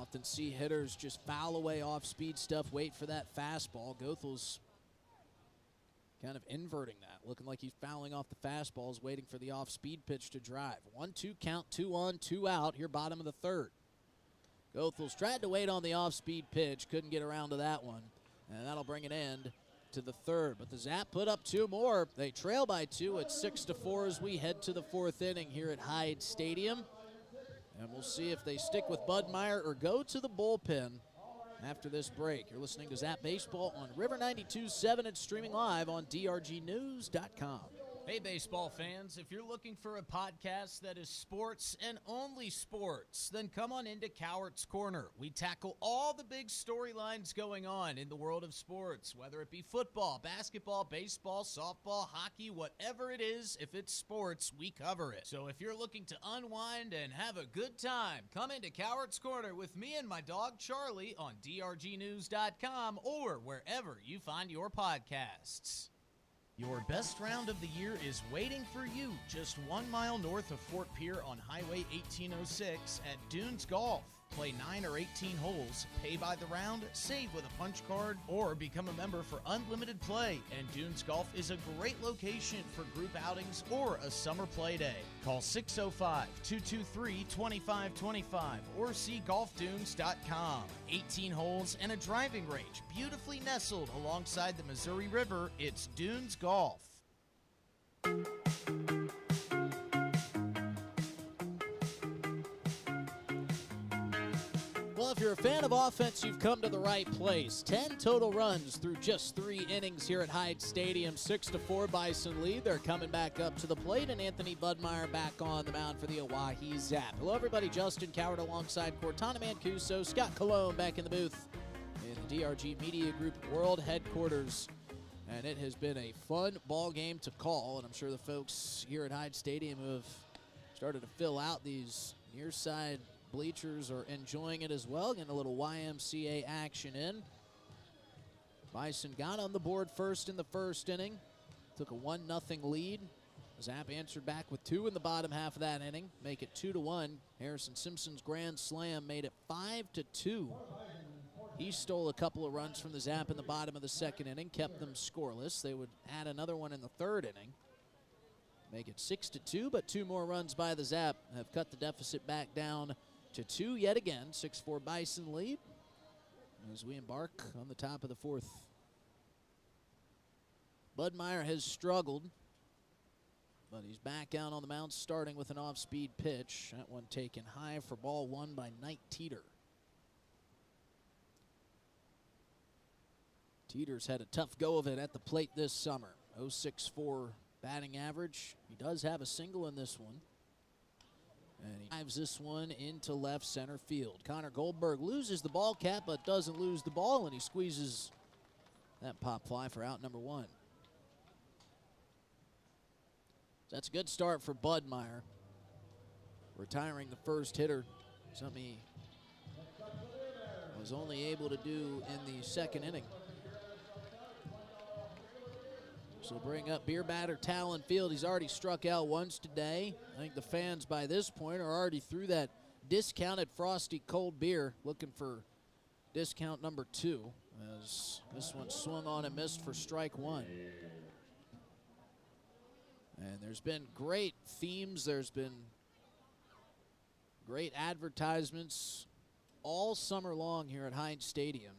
Often see hitters just foul away off-speed stuff, wait for that fastball. Gothel's kind of inverting that, looking like he's fouling off the fastballs, waiting for the off-speed pitch to drive. 1-2 count, 2 on, 2 out here, bottom of the third. Gothel's tried to wait on the off-speed pitch, couldn't get around to that one, and that'll bring an end to the third. But the Zap put up 2 more. They trail by 2 at 6-4 as we head to the 4th inning here at Hyde Stadium. And we'll see if they stick with Bud Meyer or go to the bullpen after this break. You're listening to Zap Baseball on River 92.7 and streaming live on drgnews.com. Hey, baseball fans, if you're looking for a podcast that is sports and only sports, then come on into Cowart's Corner. We tackle all the big storylines going on in the world of sports, whether it be football, basketball, baseball, softball, hockey, whatever it is. If it's sports, we cover it. So if you're looking to unwind and have a good time, come into Cowart's Corner with me and my dog Charlie on drgnews.com or wherever you find your podcasts. Your best round of the year is waiting for you just 1 mile north of Fort Pierre on Highway 1806 at Dunes Golf. Play 9 or 18 holes, pay by the round, save with a punch card, or become a member for unlimited play. And Dunes Golf is a great location for group outings or a summer play day. Call 605-223-2525 or see golfdunes.com. 18 holes and a driving range beautifully nestled alongside the Missouri River. It's Dunes Golf. Well, if you're a fan of offense, you've come to the right place. 10 total runs through just 3 innings here at Hyde Stadium. 6-4 Bison lead. They're coming back up to the plate, and Anthony Budmeyer back on the mound for the Oahe Zap. Hello, everybody. Justin Coward alongside Cortana Mancuso. Scott Colon back in the booth in the DRG Media Group World Headquarters. And it has been a fun ball game to call, and I'm sure the folks here at Hyde Stadium who have started to fill out these near side bleachers are enjoying it as well, getting a little YMCA action in. Bison got on the board first in the first inning, took a 1-0 lead. Zap answered back with 2 in the bottom half of that inning, make it 2-1. Harrison Simpson's grand slam made it 5-2. He stole a couple of runs from the Zap in the bottom of the second inning, kept them scoreless. They would add another one in the third inning, make it 6-2, but 2 more runs by the Zap have cut the deficit back down to 2 yet again. 6-4 Bison lead as we embark on the top of the 4th. Budmeyer has struggled, but he's back out on the mound starting with an off-speed pitch. That one taken high for ball 1 by Knight Teeter. Teeter's had a tough go of it at the plate this summer. 0.64 batting average. He does have a single in this one. And he drives this one into left center field. Connor Goldberg loses the ball cap, but doesn't lose the ball, and he squeezes that pop fly for out number 1. So that's a good start for Budmeyer, retiring the first hitter, something he was only able to do in the second inning. So bring up beer batter Talon Field. He's already struck out once today. I think the fans by this point are already through that discounted frosty cold beer, looking for discount number 2, as this one swung on and missed for strike 1. And there's been great themes. There's been great advertisements all summer long here at Hyde Stadium,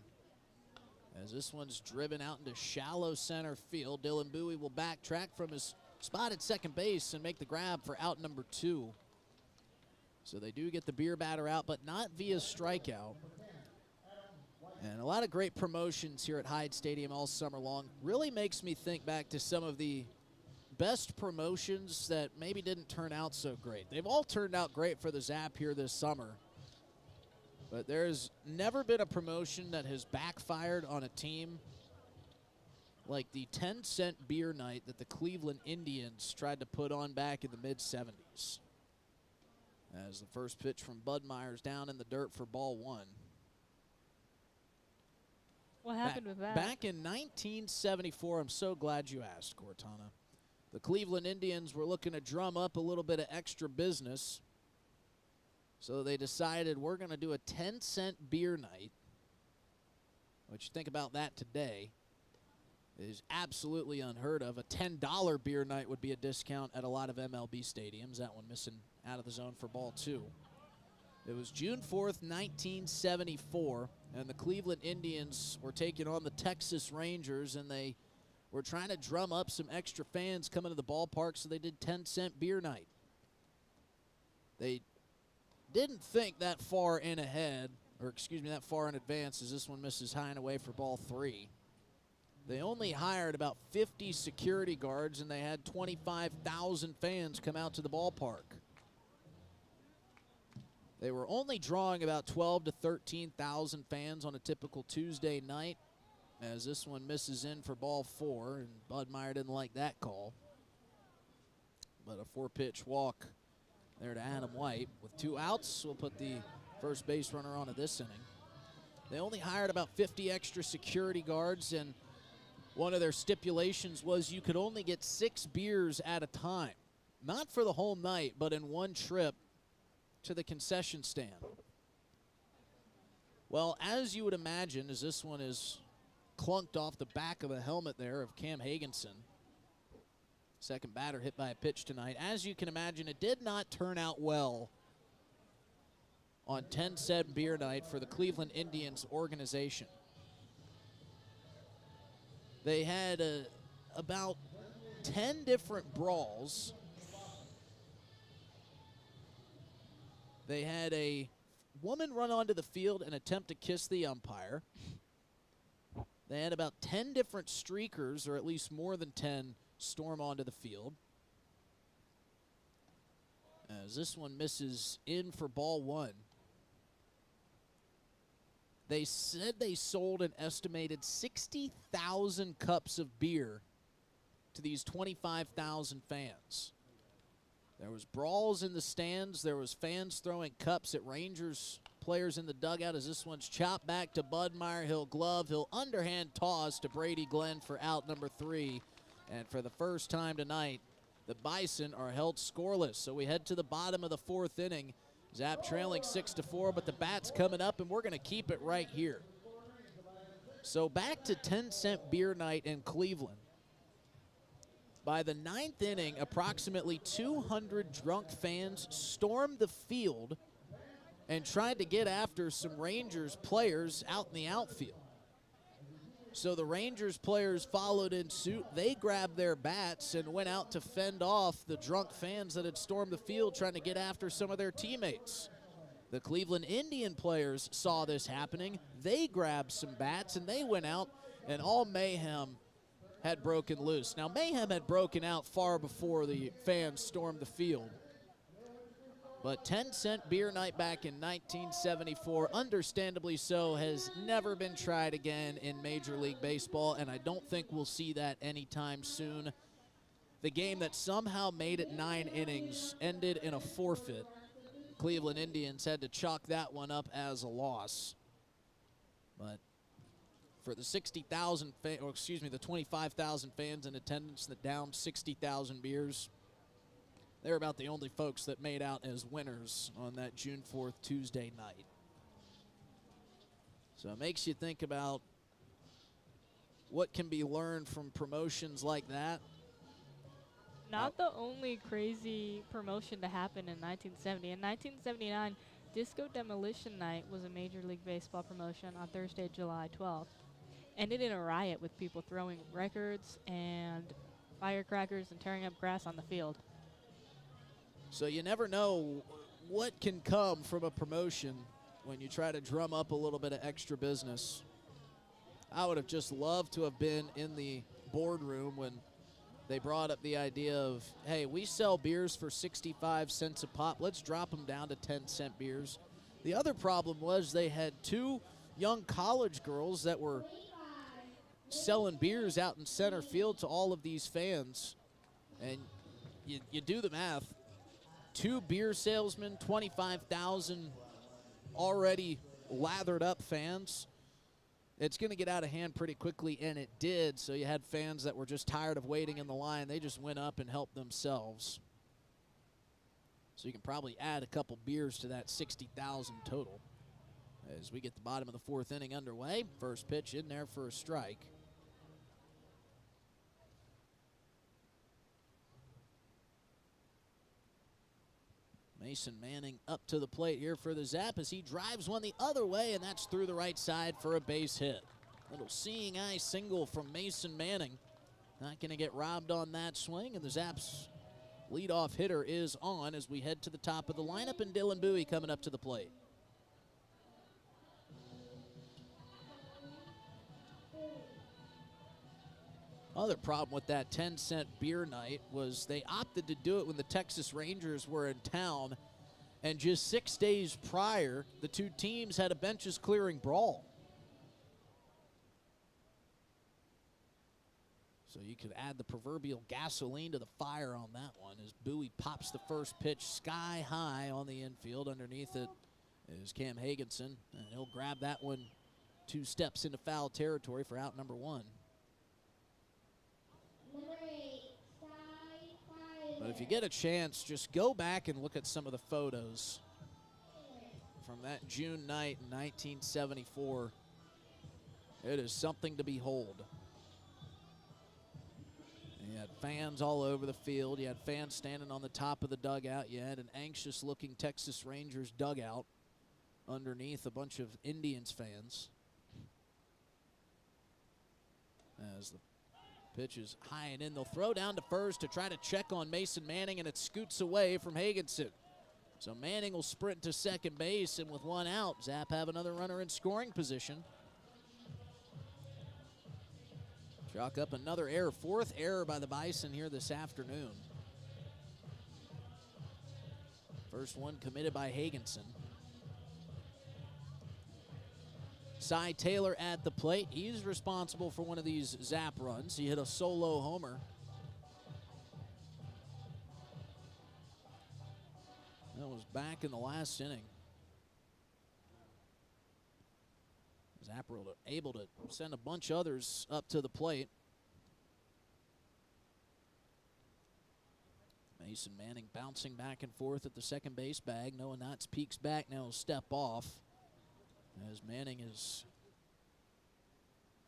as this one's driven out into shallow center field. Dylan Bowie will backtrack from his spot at second base and make the grab for out number 2. So they do get the beer batter out, but not via strikeout. And a lot of great promotions here at Hyde Stadium all summer long. Really makes me think back to some of the best promotions that maybe didn't turn out so great. They've all turned out great for the Zap here this summer, but there's never been a promotion that has backfired on a team like the 10-cent beer night that the Cleveland Indians tried to put on back in the mid-'70s. As the first pitch from Budmeyer's down in the dirt for ball 1. What happened with that? Back in 1974, I'm so glad you asked, Cortana. The Cleveland Indians were looking to drum up a little bit of extra business So they decided we're going to do a 10-cent beer night, which, think about that today, is absolutely unheard of. A $10 beer night would be a discount at a lot of MLB stadiums. That one missing out of the zone for ball 2. It was June 4th, 1974, and the Cleveland Indians were taking on the Texas Rangers, and they were trying to drum up some extra fans coming to the ballpark, so they did 10-cent beer night. They didn't think that far in ahead, or excuse me, that far in advance, as this one misses high and away for ball 3. They only hired about 50 security guards, and they had 25,000 fans come out to the ballpark. They were only drawing about 12 to 13,000 fans on a typical Tuesday night, as this one misses in for ball 4, and Budmeyer didn't like that call. But a 4-pitch walk there to Adam White. With 2 outs, we'll put the first base runner onto this inning. They only hired about 50 extra security guards, and one of their stipulations was you could only get 6 beers at a time. Not for the whole night, but in one trip to the concession stand. Well, as you would imagine, as this one is clunked off the back of a helmet there of Cam Hagenson, second batter hit by a pitch tonight. As you can imagine, it did not turn out well on 10-cent beer night for the Cleveland Indians organization. They had about 10 different brawls. They had a woman run onto the field and attempt to kiss the umpire. They had about 10 different streakers, or at least more than 10, storm onto the field. As this one misses in for ball 1. They said they sold an estimated 60,000 cups of beer to these 25,000 fans. There was brawls in the stands. There was fans throwing cups at Rangers players in the dugout as this one's chopped back to Budmeyer. He'll glove. He'll underhand toss to Brady Glenn for out number 3. And for the first time tonight, the Bison are held scoreless. So we head to the bottom of the 4th inning. Zap trailing 6-4, but the bat's coming up, and we're going to keep it right here. So back to 10-cent beer night in Cleveland. By the 9th inning, approximately 200 drunk fans stormed the field and tried to get after some Rangers players out in the outfield. So the Rangers players followed in suit. They grabbed their bats and went out to fend off the drunk fans that had stormed the field trying to get after some of their teammates. The Cleveland Indian players saw this happening. They grabbed some bats and they went out, and all mayhem had broken loose. Now, mayhem had broken out far before the fans stormed the field. But 10-cent beer night back in 1974, understandably so, has never been tried again in Major League Baseball, and I don't think we'll see that anytime soon. The game that somehow made it 9 innings ended in a forfeit. Cleveland Indians had to chalk that one up as a loss. But for the 60,000, the 25,000 fans in attendance that downed 60,000 beers, they're about the only folks that made out as winners on that June 4th Tuesday night. So it makes you think about what can be learned from promotions like that. Not the only crazy promotion to happen in 1970. In 1979, Disco Demolition Night was a Major League Baseball promotion on Thursday, July 12th. Ended in a riot with people throwing records and firecrackers and tearing up grass on the field. So you never know what can come from a promotion when you try to drum up a little bit of extra business. I would have just loved to have been in the boardroom when they brought up the idea of, hey, we sell beers for 65 cents a pop. Let's drop them down to 10-cent beers. The other problem was they had 2 young college girls that were selling beers out in center field to all of these fans. And you do the math. 2 beer salesmen, 25,000 already lathered up fans. It's going to get out of hand pretty quickly, and it did. So you had fans that were just tired of waiting in the line. They just went up and helped themselves. So you can probably add a couple beers to that 60,000 total. As we get the bottom of the fourth inning underway, first pitch in there for a strike. Mason Manning up to the plate here for the Zap as he drives one the other way, and that's through the right side for a base hit. Little seeing eye single from Mason Manning. Not going to get robbed on that swing, and the Zaps leadoff hitter is on as we head to the top of the lineup, and Dylan Bowie coming up to the plate. Other problem with that 10-cent beer night was they opted to do it when the Texas Rangers were in town, and just 6 days prior, the two teams had a benches clearing brawl. So you could add the proverbial gasoline to the fire on that one as Bowie pops the first pitch sky high on the infield. Underneath it is Cam Hagenson, and he'll grab that one 2 steps into foul territory for out number 1. But if you get a chance, just go back and look at some of the photos from that June night in 1974. It is something to behold. You had fans all over the field. You had fans standing on the top of the dugout. You had an anxious-looking Texas Rangers dugout underneath a bunch of Indians fans. As the pitch is high and in, they'll throw down to first to try to check on Mason Manning, and it scoots away from Hagenson. So Manning will sprint to second base, and with one out, Zap have another runner in scoring position. Chalk up another error, 4th error by the Bison here this afternoon. First one committed by Hagenson. Cy Taylor at the plate. He's responsible for one of these Zap runs. He hit a solo homer. That was back in the last inning. Zap were able to send a bunch of others up to the plate. Mason Manning bouncing back and forth at the second base bag. Noah Knotts peeks back, now will step off as Manning has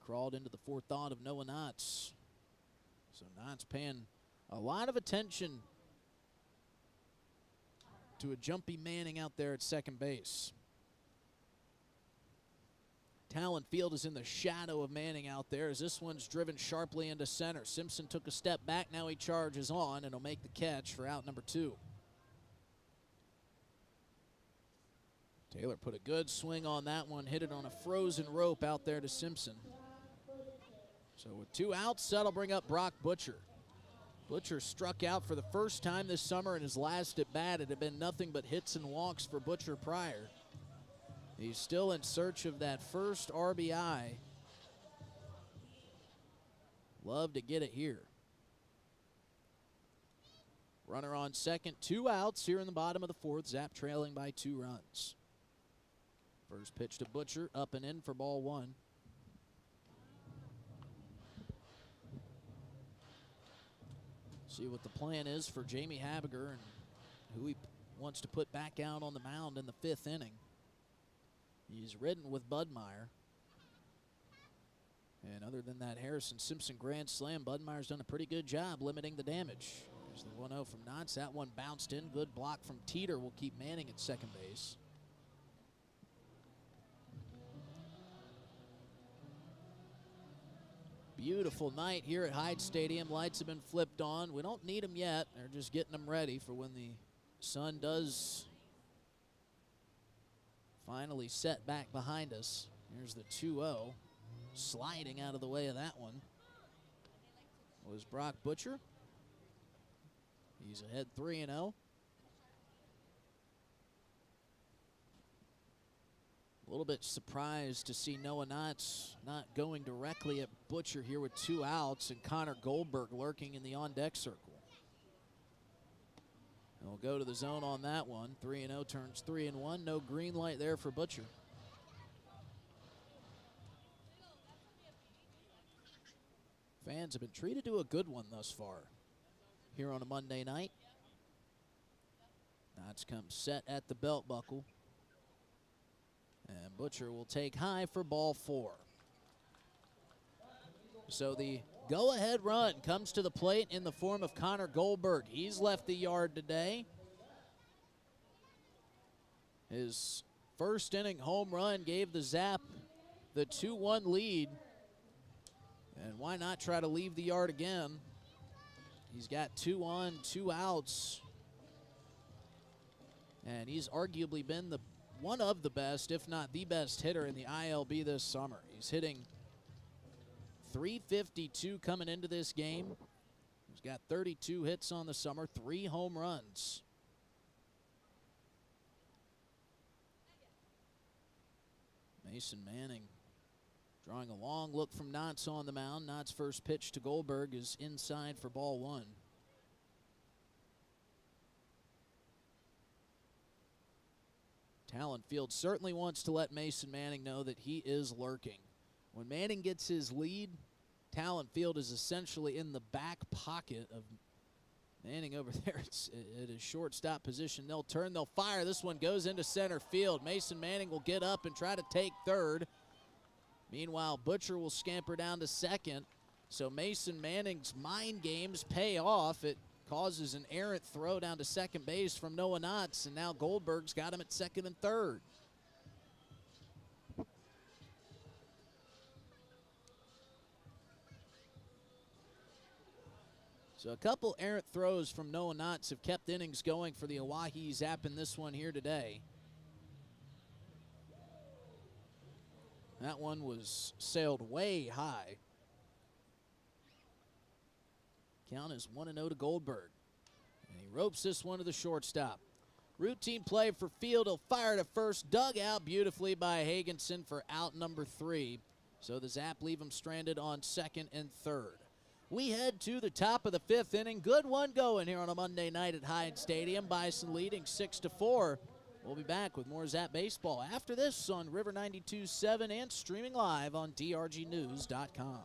crawled into the forethought of Noah Knotts. So Knotts paying a lot of attention to a jumpy Manning out there at second base. Talon Field is in the shadow of Manning out there as this one's driven sharply into center. Simpson took a step back, now he charges on and he'll make the catch for out number 2. Taylor put a good swing on that one, hit it on a frozen rope out there to Simpson. So with 2 outs, that'll bring up Brock Butcher. Butcher struck out for the first time this summer in his last at bat. It had been nothing but hits and walks for Butcher prior. He's still in search of that first RBI. Love to get it here. Runner on second, 2 outs here in the bottom of the 4th. Zap trailing by 2 runs. First pitch to Butcher, up and in for ball 1. See what the plan is for Jamie Habiger and who he wants to put back out on the mound in the 5th inning. He's ridden with Budmeyer. And other than that Harrison Simpson grand slam, Budmeyer's done a pretty good job limiting the damage. There's the 1-0 from Knotts. That one bounced in. Good block from Teeter will keep Manning at second base. Beautiful night here at Hyde Stadium. Lights have been flipped on. We don't need them yet. They're just getting them ready for when the sun does finally set back behind us. Here's the 2-0. Sliding out of the way of that one was Brock Butcher. He's ahead 3-0. A little bit surprised to see Noah Knotts not going directly at Butcher here with 2 outs and Connor Goldberg lurking in the on-deck circle. He'll go to the zone on that one. 3-0 turns 3-1. No green light there for Butcher. Fans have been treated to a good one thus far here on a Monday night. Knots comes set at the belt buckle. And Butcher will take high for ball 4. So the go-ahead run comes to the plate in the form of Connor Goldberg. He's left the yard today. His first inning home run gave the Zap the 2-1 lead. And why not try to leave the yard again? He's got 2 on, 2 outs. And he's arguably been one of the best, if not the best hitter in the ILB this summer. He's hitting .352 coming into this game. He's got 32 hits on the summer, 3 home runs. Mason Manning drawing a long look from Knotts on the mound. Knotts' first pitch to Goldberg is inside for ball 1. Talon Field certainly wants to let Mason Manning know that he is lurking. When Manning gets his lead, Talon Field is essentially in the back pocket of Manning over there. It's at his shortstop position. They'll turn, they'll fire. This one goes into center field. Mason Manning will get up and try to take third. Meanwhile, Butcher will scamper down to second. So Mason Manning's mind games pay off. It causes an errant throw down to second base from Noah Knotts, and now Goldberg's got him at second and third. So a couple errant throws from Noah Knotts have kept innings going for the Oahe Zap in this one here today. That one was sailed way high. Count is 1-0 to Goldberg. And he ropes this one to the shortstop. Routine play for Field. He'll fire to first. Dug out beautifully by Hagenson for out number 3. So the Zap leave him stranded on second and third. We head to the top of the 5th inning. Good one going here on a Monday night at Hyde Stadium. Bison leading 6-4. We'll be back with more Zap baseball after this on River 92.7 and streaming live on drgnews.com.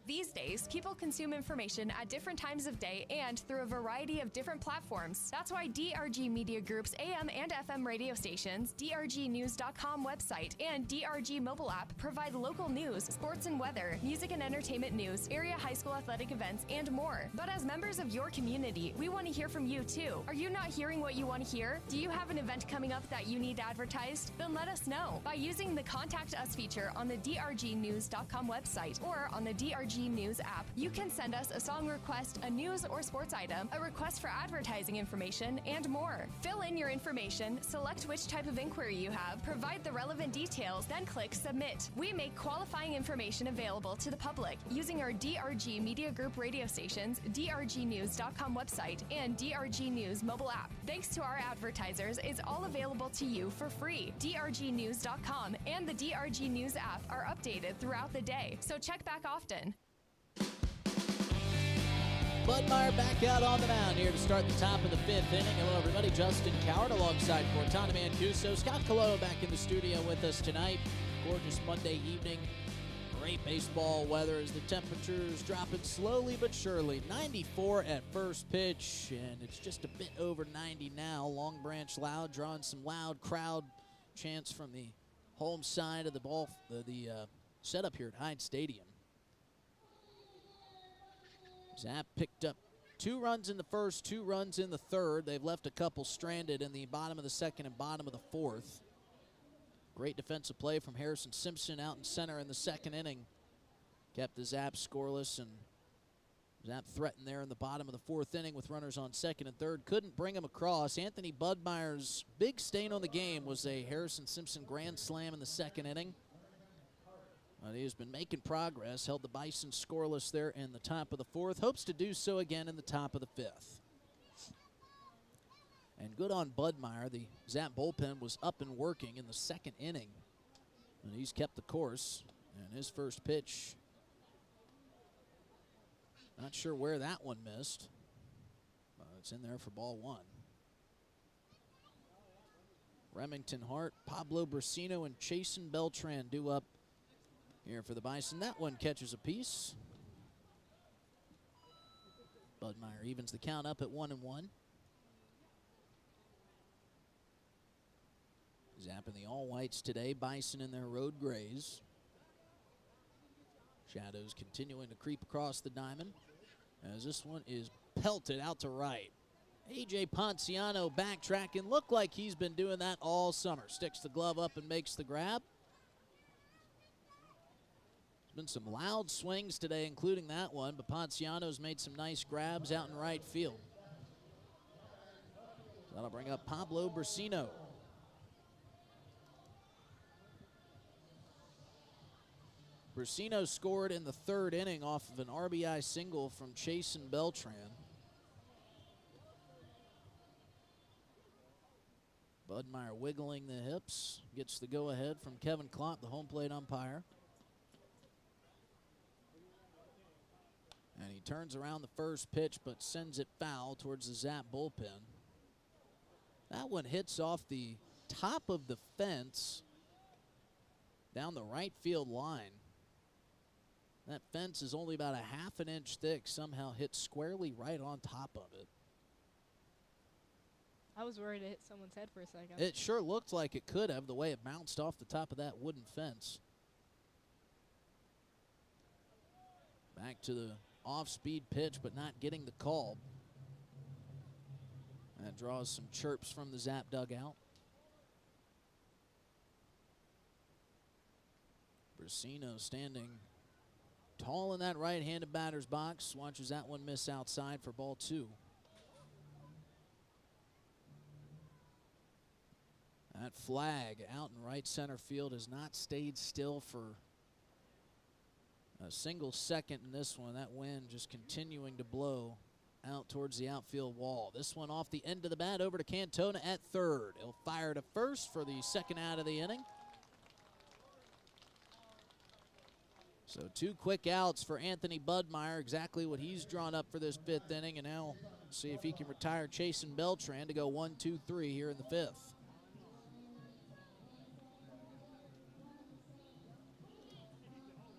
These days, people consume information at different times of day and through a variety of different platforms. That's why DRG Media Group's AM and FM radio stations, drgnews.com website, and DRG mobile app provide local news, sports and weather, music and entertainment news, area high school athletic events, and more. But as members of your community, we want to hear from you too. Are you not hearing what you want to hear? Do you have an event coming up that you need advertised? Then let us know by using the Contact Us feature on the drgnews.com website or on the DRG News app. You can send us a song request, a news or sports item, a request for advertising information, and more. Fill in your information, select which type of inquiry you have, provide the relevant details, then click Submit. We make qualifying information available to the public using our DRG Media Group radio stations, drgnews.com website, and DRG News mobile app. Thanks to our advertisers, it's all available to you for free. drgnews.com and the DRG News app are updated throughout the day, so check back often. Budmeyer back out on the mound here to start the top of the 5th inning. Hello, everybody. Justin Coward alongside Cortana Mancuso. Scott Cologne back in the studio with us tonight. Gorgeous Monday evening. Great baseball weather as the temperatures dropping slowly but surely. 94 at first pitch, and it's just a bit over 90 now. Long Branch Loud drawing some loud crowd chants from the home side of the setup here at Hyde Stadium. Zap picked up 2 runs in the first, 2 runs in the third. They've left a couple stranded in the bottom of the second and bottom of the fourth. Great defensive play from Harrison Simpson out in center in the second inning. Kept the Zap scoreless, and Zap threatened there in the bottom of the fourth inning with runners on second and third. Couldn't bring him across. Anthony Budmeyer's big stain on the game was a Harrison Simpson grand slam in the second inning. He has been making progress, held the Bison scoreless there in the top of the fourth. Hopes to do so again in the top of the 5th. And good on Budmeyer. The Zap bullpen was up and working in the second inning. And he's kept the course. And his first pitch, not sure where that one missed. It's in there for ball 1. Remington Hart, Pablo Brasino, and Chasen Beltran due up here for the Bison. That one catches a piece. Budmeyer evens the count up at 1-1. Zap in the all-whites today. Bison in their road grays. Shadows continuing to creep across the diamond as this one is pelted out to right. A.J. Ponciano backtracking. Looked like he's been doing that all summer. Sticks the glove up and makes the grab. There's been some loud swings today, including that one, but Ponciano's made some nice grabs out in right field. So that'll bring up Pablo Brasino. Brasino scored in the third inning off of an RBI single from Chasen Beltran. Budmeyer wiggling the hips, gets the go-ahead from Kevin Klopp, the home plate umpire. And he turns around the first pitch, but sends it foul towards the Zap bullpen. That one hits off the top of the fence down the right field line. That fence is only about a half an inch thick, somehow hit squarely right on top of it. I was worried it hit someone's head for a second. It sure looked like it could have, the way it bounced off the top of that wooden fence. Back to the off-speed pitch, but not getting the call. That draws some chirps from the Zap dugout. Brasino standing tall in that right-handed batter's box. Watches that one miss outside for ball two. That flag out in right center field has not stayed still for a single second in this one. That wind just continuing to blow out towards the outfield wall. This one off the end of the bat over to Cantona at third. He'll fire to first for the second out of the inning. So 2 quick outs for Anthony Budmeyer, exactly what he's drawn up for this fifth inning, and now see if he can retire Chasen Beltran to go 1-2-3 here in the fifth.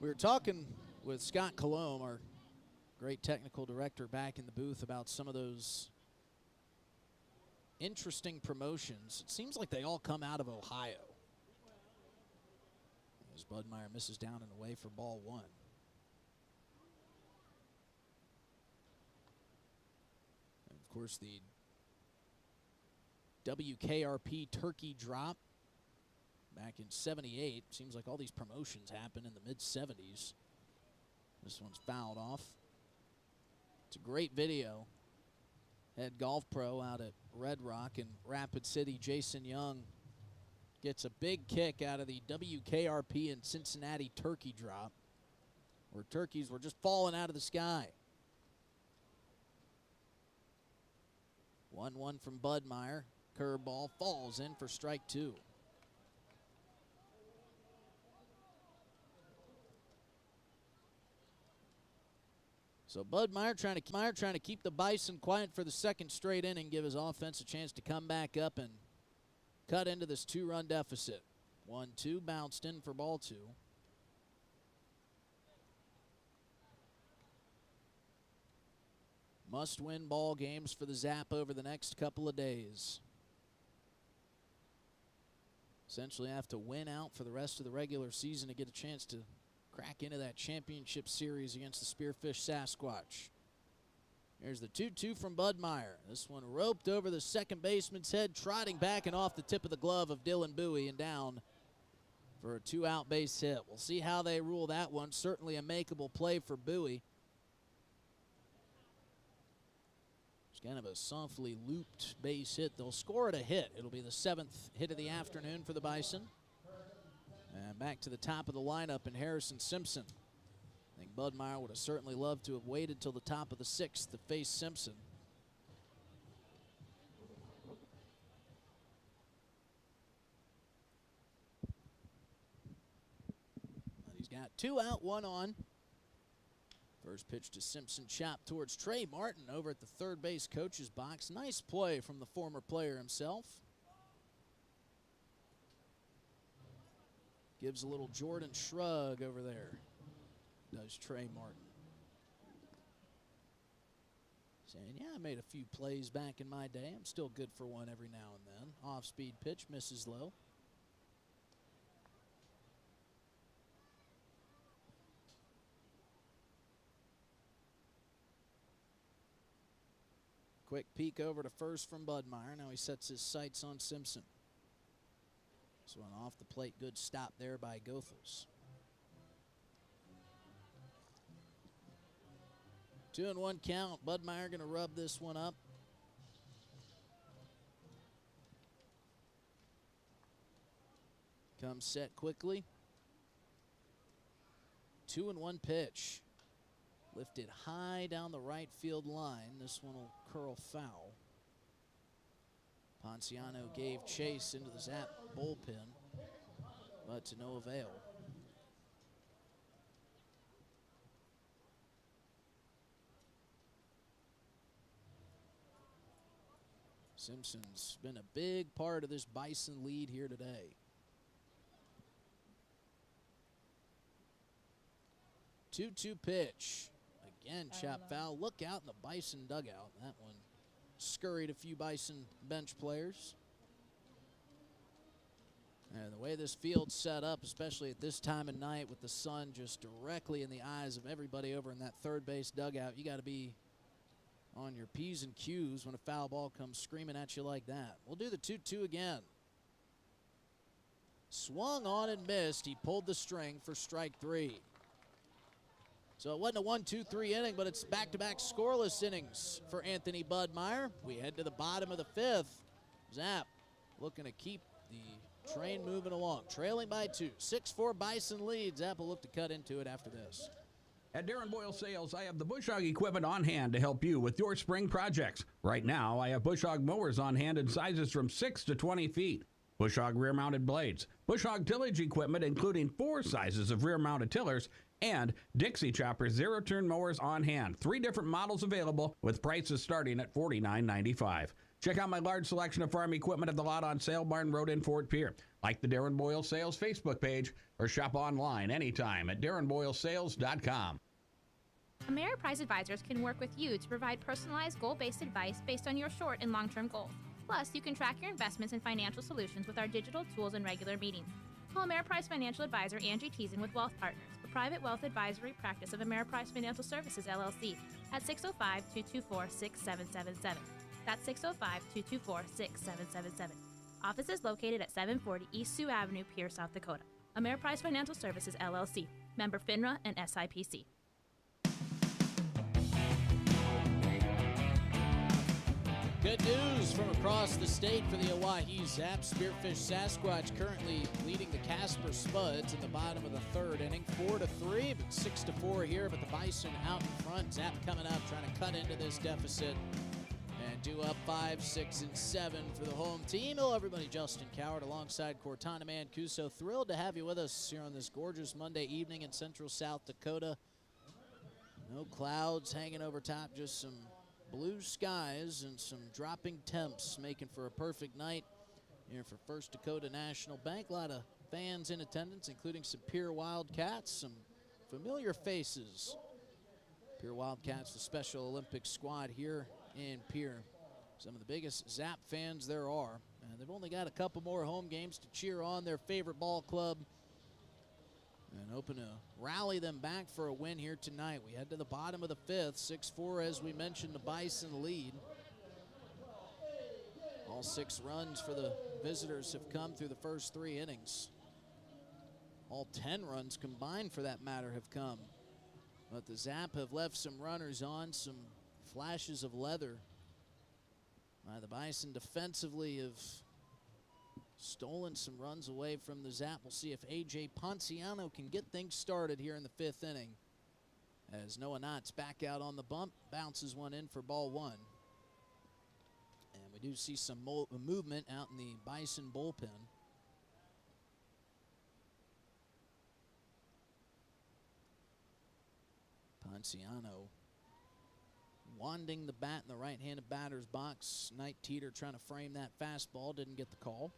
We were talking with Scott Colomb, our great technical director, back in the booth about some of those interesting promotions. It seems like they all come out of Ohio. As Budmeyer misses down and away for ball one. And of course, the WKRP turkey drop back in '78. Seems like all these promotions happen in the mid-'70s. This one's fouled off. It's a great video. Head golf pro out at Red Rock in Rapid City, Jason Young, gets a big kick out of the WKRP and Cincinnati turkey drop, where turkeys were just falling out of the sky. 1-1 from Budmeyer. Curveball falls in for strike two. So Budmeyer trying to keep the Bison quiet for the second straight inning, give his offense a chance to come back up and cut into this 2-run deficit. 1-2, bounced in for ball two. Must-win ball games for the Zap over the next couple of days. Essentially have to win out for the rest of the regular season to get a chance to crack into that championship series against the Spearfish Sasquatch. Here's the 2-2 from Budmeyer. This one roped over the second baseman's head, trotting back and off the tip of the glove of Dylan Bowie and down for a 2-out base hit. We'll see how they rule that one. Certainly a makeable play for Bowie. It's kind of a softly looped base hit. They'll score it a hit. It'll be the 7th hit of the afternoon for the Bison. And back to the top of the lineup in Harrison Simpson. I think Budmeyer would have certainly loved to have waited till the top of the 6th to face Simpson. But he's got 2 out, 1 on. First pitch to Simpson, chopped towards Trey Martin over at the third base coach's box. Nice play from the former player himself. Gives a little Jordan shrug over there, does Trey Martin. Saying, yeah, I made a few plays back in my day. I'm still good for one every now and then. Off-speed pitch, misses low. Quick peek over to first from Budmeyer. Now he sets his sights on Simpson. This one off the plate. Good stop there by Goethals. 2-1 count. Budmeyer going to rub this one up. Comes set quickly. 2-1 pitch. Lifted high down the right field line. This one will curl foul. Ponciano gave chase into the Zap bullpen, but to no avail. Simpson's been a big part of this Bison lead here today. 2-2 pitch. Again, chopped foul. Look out in the Bison dugout. That one scurried a few Bison bench players. And the way this field's set up, especially at this time of night with the sun just directly in the eyes of everybody over in that third base dugout, you got to be on your P's and Q's when a foul ball comes screaming at you like that. We'll do the 2-2 again. Swung on and missed. He pulled the string for strike 3. So it wasn't a 1-2-3 inning, but it's back-to-back scoreless innings for Anthony Budmeyer. We head to the bottom of the 5th. Zap looking to keep the train moving along. Trailing by 2. 6-4 Bison lead. Zap will look to cut into it after this. At Darren Boyle Sales, I have the Bush Hog equipment on hand to help you with your spring projects. Right now, I have Bush Hog mowers on hand in sizes from 6 to 20 feet. Bush Hog rear-mounted blades, Bush Hog tillage equipment including 4 sizes of rear-mounted tillers, and Dixie Chopper zero-turn mowers on hand. 3 different models available with prices starting at $49.95. Check out my large selection of farm equipment at the lot on Sale Barn Road in Fort Pierre. Like the Darren Boyle Sales Facebook page or shop online anytime at darrenboylesales.com. Ameriprise Advisors can work with you to provide personalized goal-based advice based on your short and long-term goals. Plus, you can track your investments and financial solutions with our digital tools and regular meetings. Call Ameriprise Financial Advisor Angie Teason with Wealth Partners, a private wealth advisory practice of Ameriprise Financial Services, LLC, at 605-224-6777. That's 605-224-6777. Office is located at 740 East Sioux Avenue, Pierre, South Dakota. Ameriprise Financial Services, LLC. Member FINRA and SIPC. Good news from across the state for the Oahe Zap. Spearfish Sasquatch currently leading the Casper Spuds in the bottom of the 3rd inning. 4-3, but 6-4 here, but the Bison out in front. Zap coming up, trying to cut into this deficit and do up 5, 6, and 7 for the home team. Hello, everybody. Justin Coward alongside Cortana Mancuso. Thrilled to have you with us here on this gorgeous Monday evening in central South Dakota. No clouds hanging over top, just some blue skies and some dropping temps, making for a perfect night here for First Dakota National Bank. A lot of fans in attendance, including some Pierre Wildcats, some familiar faces. Pierre Wildcats, the Special Olympics squad here in Pierre. Some of the biggest Zap fans there are, and they've only got a couple more home games to cheer on their favorite ball club and hoping to rally them back for a win here tonight. We head to the bottom of the 5th. 6-4, as we mentioned, the Bison lead. All 6 runs for the visitors have come through the first 3 innings. All 10 runs combined, for that matter, have come. But the Zap have left some runners on, some flashes of leather. The Bison defensively have stolen some runs away from the Zap. We'll see if A.J. Ponciano can get things started here in the 5th inning. As Noah Knott's back out on the bump, bounces one in for ball 1. And we do see some movement out in the Bison bullpen. Ponciano wanding the bat in the right-handed batter's box. Knight Teeter trying to frame that fastball, didn't get the call.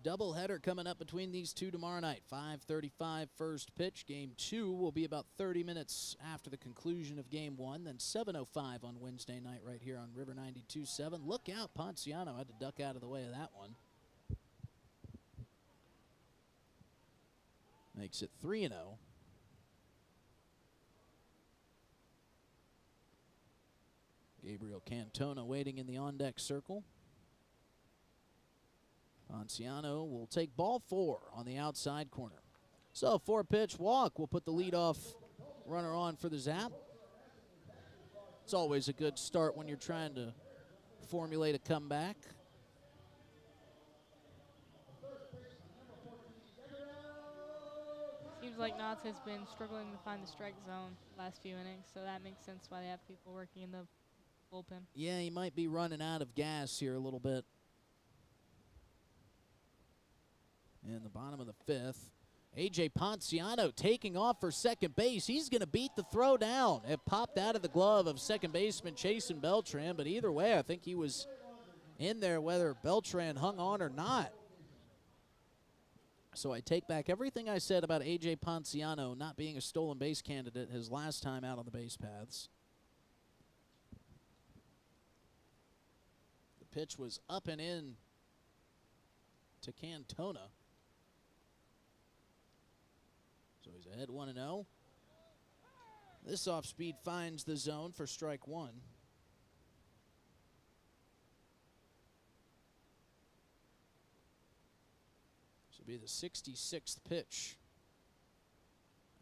Doubleheader coming up between these two tomorrow night. 5:35 first pitch. Game 2 will be about 30 minutes after the conclusion of Game 1. Then 7:05 on Wednesday night right here on River 92.7. Look out, Ponciano had to duck out of the way of that one. Makes it 3-0. Gabriel Cantona waiting in the on-deck circle. Ponciano will take ball 4 on the outside corner. So a 4-pitch walk will put the leadoff runner on for the Zap. It's always a good start when you're trying to formulate a comeback. Seems like Knotts has been struggling to find the strike zone last few innings, so that makes sense why they have people working in the bullpen. Yeah, he might be running out of gas here a little bit. In the bottom of the 5th, A.J. Ponciano taking off for second base. He's going to beat the throw down. It popped out of the glove of second baseman Chasen Beltran, but either way, I think he was in there whether Beltran hung on or not. So I take back everything I said about A.J. Ponciano not being a stolen base candidate his last time out on the base paths. The pitch was up and in to Cantona. So he's ahead 1-0. This off speed finds the zone for strike 1. This will be the 66th pitch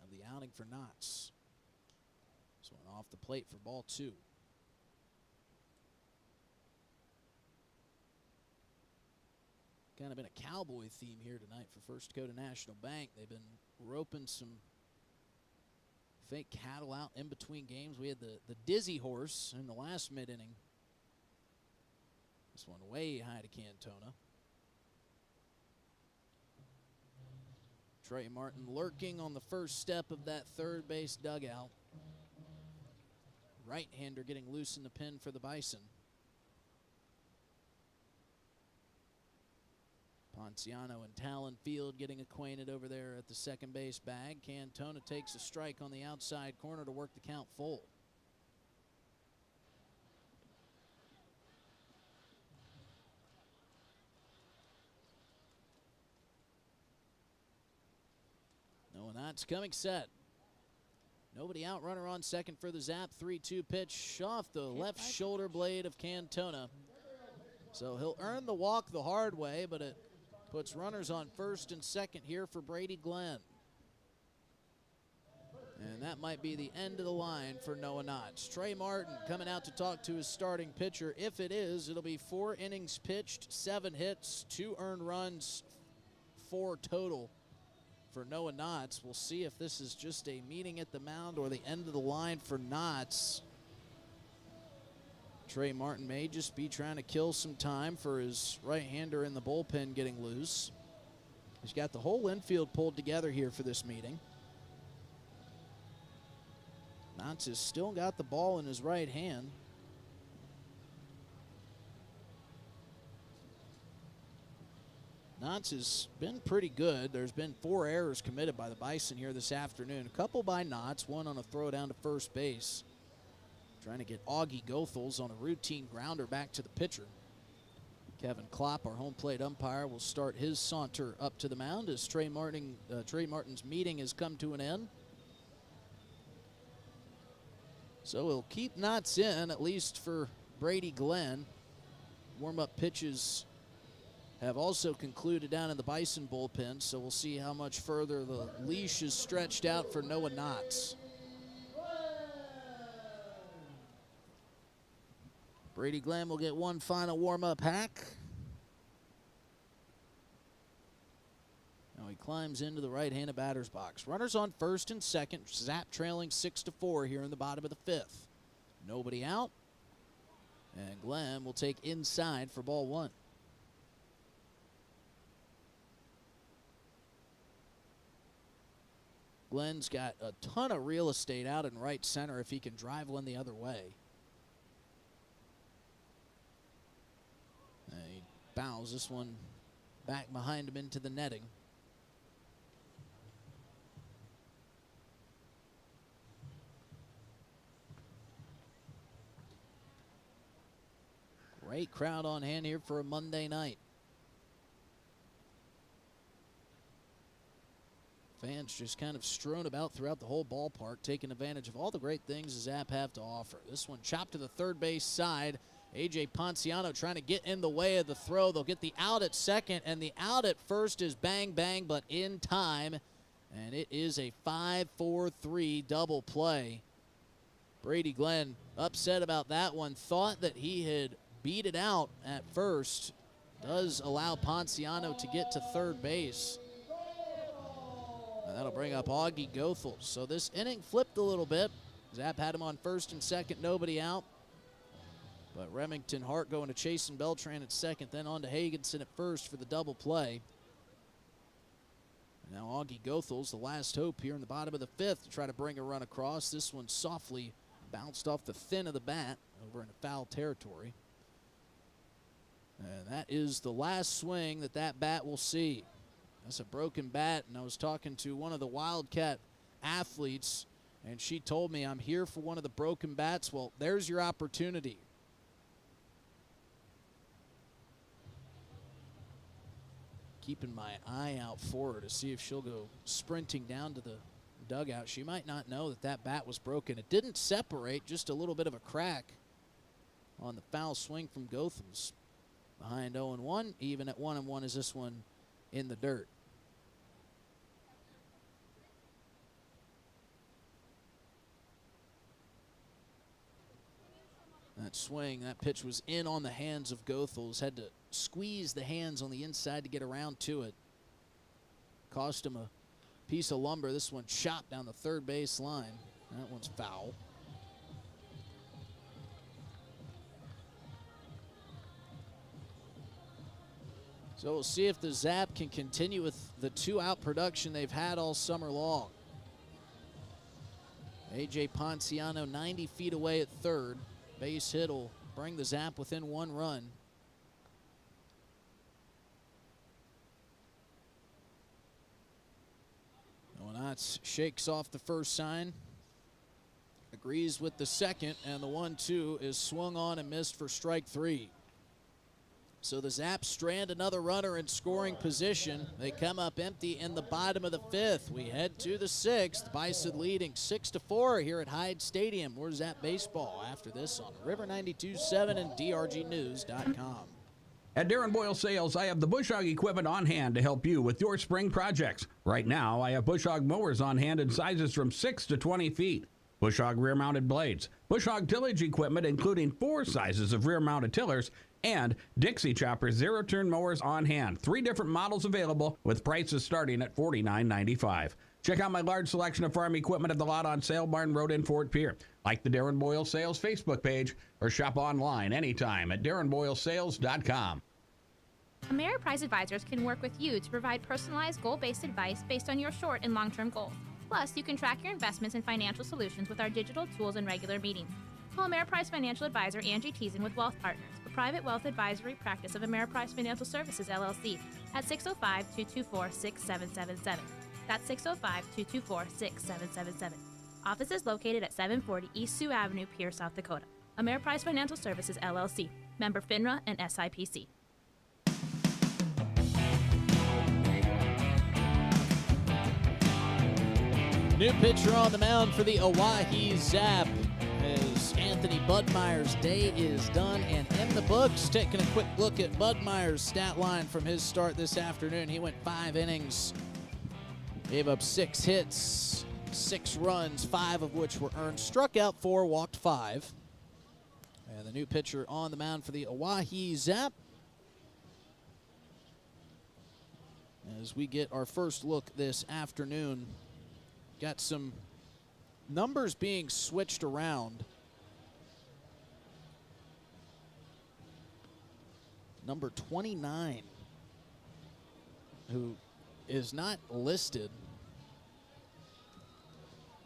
of the outing for Knotts. This one off the plate for ball 2. Kind of been a cowboy theme here tonight for First Dakota National Bank. They've been roping some fake cattle out in between games. We had the Dizzy Horse in the last mid-inning. This one way high to Cantona. Trey Martin lurking on the first step of that third base dugout. Right-hander getting loose in the pen for the Bison. Ponciano and Talon Field getting acquainted over there at the second base bag. Cantona takes a strike on the outside corner to work the count full. No, and that's coming set. Nobody out, runner on second for the Zap. 3-2 pitch off the left shoulder blade of Cantona. So he'll earn the walk the hard way, but it puts runners on first and second here for Brady Glenn. And that might be the end of the line for Noah Knotts. Trey Martin coming out to talk to his starting pitcher. If it is, it'll be 4 innings pitched, 7 hits, 2 earned runs, 4 total for Noah Knotts. We'll see if this is just a meeting at the mound or the end of the line for Knotts. Trey Martin may just be trying to kill some time for his right-hander in the bullpen getting loose. He's got the whole infield pulled together here for this meeting. Knotts has still got the ball in his right hand. Knotts has been pretty good. There's been 4 errors committed by the Bison here this afternoon. A couple by Knotts, one on a throw down to first base. Trying to get Augie Goethals on a routine grounder back to the pitcher. Kevin Klopp, our home plate umpire, will start his saunter up to the mound as Trey Martin's meeting has come to an end. So he'll keep Knotts in, at least for Brady Glenn. Warm-up pitches have also concluded down in the Bison bullpen, so we'll see how much further the leash is stretched out for Noah Knotts. Brady Glenn will get one final warm-up hack. Now he climbs into the right-handed batter's box. Runners on first and second. Zap trailing 6-4 here in the bottom of the 5th. Nobody out. And Glenn will take inside for ball 1. Glenn's got a ton of real estate out in right center if he can drive one the other way. And he bows this one back behind him into the netting. Great crowd on hand here for a Monday night. Fans fans just kind of strewn about throughout the whole ballpark, taking advantage of all the great things the Zap have to offer. This one chopped to the third base side. A.J. Ponciano trying to get in the way of the throw. They'll get the out at second, and the out at first is bang, bang, but in time. And it is a 5-4-3 double play. Brady Glenn upset about that one. Thought that he had beat it out at first. Does allow Ponciano to get to third base. And that'll bring up Augie Goethals. So this inning flipped a little bit. Zap had him on first and second, nobody out. But Remington Hart going to Chasen Beltran at second, then on to Hagenson at first for the double play. And now Augie Goethals, the last hope here in the bottom of the fifth, to try to bring a run across. This one softly bounced off the thin of the bat over into foul territory. And that is the last swing that bat will see. That's a broken bat, and I was talking to one of the Wildcat athletes, and she told me, I'm here for one of the broken bats. Well, there's your opportunity. Keeping my eye out for her to see if she'll go sprinting down to the dugout. She might not know that bat was broken. It didn't separate, just a little bit of a crack on the foul swing from Goethals. Behind 0-1, even at 1-1 is this one in the dirt. That swing, that pitch was in on the hands of Goethals. Had to squeeze the hands on the inside to get around to it. Cost him a piece of lumber. This one chopped down the third base line. That one's foul. So we'll see if the Zap can continue with the two-out production they've had all summer long. A.J. Ponciano 90 feet away at third. Base hit will bring the Zap within one run. Onatz shakes off the first sign. Agrees with the second, and the 1-2 is swung on and missed for strike three. So the Zap strand another runner in scoring position. They come up empty in the bottom of the fifth. We head to the sixth. Bison leading 6-4 here at Hyde Stadium. More Zap baseball after this on River 92.7 and drgnews.com. At Darren Boyle Sales, I have the Bush Hog equipment on hand to help you with your spring projects. Right now, I have Bush Hog mowers on hand in sizes from 6 to 20 feet. Bush Hog rear-mounted blades, Bush Hog tillage equipment including 4 sizes of rear-mounted tillers, and Dixie Chopper zero-turn mowers on hand. 3 different models available with prices starting at $49.95. Check out my large selection of farm equipment at the lot on Sale Barn Road in Fort Pierre. Like the Darren Boyle Sales Facebook page or shop online anytime at darrenboylesales.com. Ameriprise Advisors can work with you to provide personalized goal-based advice based on your short and long-term goals. Plus, you can track your investments and financial solutions with our digital tools and regular meetings. Call Ameriprise Financial Advisor Angie Teason with Wealth Partners, the private wealth advisory practice of Ameriprise Financial Services, LLC, at 605-224-6777. That's 605-224-6777. Office is located at 740 East Sioux Avenue, Pierre, South Dakota. Ameriprise Financial Services, LLC, member FINRA and SIPC. New pitcher on the mound for the Oahe Zap as Anthony Budmeyer's day is done and in the books. Taking a quick look at Budmeyer's stat line from his start this afternoon. He went 5 innings, gave up 6 hits, 6 runs, 5 of which were earned, struck out 4, walked 5. And the new pitcher on the mound for the Oahe Zap, as we get our first look this afternoon. Got some numbers being switched around. Number 29, who is not listed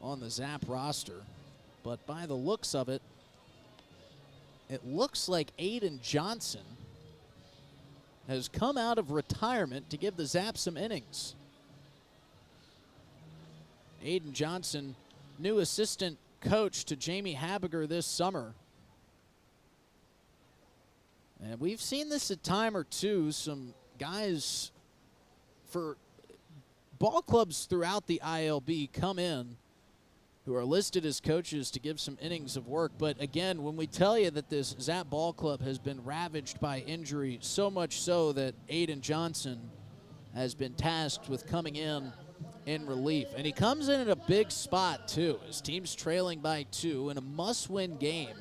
on the Zap roster, but by the looks of it, it looks like Aiden Johnson has come out of retirement to give the Zap some innings. Aiden Johnson, new assistant coach to Jamie Habiger this summer. And we've seen this a time or two, some guys for ball clubs throughout the ILB come in who are listed as coaches to give some innings of work. But again, when we tell you that this Zap ball club has been ravaged by injury, so much so that Aiden Johnson has been tasked with coming in relief. And he comes in at a big spot, too. His team's trailing by 2 in a must-win game.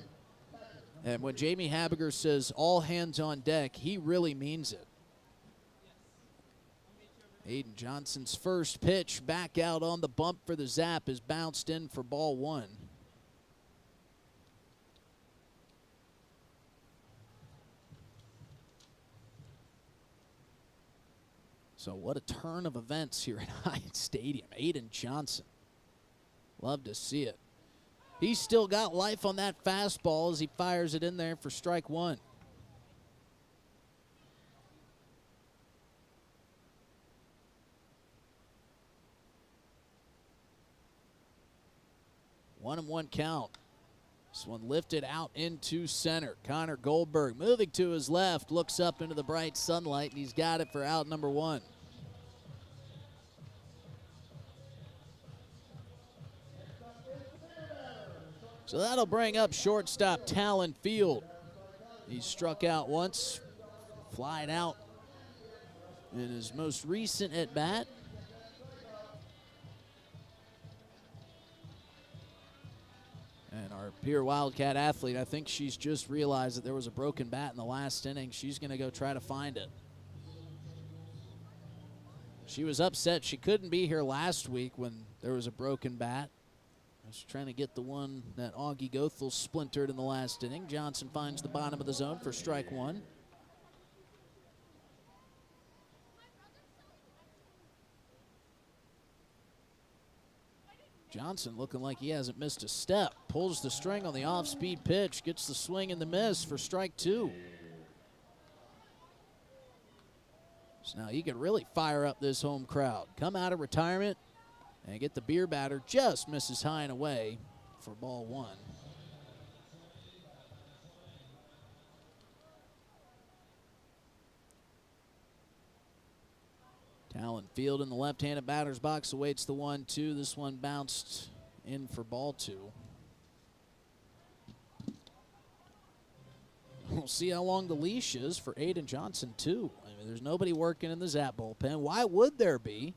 And when Jamie Habiger says all hands on deck, he really means it. Aiden Johnson's first pitch back out on the bump for the Zap is bounced in for ball 1. So what a turn of events here at Hyatt Stadium. Aiden Johnson. Love to see it. He's still got life on that fastball as he fires it in there for strike 1. One and one count. This one lifted out into center. Connor Goldberg moving to his left, looks up into the bright sunlight, and he's got it for out number 1. So that'll bring up shortstop Talon Field. He struck out once, flied out in his most recent at-bat. And our pure Wildcat athlete, I think she's just realized that there was a broken bat in the last inning. She's going to go try to find it. She was upset she couldn't be here last week when there was a broken bat. I was trying to get the one that Augie Goethel splintered in the last inning. Johnson finds the bottom of the zone for strike 1. Johnson looking like he hasn't missed a step. Pulls the string on the off-speed pitch. Gets the swing and the miss for strike 2. So now he can really fire up this home crowd. Come out of retirement and get the beer batter. Just misses high and away for ball 1. Talon Field in the left-handed batter's box awaits the 1-2. This one bounced in for ball 2. We'll see how long the leash is for Aiden Johnson, too. I mean, there's nobody working in the Zap bullpen. Why would there be?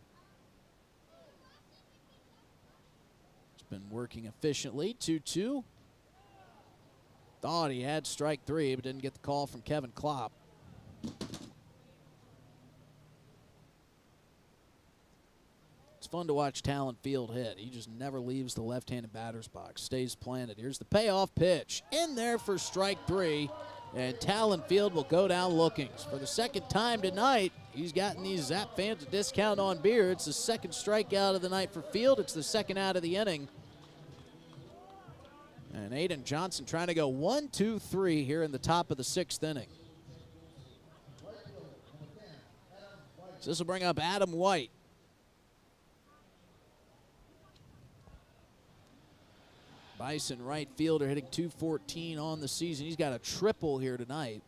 It's been working efficiently. 2-2. Thought he had strike 3, but didn't get the call from Kevin Klopp. It's fun to watch Talon Field hit. He just never leaves the left-handed batter's box. Stays planted. Here's the payoff pitch. In there for strike 3. And Talon Field will go down looking. For the second time tonight, he's gotten these Zap fans a discount on beer. It's the second strikeout of the night for Field. It's the second out of the inning. And Aiden Johnson trying to go 1, 2, 3 here in the top of the 6th inning. So this will bring up Adam White. Bison right fielder hitting .214 on the season. He's got a triple here tonight.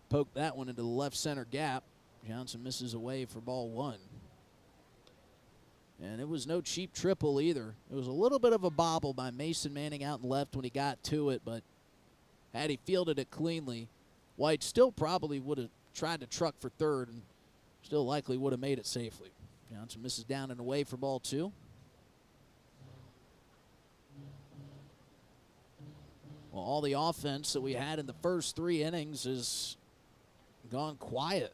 Poked that one into the left center gap. Johnson misses away for ball 1. And it was no cheap triple either. It was a little bit of a bobble by Mason Manning out and left when he got to it, but had he fielded it cleanly, White still probably would have tried to truck for third and still likely would have made it safely. Johnson misses down and away for ball 2. Well, all the offense that we had in the first 3 innings has gone quiet.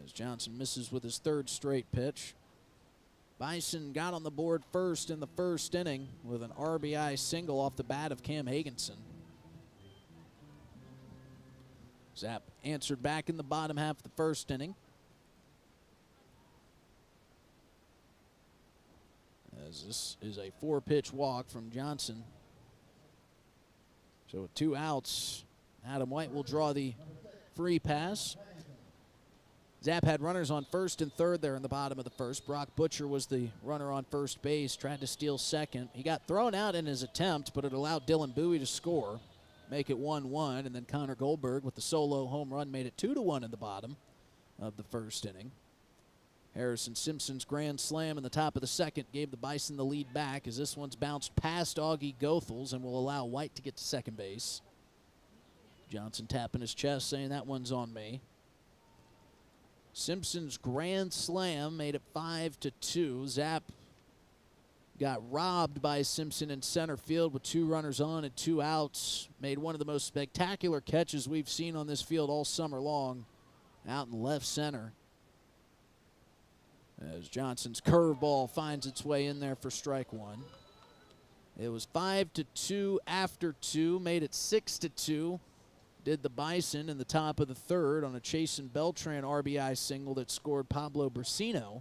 As Johnson misses with his 3rd straight pitch. Bison got on the board first in the first inning with an RBI single off the bat of Cam Hagenson. Zap answered back in the bottom half of the first inning. As this is a 4-pitch walk from Johnson. So with 2 outs, Adam White will draw the free pass. Zap had runners on first and third there in the bottom of the first. Brock Butcher was the runner on first base, tried to steal second. He got thrown out in his attempt, but it allowed Dylan Bowie to score, make it 1-1, and then Connor Goldberg with the solo home run made it 2-1 in the bottom. of the first inning. Harrison Simpson's grand slam in the top of the second gave the Bison the lead back as this one's bounced past Augie Goethals and will allow White to get to second base. Johnson tapping his chest saying that one's on me. Simpson's grand slam made it 5-2. Zap got robbed by Simpson in center field with 2 runners on and 2 outs. Made one of the most spectacular catches we've seen on this field all summer long out in left center. As Johnson's curveball finds its way in there for strike 1. It was 5-2 after 2, made it 6-2. Did the Bison in the top of the third on a Chasen Beltran RBI single that scored Pablo Brasino.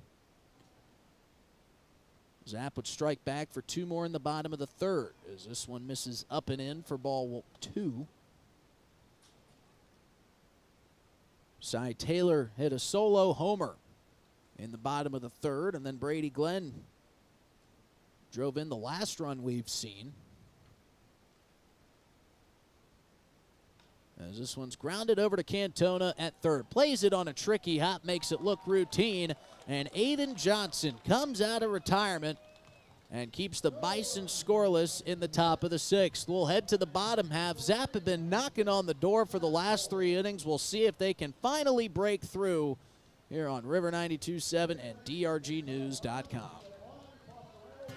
Zap would strike back for 2 more in the bottom of the third as this one misses up and in for ball 2. Cy Taylor hit a solo homer in the bottom of the third, and then Brady Glenn drove in the last run we've seen. As this one's grounded over to Cantona at third. Plays it on a tricky hop, makes it look routine, and Aiden Johnson comes out of retirement and keeps the Bison scoreless in the top of the 6th. We'll head to the bottom half. Zap have been knocking on the door for the last 3 innings. We'll see if they can finally break through here on River 92.7 and drgnews.com.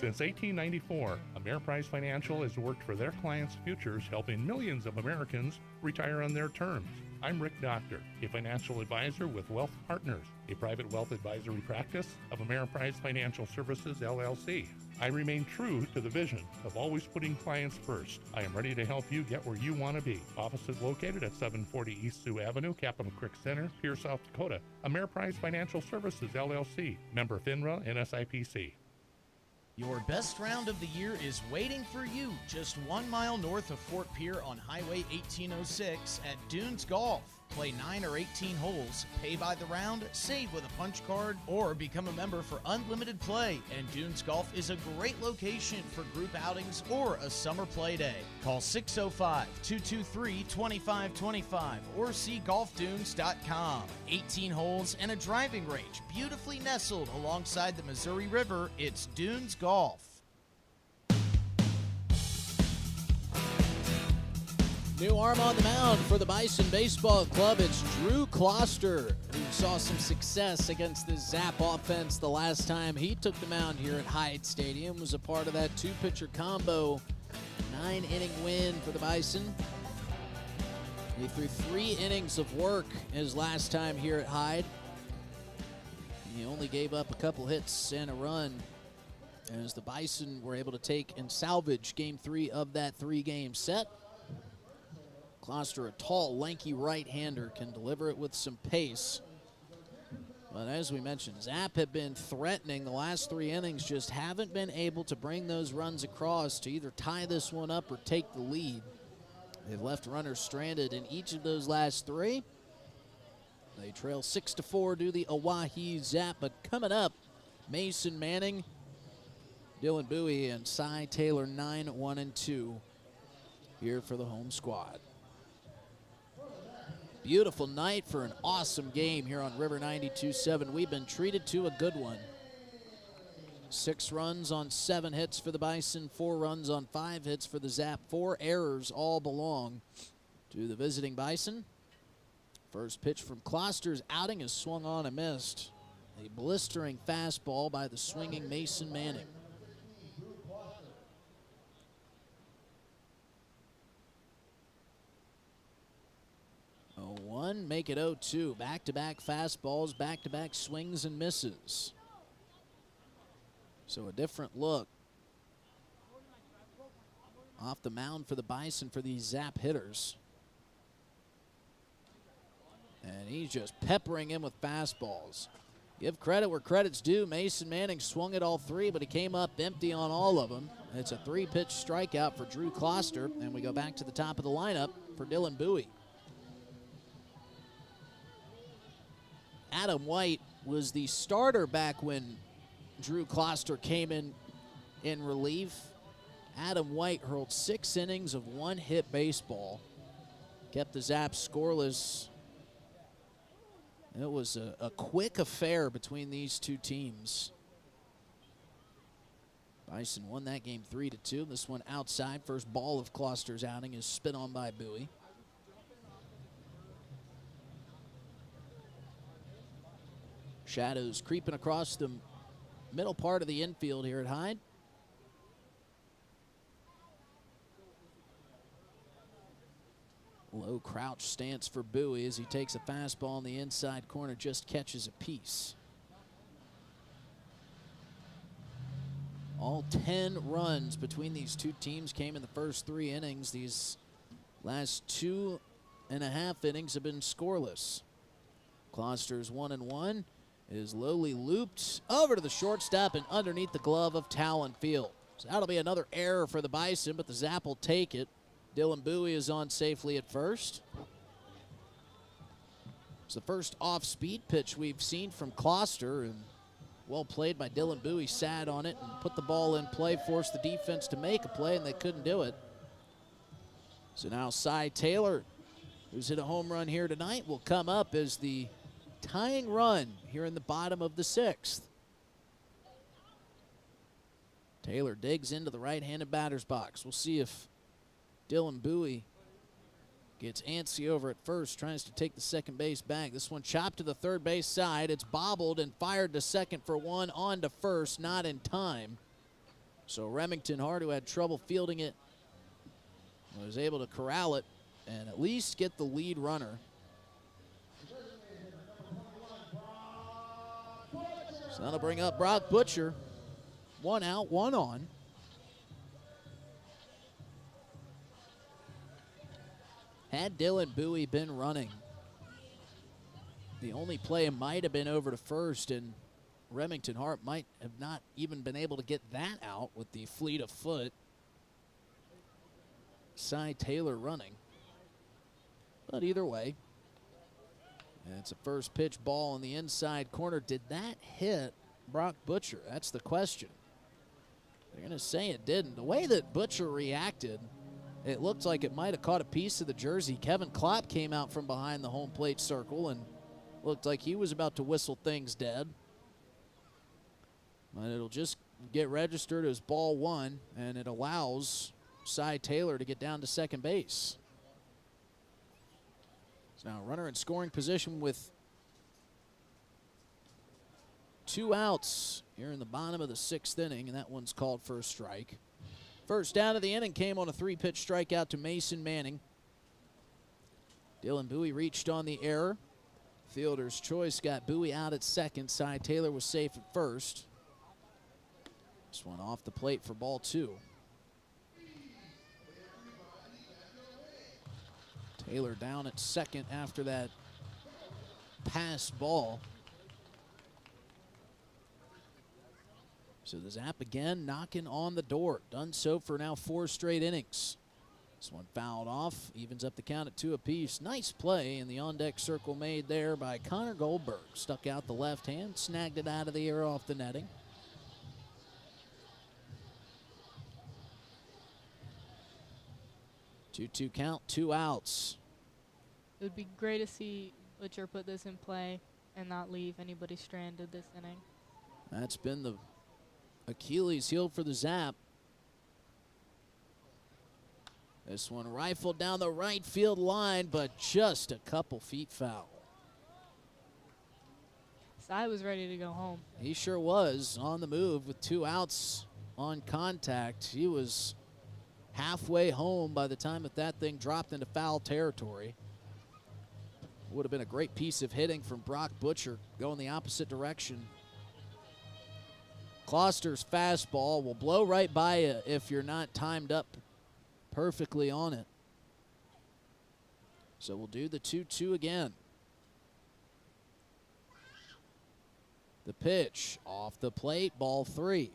Since 1894, Ameriprise Financial has worked for their clients' futures, helping millions of Americans retire on their terms. I'm Rick Doctor, a financial advisor with Wealth Partners, a private wealth advisory practice of Ameriprise Financial Services, LLC. I remain true to the vision of always putting clients first. I am ready to help you get where you want to be. Offices located at 740 East Sioux Avenue, Capitol Creek Center, Pierre, South Dakota. Ameriprise Financial Services, LLC, member FINRA and SIPC. Your best round of the year is waiting for you just 1 mile north of Fort Pierre on Highway 1806 at Dunes Golf. Play 9 or 18 holes, pay by the round, save with a punch card, or become a member for unlimited play. And Dunes Golf is a great location for group outings or a summer play day. Call 605-223-2525 or see golfdunes.com. 18 holes and a driving range beautifully nestled alongside the Missouri River. It's Dunes Golf. New arm on the mound for the Bison Baseball Club. It's Drew Kloster, who saw some success against the Zap offense the last time he took the mound here at Hyde Stadium. Was a part of that 2-pitcher combo 9-inning win for the Bison. He threw 3 innings of work his last time here at Hyde. He only gave up a couple hits and a run as the Bison were able to take and salvage Game 3 of that 3-game set. Kloster, a tall, lanky right-hander, can deliver it with some pace. But as we mentioned, Zap have been threatening the last 3 innings, just haven't been able to bring those runs across to either tie this one up or take the lead. They've left runners stranded in each of those last 3. They trail 6-4 to the Oahe Zap, but coming up, Mason Manning, Dylan Bowie, and Cy Taylor 9-1-2 here for the home squad. Beautiful night for an awesome game here on River 92.7. We've been treated to a good one. 6 runs on 7 hits for the Bison, 4 runs on 5 hits for the Zap. 4 errors all belong to the visiting Bison. First pitch from Kloster's outing is swung on and missed. A blistering fastball by the swinging Mason Manning. 0-1, make it 0-2. Back-to-back fastballs, back-to-back swings and misses. So a different look off the mound for the Bison for these Zap hitters. And he's just peppering him with fastballs. Give credit where credit's due. Mason Manning swung at all 3, but he came up empty on all of them. It's a 3-pitch strikeout for Drew Kloster, and we go back to the top of the lineup for Dylan Bowie. Adam White was the starter back when Drew Kloster came in relief. Adam White hurled 6 innings of 1-hit baseball. Kept the Zaps scoreless It was a quick affair between these two teams. Bison won that game 3-2. This one outside. First ball of Kloster's outing is spit on by Bowie. Shadows creeping across the middle part of the infield here at Hyde. Low crouch stance for Bowie as he takes a fastball in the inside corner, just catches a piece. All 10 runs between these two teams came in the first 3 innings. These last 2.5 innings have been scoreless. Kloster's 1-1 is lowly looped over to the shortstop and underneath the glove of Talon Field. So that'll be another error for the Bison, but the Zap will take it. Dylan Bowie is on safely at first. It's the first off-speed pitch we've seen from Kloster, and well played by Dylan Bowie. Sat on it and put the ball in play, forced the defense to make a play, and they couldn't do it. So now Cy Taylor, who's hit a home run here tonight, will come up as the tying run here in the bottom of the 6th. Taylor digs into the right-handed batter's box. We'll see if Dylan Bowie gets antsy over at first, tries to take the second base bag. This one chopped to the third base side. It's bobbled and fired to second for 1, on to first, not in time. So Remington Hart, who had trouble fielding it, was able to corral it and at least get the lead runner. So that'll bring up Brock Butcher. 1 out, 1 on. Had Dylan Bowie been running, the only play might have been over to first, and Remington Hart might have not even been able to get that out with the fleet of foot. Cy Taylor running. But either way, it's a first pitch ball in the inside corner. Did that hit Brock Butcher? That's the question. They're going to say it didn't. The way that Butcher reacted, it looked like it might have caught a piece of the jersey. Kevin Klopp came out from behind the home plate circle and looked like he was about to whistle things dead. But it'll just get registered as ball 1, and it allows Cy Taylor to get down to second base. So now runner in scoring position with 2 outs here in the bottom of the 6th inning, and that one's called for a strike. First down of the inning came on a 3-pitch strikeout to Mason Manning. Dylan Bowie reached on the error. Fielder's choice got Bowie out at second. Cy Taylor was safe at first. This one off the plate for ball 2. Taylor down at second after that pass ball. So the Zap again knocking on the door. Done so for now 4 straight innings. This one fouled off, evens up the count at 2 apiece. Nice play in the on-deck circle made there by Connor Goldberg. Stuck out the left hand, snagged it out of the air off the netting. 2-2 count, 2 outs. It would be great to see Butcher put this in play and not leave anybody stranded this inning. That's been the Achilles heel for the Zap. This one rifled down the right field line, but just a couple feet foul. Cy was ready to go home. He sure was, on the move with 2 outs on contact. He was halfway home by the time that thing dropped into foul territory. Would have been a great piece of hitting from Brock Butcher going the opposite direction. Kloster's fastball will blow right by you if you're not timed up perfectly on it. So we'll do the 2-2 again. The pitch off the plate, ball 3.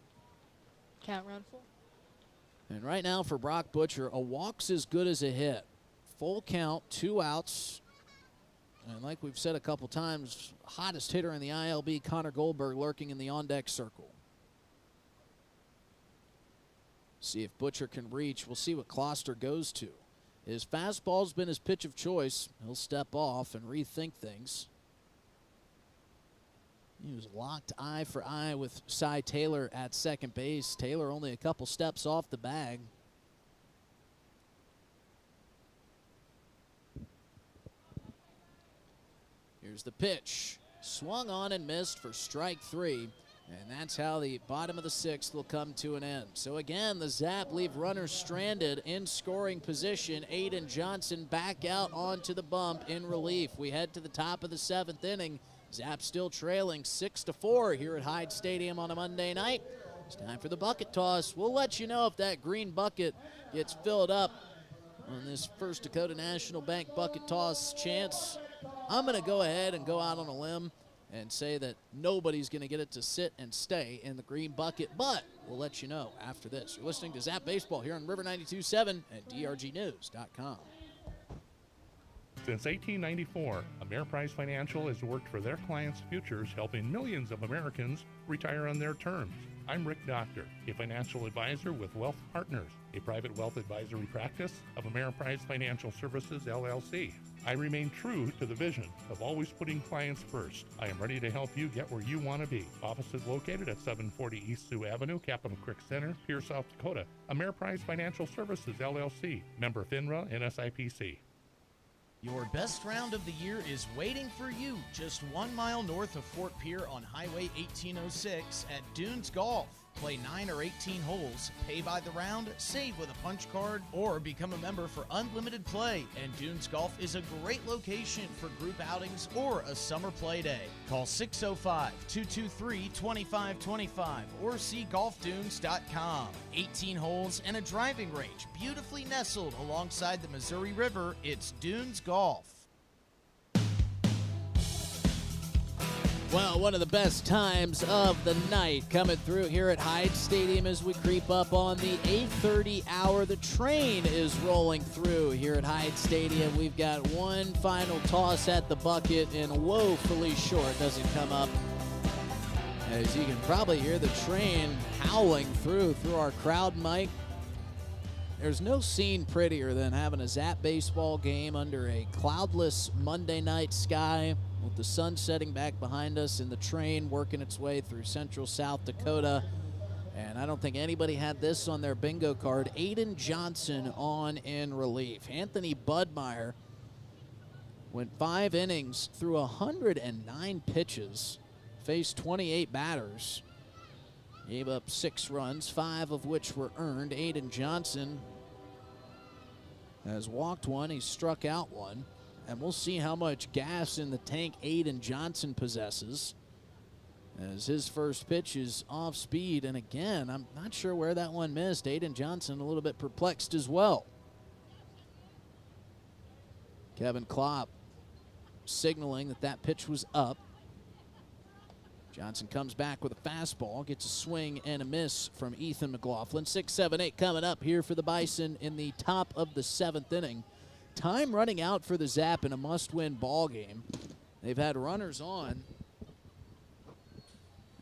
Count run full. And right now for Brock Butcher, a walk's as good as a hit. Full count, 2 outs. And like we've said a couple times, hottest hitter in the ILB, Connor Goldberg, lurking in the on-deck circle. See if Butcher can reach. We'll see what Kloster goes to. His fastball's been his pitch of choice. He'll step off and rethink things. He was locked eye for eye with Cy Taylor at second base. Taylor only a couple steps off the bag. Here's the pitch. Swung on and missed for strike 3. And that's how the bottom of the 6th will come to an end. So again, the Zap leave runners stranded in scoring position. Aiden Johnson back out onto the bump in relief. We head to the top of the 7th inning. Zap still trailing 6-4 here at Hyde Stadium on a Monday night. It's time for the bucket toss. We'll let you know if that green bucket gets filled up on this First Dakota National Bank bucket toss chance. I'm going to go ahead and go out on a limb and say that nobody's going to get it to sit and stay in the green bucket, but we'll let you know after this. You're listening to Zap Baseball here on River 92.7 and drgnews.com. Since 1894, Ameriprise Financial has worked for their clients' futures, helping millions of Americans retire on their terms. I'm Rick Doctor, a financial advisor with Wealth Partners, a private wealth advisory practice of Ameriprise Financial Services, LLC. I remain true to the vision of always putting clients first. I am ready to help you get where you want to be. Offices located at 740 East Sioux Avenue, Capitol Creek Center, Pierre, South Dakota. Ameriprise Financial Services, LLC, member FINRA and SIPC. Your best round of the year is waiting for you just 1 mile north of Fort Pierre on Highway 1806 at Dunes Golf. Play 9 or 18 holes, pay by the round, save with a punch card, or become a member for unlimited play. And Dunes Golf is a great location for group outings or a summer play day. Call 605-223-2525 or see golfdunes.com. 18 holes and a driving range beautifully nestled alongside the Missouri River. It's Dunes Golf. Well, one of the best times of the night coming through here at Hyde Stadium as we creep up on the 8:30 hour. The train is rolling through here at Hyde Stadium. We've got one final toss at the bucket and woefully short. Doesn't come up. As you can probably hear the train howling through our crowd mic. There's no scene prettier than having a Zap baseball game under a cloudless Monday night sky with the sun setting back behind us and the train working its way through central South Dakota. And I don't think anybody had this on their bingo card. Aiden Johnson on in relief. Anthony Budmeyer went 5 innings through 109 pitches, faced 28 batters. Gave up 6 runs, 5 of which were earned. Aiden Johnson has walked 1. He struck out 1. And we'll see how much gas in the tank Aiden Johnson possesses, as his first pitch is off speed. And again, I'm not sure where that one missed. Aiden Johnson a little bit perplexed as well. Kevin Klopp signaling that pitch was up. Johnson comes back with a fastball, gets a swing and a miss from Ethan McLaughlin. 6, 7, 8 coming up here for the Bison in the top of the 7th inning. Time running out for the Zap in a must-win ball game. They've had runners on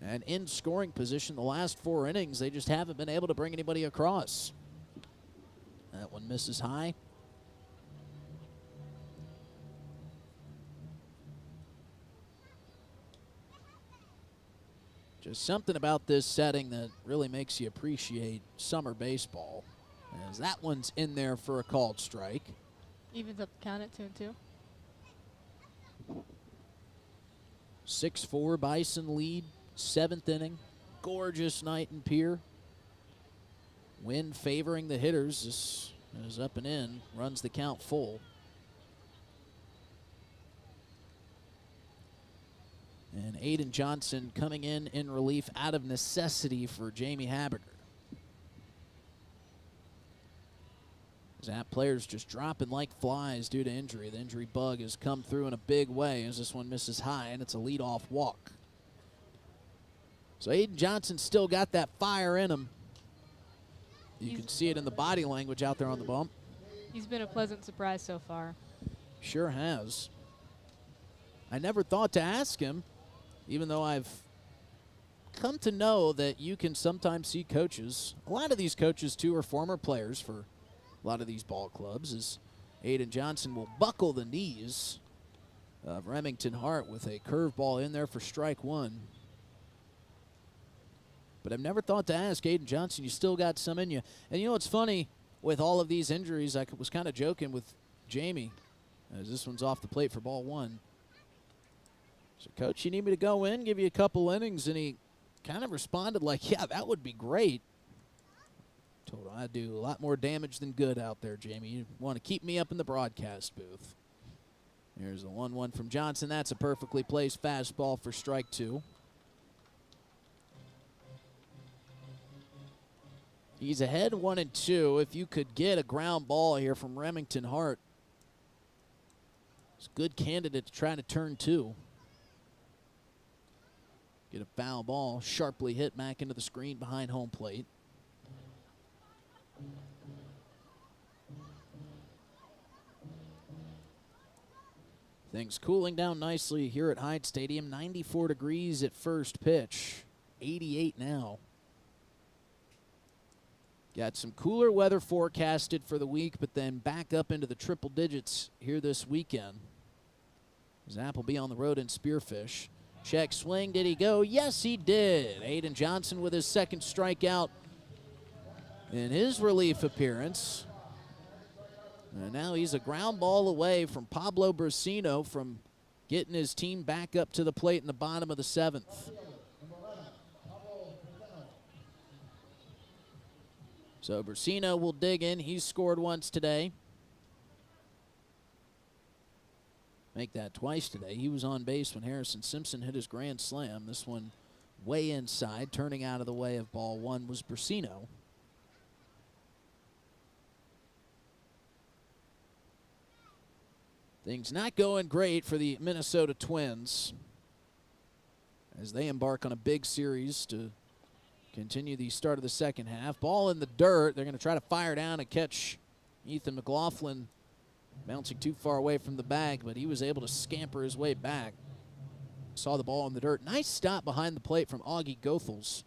and in scoring position the last 4 innings. They just haven't been able to bring anybody across. That one misses high. Just something about this setting that really makes you appreciate summer baseball, as that one's in there for a called strike. Evens up the count at 2-2. 6-4 Bison lead, 7th inning. Gorgeous night in Pierre. Wind favoring the hitters. This is up and in, runs the count full. And Aiden Johnson coming in relief out of necessity for Jamie Haberger. Zap players just dropping like flies due to injury. The injury bug has come through in a big way as this one misses high, and it's a leadoff walk. So Aiden Johnson still got that fire in him. You can see it in the body language out there on the bump. He's been a pleasant surprise so far. Sure has. I never thought to ask him, even though I've come to know that you can sometimes see coaches. A lot of these coaches, too, are former players for a lot of these ball clubs, as Aiden Johnson will buckle the knees of Remington Hart with a curveball in there for strike one. But I've never thought to ask Aiden Johnson, you still got some in you. And you know what's funny, with all of these injuries, I was kind of joking with Jamie, as this one's off the plate for ball one. So, Coach, you need me to go in, give you a couple innings? And he kind of responded like, yeah, that would be great. Told him I'd do a lot more damage than good out there, Jamie. You want to keep me up in the broadcast booth. Here's the 1-1 from Johnson. That's a perfectly placed fastball for strike two. He's ahead 1-2. If you could get a ground ball here from Remington Hart, it's a good candidate to try to turn two. Get a foul ball sharply hit back into the screen behind home plate. Things cooling down nicely here at Hyde Stadium. 94 degrees at first pitch. 88 now. Got some cooler weather forecasted for the week, but then back up into the triple digits here this weekend. Zap will be on the road in Spearfish. Check swing. Did he go? Yes, he did. Aiden Johnson with his second strikeout in his relief appearance. And now he's a ground ball away from Pablo Brasino from getting his team back up to the plate in the bottom of the seventh. So Brasino will dig in. He's scored once today. Make that twice today. He was on base when Harrison Simpson hit his grand slam. This one way inside, turning out of the way of ball one was Brasino. Things not going great for the Minnesota Twins as they embark on a big series to continue the start of the second half. Ball in the dirt. They're going to try to fire down and catch Ethan McLaughlin bouncing too far away from the bag, but he was able to scamper his way back. Saw the ball in the dirt. Nice stop behind the plate from Augie Goethals.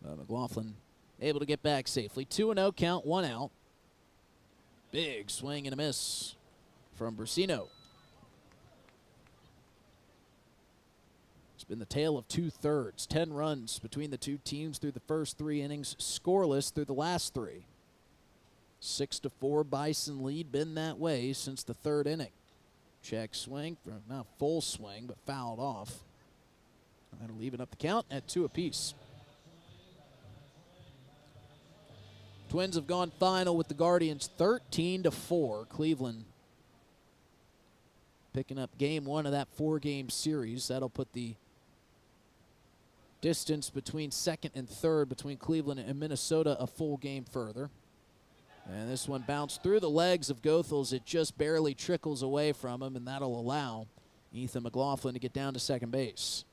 McLaughlin able to get back safely. 2-0 count, 1 out. Big swing and a miss from Brasino. It's been the tale of two-thirds. 10 runs between the two teams through the first 3 innings, scoreless through the last 3. 6-4 Bison lead, been that way since the 3rd inning. Check swing, not full swing, but fouled off. That'll even up the count at 2 apiece. Twins have gone final with the Guardians 13-4. Cleveland picking up game 1 of that 4-game series. That'll put the distance between second and third between Cleveland and Minnesota a full game further. And this one bounced through the legs of Goethals. It just barely trickles away from him, and that'll allow Ethan McLaughlin to get down to second base.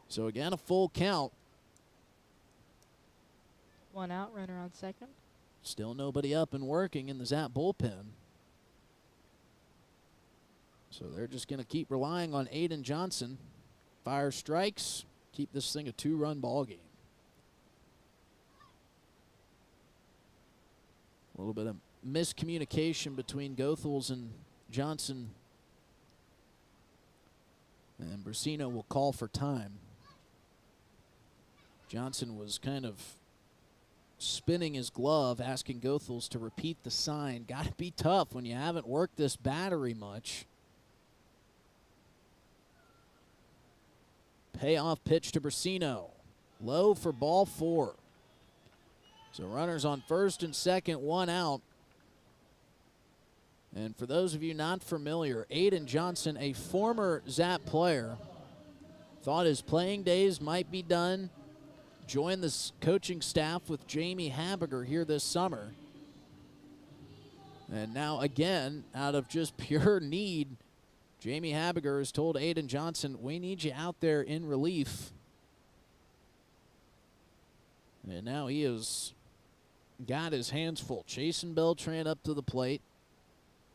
So again, a full count. 1 out, runner on second. Still nobody up and working in the Zap bullpen. So they're just going to keep relying on Aiden Johnson. Fire strikes, keep this thing a 2-run ball game. A little bit of miscommunication between Goethals and Johnson. And Brasino will call for time. Johnson was kind of spinning his glove, asking Goethals to repeat the sign. Got to be tough when you haven't worked this battery much. Payoff pitch to Brasino. Low for ball 4. So runners on first and second, 1 out. And for those of you not familiar, Aiden Johnson, a former Zap player, thought his playing days might be done. Joined the coaching staff with Jamie Habiger here this summer. And now again, out of just pure need, Jamie Habiger has told Aiden Johnson, we need you out there in relief. And now he has got his hands full. Chasen Beltran up to the plate.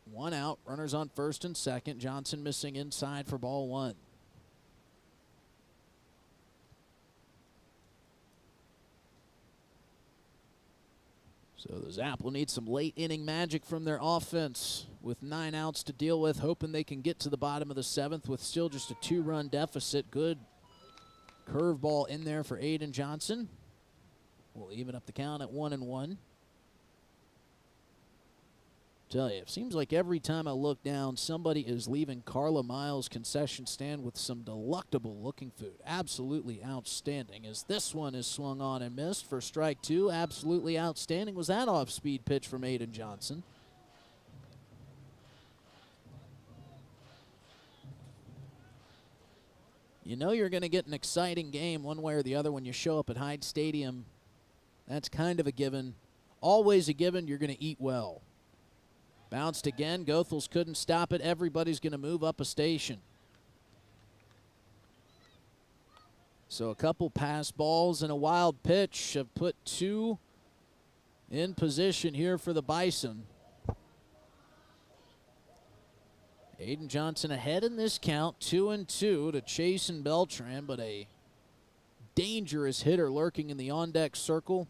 1 out, runners on first and second. Johnson missing inside for ball 1. So the Zap will need some late inning magic from their offense with 9 outs to deal with, hoping they can get to the bottom of the 7th with still just a 2-run deficit. Good curveball in there for Aiden Johnson. We'll even up the count at 1-1. Tell you, it seems like every time I look down, somebody is leaving Carla Miles' concession stand with some delectable looking food. Absolutely outstanding. As this one is swung on and missed for strike 2. Absolutely outstanding was that off-speed pitch from Aiden Johnson. You know you're going to get an exciting game one way or the other when you show up at Hyde Stadium. That's kind of a given. Always a given, you're going to eat well. Bounced again. Goethals couldn't stop it. Everybody's going to move up a station. So a couple pass balls and a wild pitch have put 2 in position here for the Bison. Aiden Johnson ahead in this count, 2-2 to Chasen Beltran, but a dangerous hitter lurking in the on-deck circle.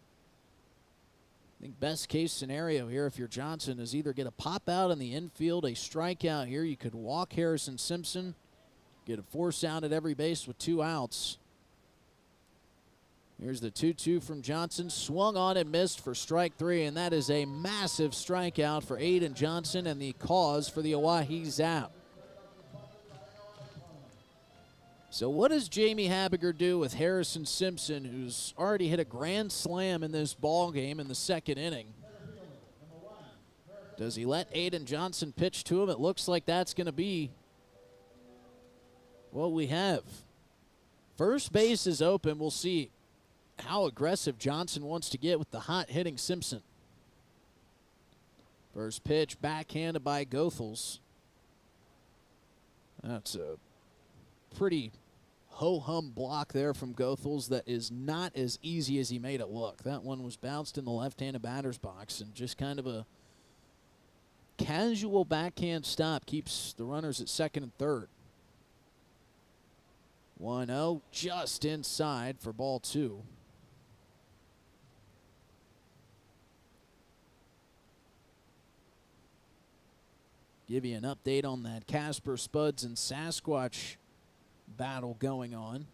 I think best case scenario here, if you're Johnson, is either get a pop out in the infield, a strikeout here. You could walk Harrison Simpson, get a force out at every base with 2 outs. Here's the 2-2 from Johnson. Swung on and missed for strike 3, and that is a massive strikeout for Aiden Johnson and the cause for the Oahe Zap. So what does Jamie Habiger do with Harrison Simpson, who's already hit a grand slam in this ball game in the 2nd inning? Does he let Aiden Johnson pitch to him? It looks like that's going to be what we have. First base is open. We'll see how aggressive Johnson wants to get with the hot-hitting Simpson. First pitch backhanded by Goethals. That's a pretty ho-hum block there from Goethals that is not as easy as he made it look. That one was bounced in the left-handed batter's box, and just kind of a casual backhand stop keeps the runners at 2nd and 3rd. 1-0 just inside for ball 2. Give you an update on that Casper, Spuds, and Sasquatch battle going on.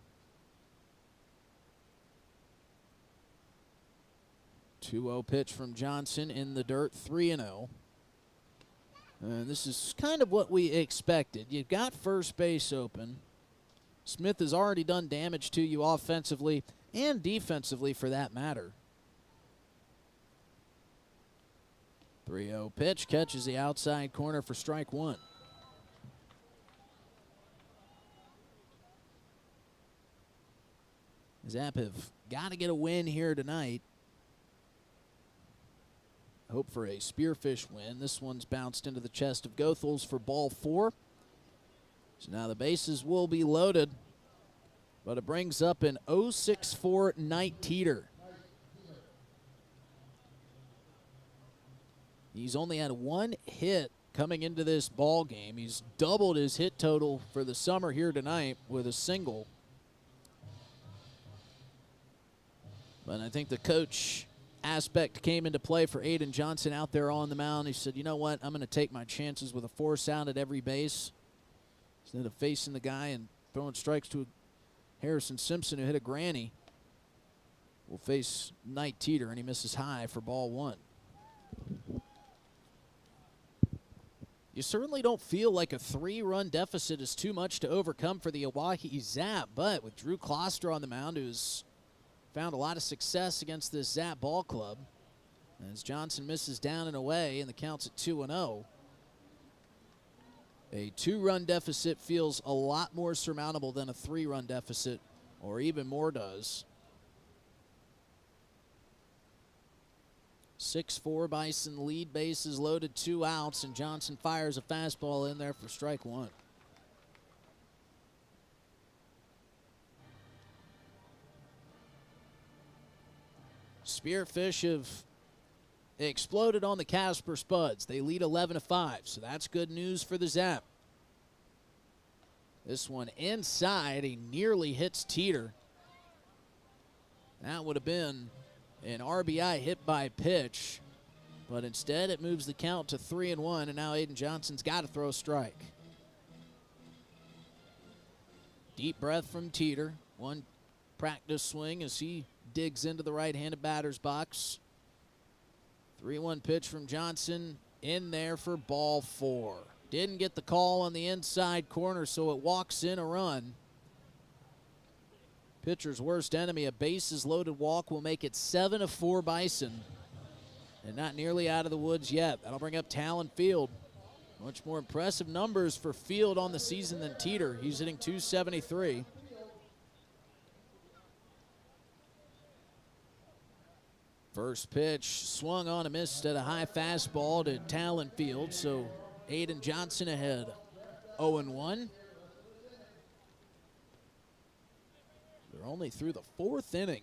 2-0 pitch from Johnson in the dirt, 3-0. And this is kind of what we expected. You've got first base open. Smith has already done damage to you offensively and defensively for that matter. 3-0 pitch, catches the outside corner for strike 1. Zap have got to get a win here tonight. Hope for a spearfish win. This one's bounced into the chest of Goethals for ball 4. So now the bases will be loaded, but it brings up an 0-6-4 Knight Teeter. He's only had 1 hit coming into this ball game. He's doubled his hit total for the summer here tonight with a single. But I think the coach aspect came into play for Aiden Johnson out there on the mound. He said, you know what, I'm going to take my chances with a force out at every base. Instead of facing the guy and throwing strikes to Harrison Simpson, who hit a granny, will face Knight Teeter, and he misses high for ball 1. You certainly don't feel like a 3-run deficit is too much to overcome for the Oahe Zap, but with Drew Kloster on the mound, who's found a lot of success against this Zap ball club, as Johnson misses down and away, and the count's at 2-0. A 2-run deficit feels a lot more surmountable than a 3-run deficit, or even more does. 6-4 Bison lead, bases loaded, 2 outs, and Johnson fires a fastball in there for strike 1. Spearfish have exploded on the Casper Spuds. They lead 11-5, so that's good news for the Zap. This one inside, he nearly hits Teeter. That would have been an RBI hit by pitch. But instead, it moves the count to 3-1, and now Aiden Johnson's got to throw a strike. Deep breath from Teeter. One practice swing as he digs into the right-handed batter's box. 3-1 pitch from Johnson in there for ball 4. Didn't get the call on the inside corner, so it walks in a run. Pitcher's worst enemy, a bases-loaded walk, will make it 7-4 Bison. And not nearly out of the woods yet. That'll bring up Talon Field. Much more impressive numbers for Field on the season than Teeter. He's hitting .273. First pitch swung on a miss at a high fastball to Talon Field, so Aiden Johnson ahead, 0-1. They're only through the 4th inning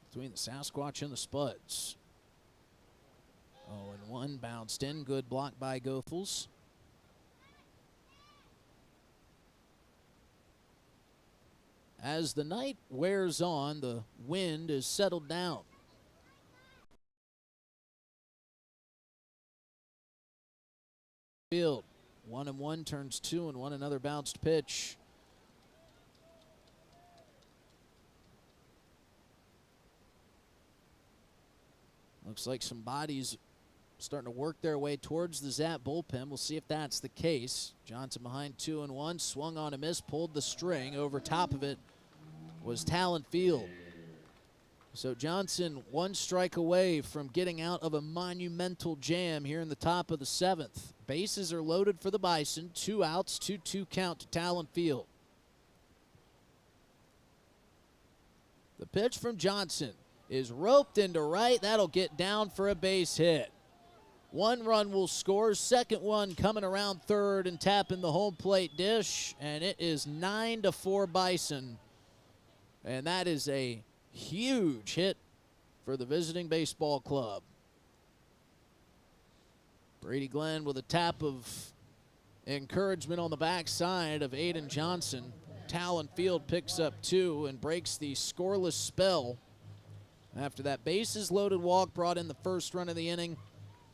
between the Sasquatch and the Spuds. 0-1, bounced in, good block by Goethals. As the night wears on, the wind is settled down. Field, 1-1 turns 2-1, another bounced pitch. Looks like some bodies starting to work their way towards the Zap bullpen. We'll see if that's the case. Johnson behind 2-1, swung on a miss, pulled the string. Over top of it was Talon Field. So Johnson 1 strike away from getting out of a monumental jam here in the top of the 7th. Bases are loaded for the Bison. 2 outs, 2-2 count to Talon Field. The pitch from Johnson is roped into right. That'll get down for a base hit. 1 run will score. Second one coming around third and tapping the home plate dish. And it is 9-4 Bison. And that is a huge hit for the visiting baseball club. Brady Glenn with a tap of encouragement on the backside of Aiden Johnson. Talon Field picks up 2 and breaks the scoreless spell after that bases loaded walk brought in the first run of the inning.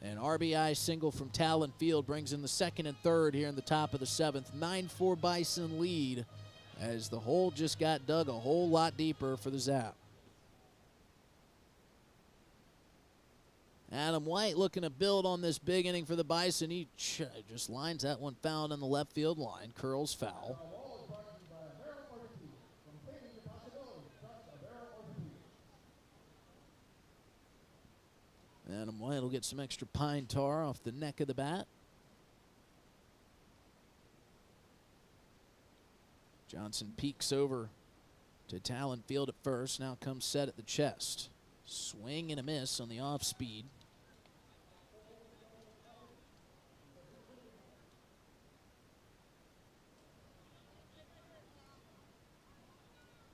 An RBI single from Talon Field brings in the second and third here in the top of the 7th. 9-4 Bison lead as the hole just got dug a whole lot deeper for the Zap. Adam White looking to build on this big inning for the Bison. He just lines that one foul on the left field line. Curls foul. Adam White will get some extra pine tar off the neck of the bat. Johnson peeks over to Talon Field at first. Now comes set at the chest. Swing and a miss on the off speed.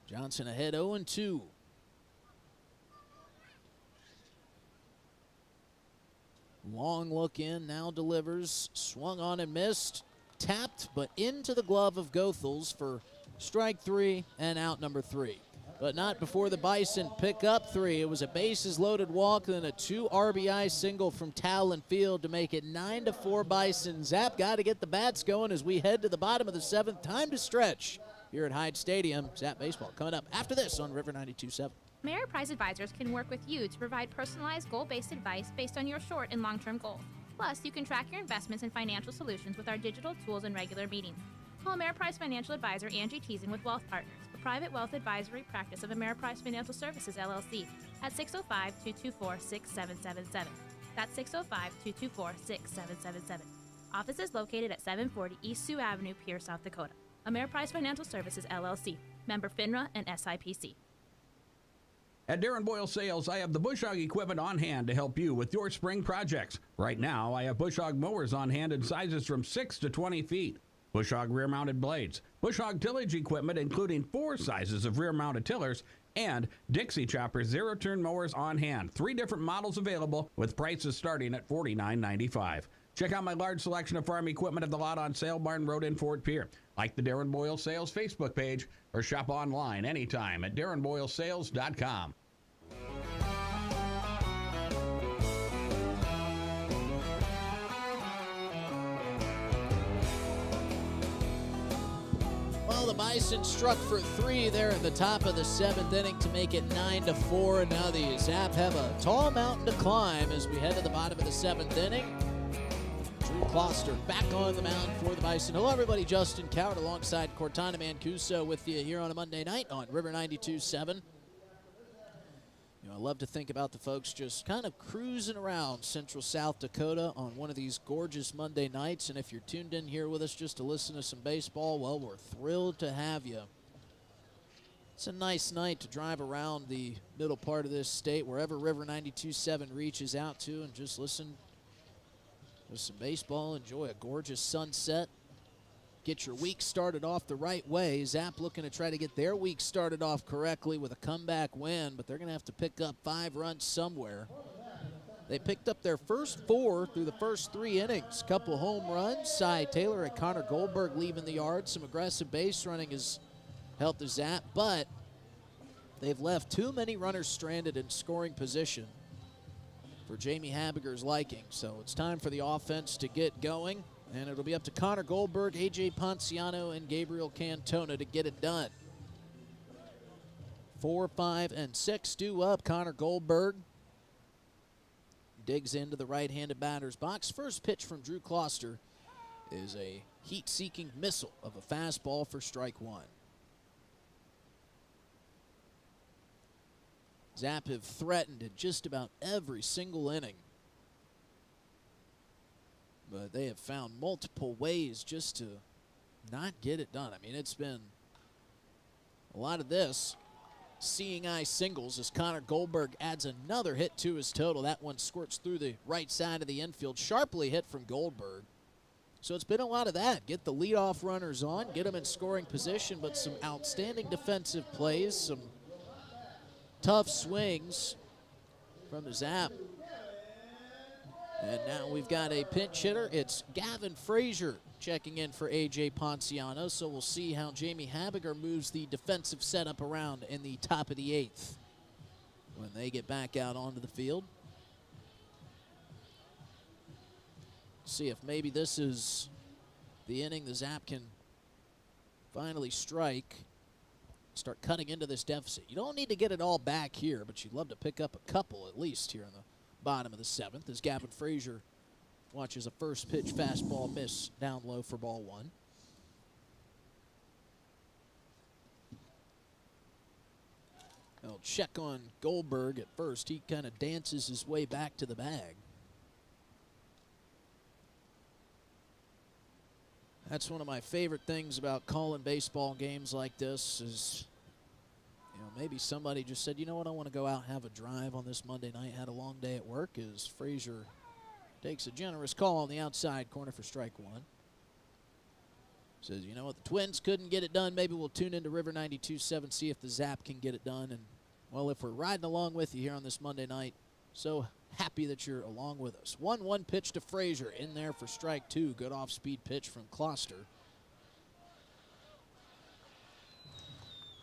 Johnson ahead 0-2. Long look in, now delivers. Swung on and missed. Tapped, but into the glove of Goethals for strike 3 and out number 3. But not before the Bison pick up 3. It was a bases-loaded walk, then a 2 RBI single from Talon Field to make it 9-4 Bison. Zap got to get the bats going as we head to the bottom of the 7th. Time to stretch here at Hyde Stadium. Zap Baseball coming up after this on River 92.7. Ameriprise Advisors can work with you to provide personalized, goal-based advice based on your short and long-term goals. Plus, you can track your investments and financial solutions with our digital tools and regular meetings. Call Ameriprise Financial Advisor Angie Teason with Wealth Partners, a private wealth advisory practice of Ameriprise Financial Services, LLC, at 605-224-6777. That's 605-224-6777. Office is located at 740 East Sioux Avenue, Pierre, South Dakota. Ameriprise Financial Services, LLC, member FINRA and SIPC. At Darren Boyle Sales, I have the Bush Hog equipment on hand to help you with your spring projects. Right now, I have Bush Hog mowers on hand in sizes from 6 to 20 feet. Bush Hog rear-mounted blades, Bush Hog tillage equipment including 4 sizes of rear-mounted tillers, and Dixie Chopper zero-turn mowers on hand. 3 different models available with prices starting at $49.95. Check out my large selection of farm equipment at the lot on Sale Barn Road in Fort Pierre. Like the Darren Boyle Sales Facebook page or shop online anytime at darrenboylesales.com. Well, the Bison struck for 3 there at the top of the 7th inning to make it 9-4. And now the Zap have a tall mountain to climb as we head to the bottom of the 7th inning. Drew Kloster back on the mound for the Bison. Hello, everybody. Justin Coward alongside Cortana Mancuso with you here on a Monday night on River 92.7. You know, I love to think about the folks just kind of cruising around central South Dakota on one of these gorgeous Monday nights. And if you're tuned in here with us just to listen to some baseball, well, we're thrilled to have you. It's a nice night to drive around the middle part of this state, wherever River 92.7 reaches out to, and just listen to some baseball, enjoy a gorgeous sunset. Get your week started off the right way. Zap looking to try to get their week started off correctly with a comeback win, but they're going to have to pick up 5 runs somewhere. They picked up their first 4 through the first 3 innings. Couple home runs. Cy Taylor and Connor Goldberg leaving the yard. Some aggressive base running has helped the Zap, but they've left too many runners stranded in scoring position for Jamie Habiger's liking. So it's time for the offense to get going. And it'll be up to Connor Goldberg, A.J. Ponciano, and Gabriel Cantona to get it done. 4, 5, and 6 due up. Connor Goldberg digs into the right-handed batter's box. First pitch from Drew Kloster is a heat-seeking missile of a fastball for strike 1. Zap have threatened in just about every single inning, but they have found multiple ways just to not get it done. I mean, it's been a lot of this seeing eye singles as Connor Goldberg adds another hit to his total. That one squirts through the right side of the infield. Sharply hit from Goldberg. So it's been a lot of that. Get the leadoff runners on, get them in scoring position, but some outstanding defensive plays, some tough swings from the Zap. And now we've got a pinch hitter. It's Gavin Frazier checking in for A.J. Ponciano. So we'll see how Jamie Habiger moves the defensive setup around in the top of the 8th when they get back out onto the field. See if maybe this is the inning the Zap can finally strike, start cutting into this deficit. You don't need to get it all back here, but you'd love to pick up a couple at least here in the bottom of the 7th as Gavin Frazier watches a first pitch fastball miss down low for ball 1. They'll check on Goldberg at first. He kind of dances his way back to the bag. That's one of my favorite things about calling baseball games like this is, you know, maybe somebody just said, you know what, I want to go out and have a drive on this Monday night. Had a long day at work as Frazier takes a generous call on the outside corner for strike 1. Says, you know what, the Twins couldn't get it done. Maybe we'll tune into River 92.7, see if the Zap can get it done. And, well, if we're riding along with you here on this Monday night, so happy that you're along with us. 1-1 pitch to Frazier in there for strike 2. Good off-speed pitch from Kloster.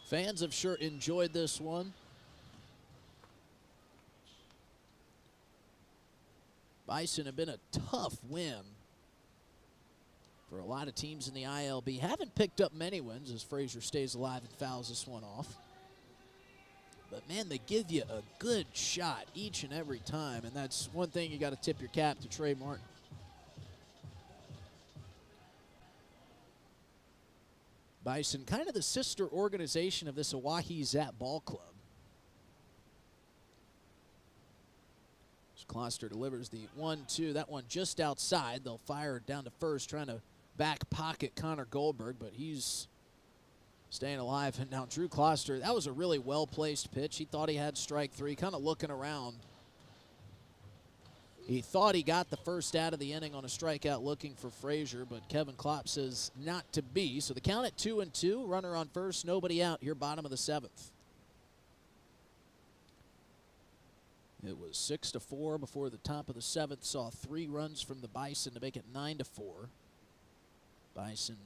Fans have sure enjoyed this one. Bison have been a tough win for a lot of teams in the ILB. Haven't picked up many wins as Frazier stays alive and fouls this one off. But, man, they give you a good shot each and every time, and that's one thing you got to tip your cap to Trey Martin. Bison, kind of the sister organization of this Oahe Zap ball club. As Kloster delivers the 1-2, that one just outside. They'll fire it down to first, trying to back pocket Connor Goldberg, but he's staying alive. And now Drew Kloster, that was a really well-placed pitch. He thought he had strike 3, kind of looking around. He thought he got the first out of the inning on a strikeout looking for Frazier, but Kevin Klopp says not to be. So the count at 2-2, runner on first, nobody out here, bottom of the 7th. It was 6-4 before the top of the 7th. Saw 3 runs from the Bison to make it 9-4. Bison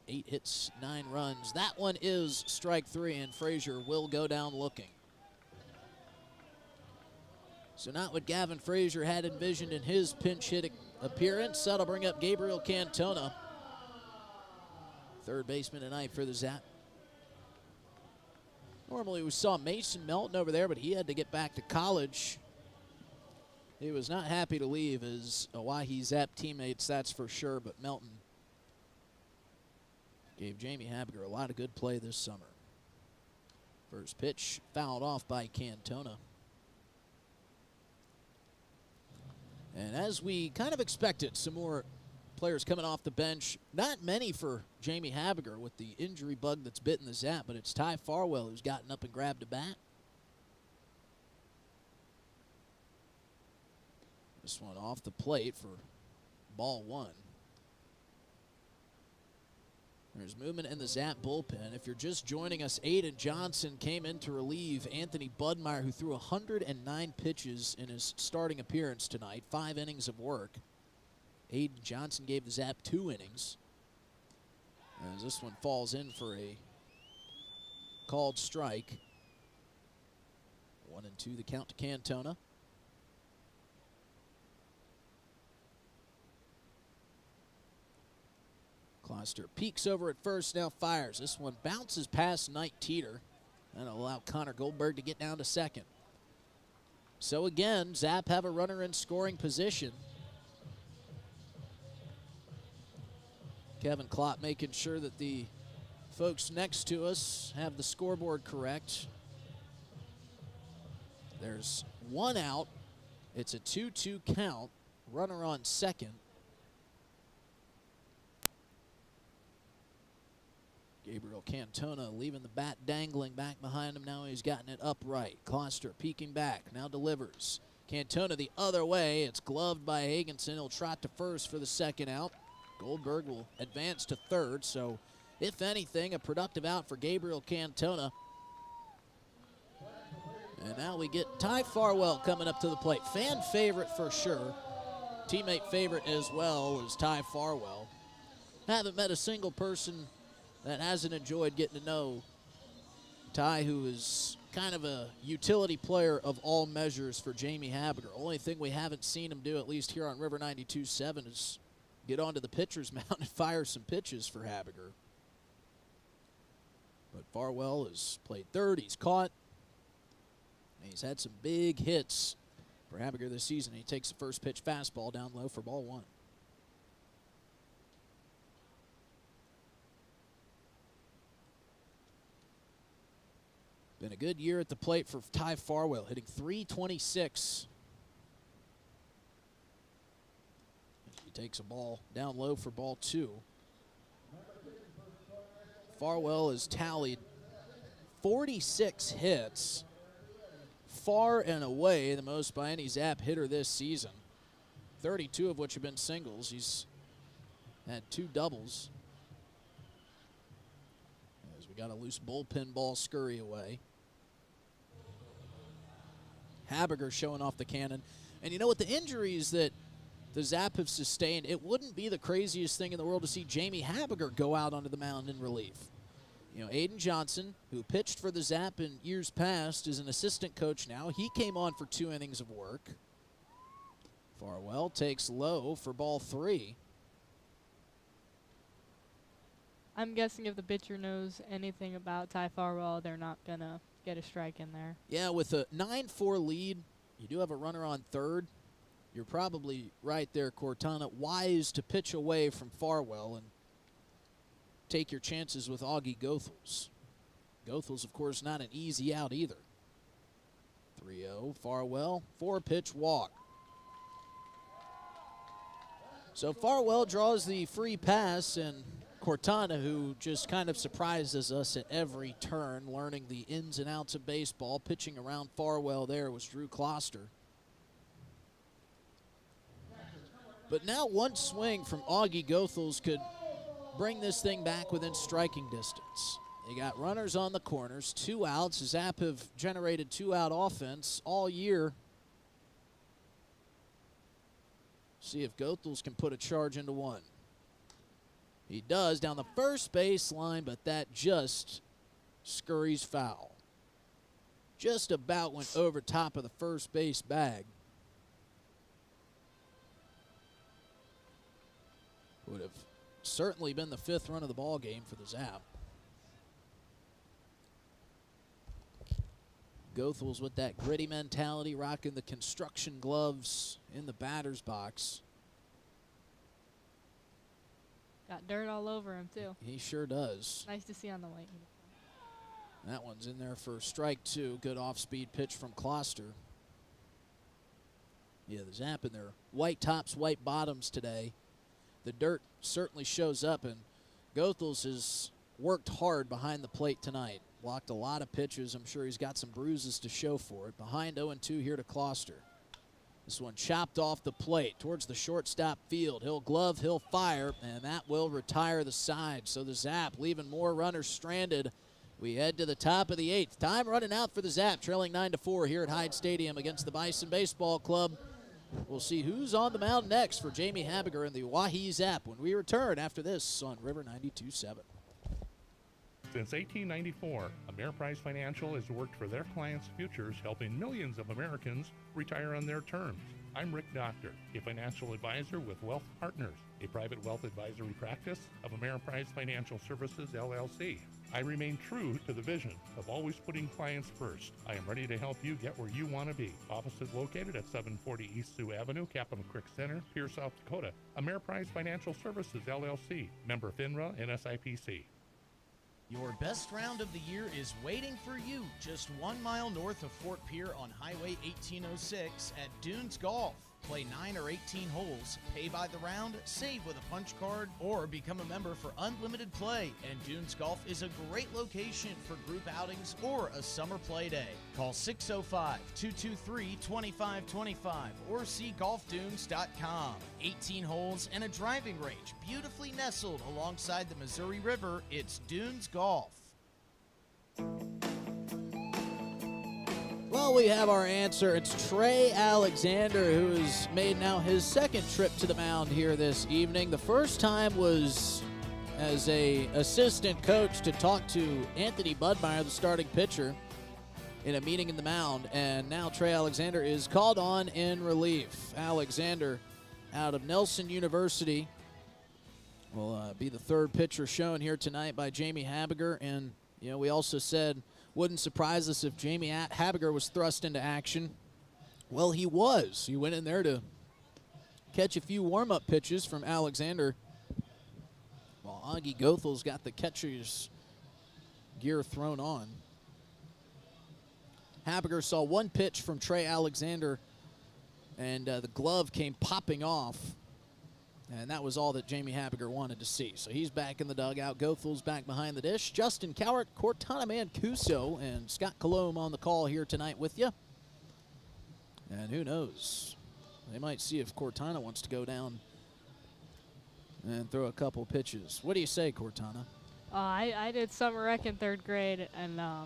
8 hits, 9 runs. That one is strike 3, and Frazier will go down looking. So not what Gavin Frazier had envisioned in his pinch hitting appearance. That'll bring up Gabriel Cantona, third baseman tonight for the Zap. Normally we saw Mason Melton over there, but he had to get back to college. He was not happy to leave his Oahe Zap teammates, that's for sure, but Melton gave Jamie Habiger a lot of good play this summer. First pitch fouled off by Cantona. And as we kind of expected, some more players coming off the bench. Not many for Jamie Habiger with the injury bug that's bitten the Zap, but it's Ty Farwell who's gotten up and grabbed a bat. This one off the plate for ball one. There's movement in the Zap bullpen. If you're just joining us, Aiden Johnson came in to relieve Anthony Budmeyer, who threw 109 pitches in his starting appearance tonight, 5 innings of work. Aiden Johnson gave the Zap 2 innings. As this one falls in for a called strike. 1-2 the count to Cantona. Closter peeks over at first, now fires. This one bounces past Knight Teeter. That'll allow Connor Goldberg to get down to second. So again, Zap have a runner in scoring position. Kevin Klopp making sure that the folks next to us have the scoreboard correct. There's one out. It's a 2-2 count. Runner on second. Gabriel Cantona leaving the bat dangling back behind him. Now he's gotten it upright. Closter peeking back. Now delivers. Cantona the other way. It's gloved by Hagenson. He'll trot to first for the second out. Goldberg will advance to third. So, if anything, a productive out for Gabriel Cantona. And now we get Ty Farwell coming up to the plate. Fan favorite for sure. Teammate favorite as well is Ty Farwell. Haven't met a single person that hasn't enjoyed getting to know Ty, who is kind of a utility player of all measures for Jamie Habiger. Only thing we haven't seen him do, at least here on River 92.7, is get onto the pitcher's mound and fire some pitches for Habiger. But Farwell has played third. He's caught. And he's had some big hits for Habiger this season. He takes the first pitch fastball down low for ball one. Been a good year at the plate for Ty Farwell, hitting .326. He takes a ball down low for ball two. Farwell has tallied 46 hits, far and away the most by any Zap hitter this season, 32 of which have been singles. He's had 2 doubles. As we got a loose bullpen ball scurry away. Habiger showing off the cannon. And you know, with the injuries that the Zap have sustained, it wouldn't be the craziest thing in the world to see Jamie Habiger go out onto the mound in relief. You know, Aiden Johnson, who pitched for the Zap in years past, is an assistant coach now. He came on for 2 innings of work. Farwell takes low for ball 3. I'm guessing if the pitcher knows anything about Ty Farwell, they're not going to get a strike in there. Yeah, with a 9-4 lead, you do have a runner on third. You're probably right there, Cortana. Wise to pitch away from Farwell and take your chances with Augie Goethals. Goethals, of course, not an easy out either. 3-0, Farwell, 4-pitch walk. So Farwell draws the free pass, and Cortana, who just kind of surprises us at every turn, learning the ins and outs of baseball, pitching around Farwell there was Drew Closter. But now one swing from Augie Goethals could bring this thing back within striking distance. They got runners on the corners, 2 outs. Zap have generated 2-out offense all year. See if Goethals can put a charge into one. He does down the first base line, but that just scurries foul. Just about went over top of the first base bag. Would have certainly been the 5th run of the ball game for the Zap. Goethals with that gritty mentality, rocking the construction gloves in the batter's box. Got dirt all over him, too. He sure does. Nice to see on the white uniform. That one's in there for strike 2. Good off-speed pitch from Kloster. Yeah, the Zap in their white tops, white bottoms today. The dirt certainly shows up, and Goethals has worked hard behind the plate tonight. Blocked a lot of pitches. I'm sure he's got some bruises to show for it. Behind 0-2 here to Kloster. This one chopped off the plate towards the shortstop field. He'll glove, he'll fire, and that will retire the side. So the Zap leaving more runners stranded. We head to the top of the 8th. Time running out for the Zap, trailing 9-4 here at Hyde Stadium against the Bison Baseball Club. We'll see who's on the mound next for Jamie Habiger and the Oahe Zap when we return after this on River 92.7. Since 1894, Ameriprise Financial has worked for their clients' futures, helping millions of Americans retire on their terms. I'm Rick Doctor, a financial advisor with Wealth Partners, a private wealth advisory practice of Ameriprise Financial Services, LLC. I remain true to the vision of always putting clients first. I am ready to help you get where you want to be. Office is located at 740 East Sioux Avenue, Capitol Creek Center, Pierre, South Dakota. Ameriprise Financial Services, LLC, member FINRA and SIPC. Your best round of the year is waiting for you just 1 mile north of Fort Pierre on Highway 1806 at Dunes Golf. Play 9 or 18 holes, pay by the round, save with a punch card, or become a member for unlimited play. And Dunes Golf is a great location for group outings or a summer play day. Call 605-223-2525 or see golfdunes.com. 18 holes and a driving range beautifully nestled alongside the Missouri River. It's Dunes Golf. Well, we have our answer. It's Trey Alexander, who has made now his 2nd trip to the mound here this evening. The first time was as a assistant coach to talk to Anthony Budmeyer, the starting pitcher, in a meeting in the mound. And now Trey Alexander is called on in relief. Alexander out of Nelson University will be the 3rd pitcher shown here tonight by Jamie Habiger. And, you know, we also said wouldn't surprise us if Jamie Habiger was thrust into action. Well, he was. He went in there to catch a few warm-up pitches from Alexander, while Augie Goethals got the catcher's gear thrown on. Habiger saw 1 pitch from Trey Alexander, and the glove came popping off. And that was all that Jamie Habiger wanted to see. So he's back in the dugout. Goethals back behind the dish. Justin Cowart, Cortana Mancuso, and Scott Colomb on the call here tonight with you. And who knows? They might see if Cortana wants to go down and throw a couple pitches. What do you say, Cortana? I did summer rec in 3rd grade, and I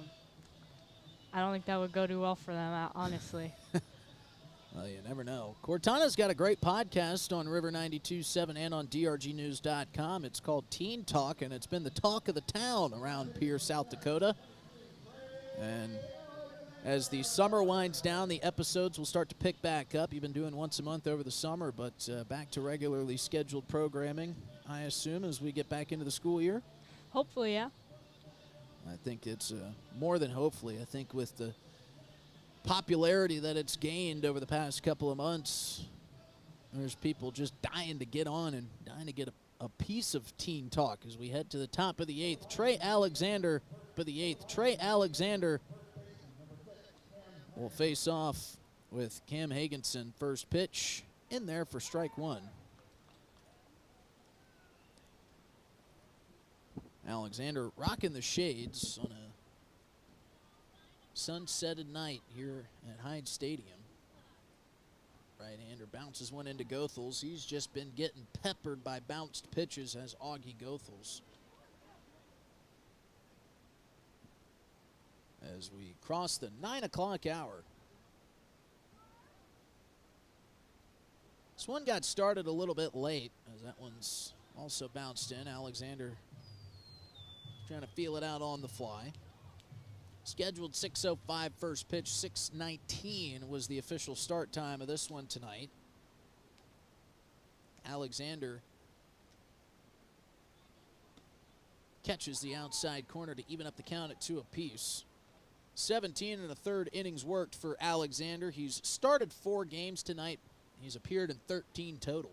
don't think that would go too well for them, honestly. Well, you never know. Cortana's got a great podcast on River 92.7 and on drgnews.com. It's called Teen Talk, and it's been the talk of the town around Pierre, South Dakota. And as the summer winds down, the episodes will start to pick back up. You've been doing once a month over the summer, but back to regularly scheduled programming, I assume, as we get back into the school year. Hopefully, yeah. I think it's more than hopefully. I think with the popularity that it's gained over the past couple of months, there's people just dying to get on and dying to get a piece of Teen Talk as we head to the top of the 8th. Trey Alexander for the 8th. Trey Alexander will face off with Cam Hagenson. First pitch in there for strike 1. Alexander rocking the shades on a sunsetted night here at Hyde Stadium. Right-hander bounces one into Goethals. He's just been getting peppered by bounced pitches as Augie Goethals. As we cross the 9 o'clock hour. This one got started a little bit late, as that one's also bounced in. Alexander trying to feel it out on the fly. Scheduled 6:05 first pitch, 6:19 was the official start time of this one tonight. Alexander catches the outside corner to even up the count at 2 apiece. 17 and a third innings worked for Alexander. He's started 4 games tonight. He's appeared in 13 total.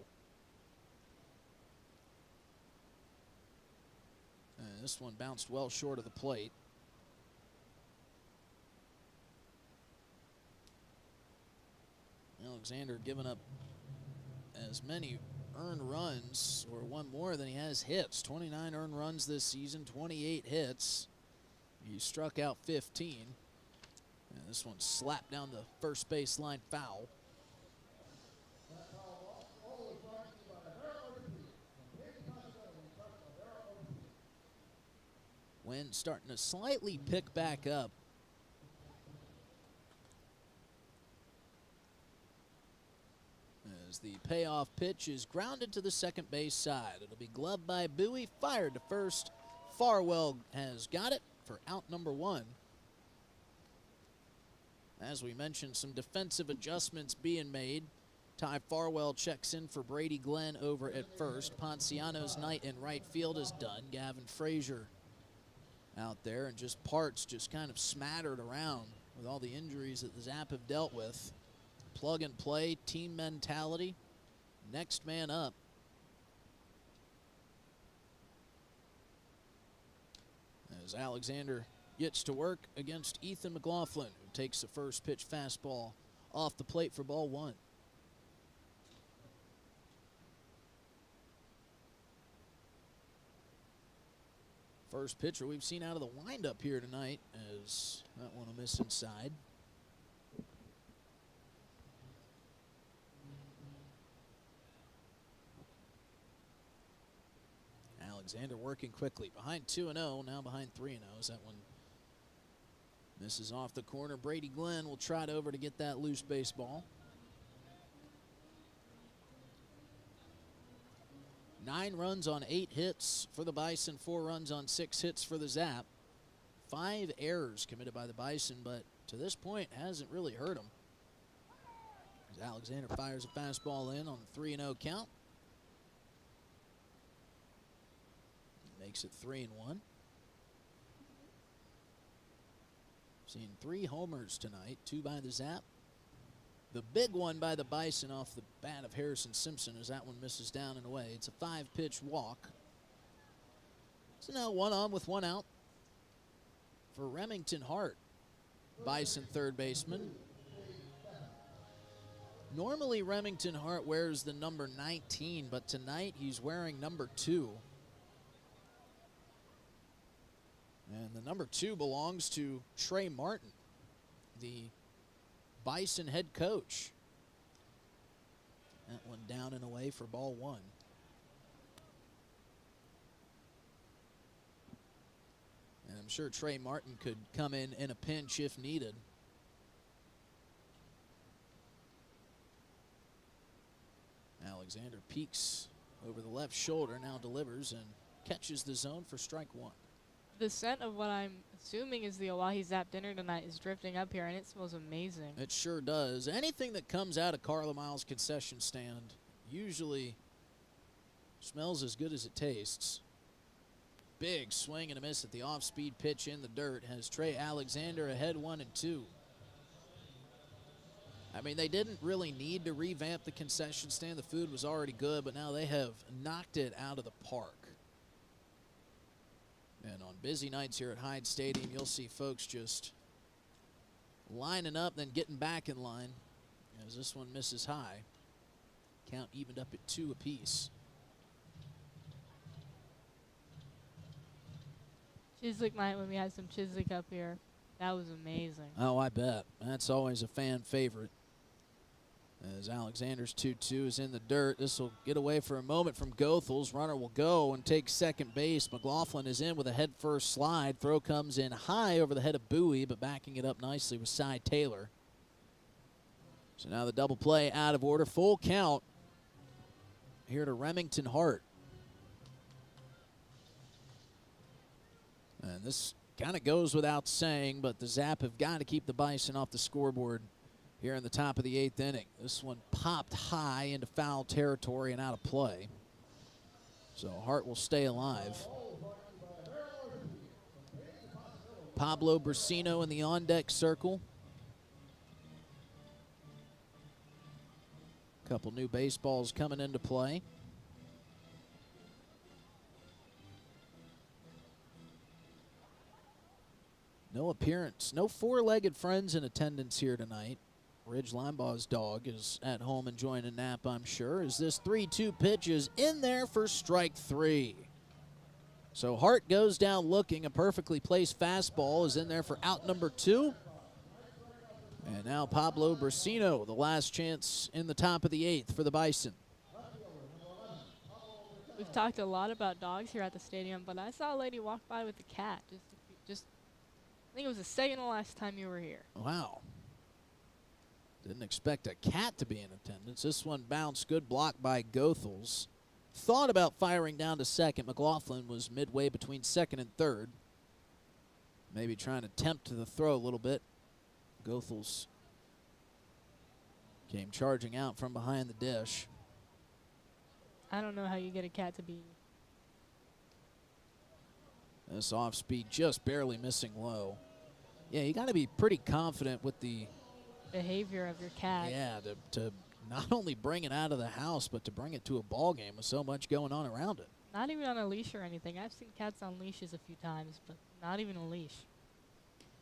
And this one bounced well short of the plate. Alexander giving up as many earned runs, or one more than he has hits. 29 earned runs this season, 28 hits. He struck out 15. And this one slapped down the first baseline foul. Wind starting to slightly pick back up. As the payoff pitch is grounded to the second base side. It'll be gloved by Bowie, fired to first. Farwell has got it for out number 1. As we mentioned, some defensive adjustments being made. Ty Farwell checks in for Brady Glenn over at first. Ponciano's night in right field is done. Gavin Frazier out there, and just parts just kind of smattered around with all the injuries that the Zap have dealt with. Plug and play, team mentality, next man up. As Alexander gets to work against Ethan McLaughlin, who takes the first pitch fastball off the plate for ball 1. First pitcher we've seen out of the windup here tonight, as that one will miss inside. Alexander working quickly. Behind 2-0, now behind 3-0. As that one misses off the corner. Brady Glenn will trot over to get that loose baseball. 9 runs on 8 hits for the Bison, 4 runs on 6 hits for the Zap. 5 errors committed by the Bison, but to this point hasn't really hurt them. As Alexander fires a fastball in on the 3-0 count. Makes it 3-1. Seeing 3 homers tonight, 2 by the Zap. The big one by the Bison off the bat of Harrison Simpson, as that one misses down and away. It's a 5-pitch walk. So now 1 on with 1 out for Remington Hart, Bison third baseman. Normally Remington Hart wears the number 19, but tonight he's wearing number 2. And the number 2 belongs to Trey Martin, the Bison head coach. That one down and away for ball 1. And I'm sure Trey Martin could come in a pinch if needed. Alexander peeks over the left shoulder, now delivers and catches the zone for strike 1. The scent of what I'm assuming is the Oahe Zap dinner tonight is drifting up here, and it smells amazing. It sure does. Anything that comes out of Carla Miles concession stand usually smells as good as it tastes. Big swing and a miss at the off-speed pitch in the dirt has Trey Alexander ahead 1-2. I mean, they didn't really need to revamp the concession stand. The food was already good, but now they have knocked it out of the park. And on busy nights here at Hyde Stadium, you'll see folks just lining up, then getting back in line as this one misses high. Count evened up at 2 apiece. Chislik night when we had some Chislik up here. That was amazing. Oh, I bet. That's always a fan favorite. As Alexander's 2-2 is in the dirt. This will get away for a moment from Goethals. Runner will go and take second base. McLaughlin is in with a head-first slide. Throw comes in high over the head of Bowie, but backing it up nicely with Cy Taylor. So now the double play out of order. Full count here to Remington Hart. And this kind of goes without saying, but the Zap have got to keep the Bison off the scoreboard here in the top of the 8th inning. This one popped high into foul territory and out of play. So Hart will stay alive. Pablo Brasino in the on-deck circle. Couple new baseballs coming into play. No appearance, no four-legged friends in attendance here tonight. Ridge Limebaugh's dog is at home enjoying a nap, I'm sure, as this 3-2 pitch is in there for strike 3. So Hart goes down looking. A perfectly placed fastball is in there for out number 2. And now Pablo Brasino, the last chance in the top of the 8th for the Bison. We've talked a lot about dogs here at the stadium, but I saw a lady walk by with a cat. I think it was the second to last time you were here. Wow. Didn't expect a cat to be in attendance. This one bounced. Good block by Goethals. Thought about firing down to second. McLaughlin was midway between second and third. Maybe trying to tempt the throw a little bit. Goethals came charging out from behind the dish. I don't know how you get a cat to be. This off speed just barely missing low. Yeah, you got to be pretty confident with the behavior of your cat. Yeah, to not only bring it out of the house, but to bring it to a ball game with so much going on around it. Not even on a leash or anything. I've seen cats on leashes a few times, but not even a leash.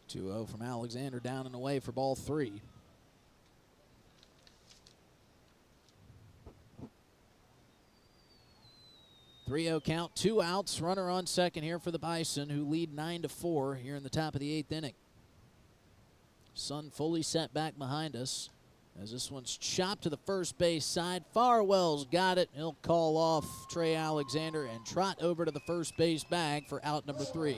2-0 from Alexander, down and away for ball 3. Three-0 count, 2 outs, runner on second here for the Bison, who lead 9-4 here in the top of the 8th inning. Sun fully set back behind us as this one's chopped to the first base side. Farwell's got it. He'll call off Trey Alexander and trot over to the first base bag for out number 3.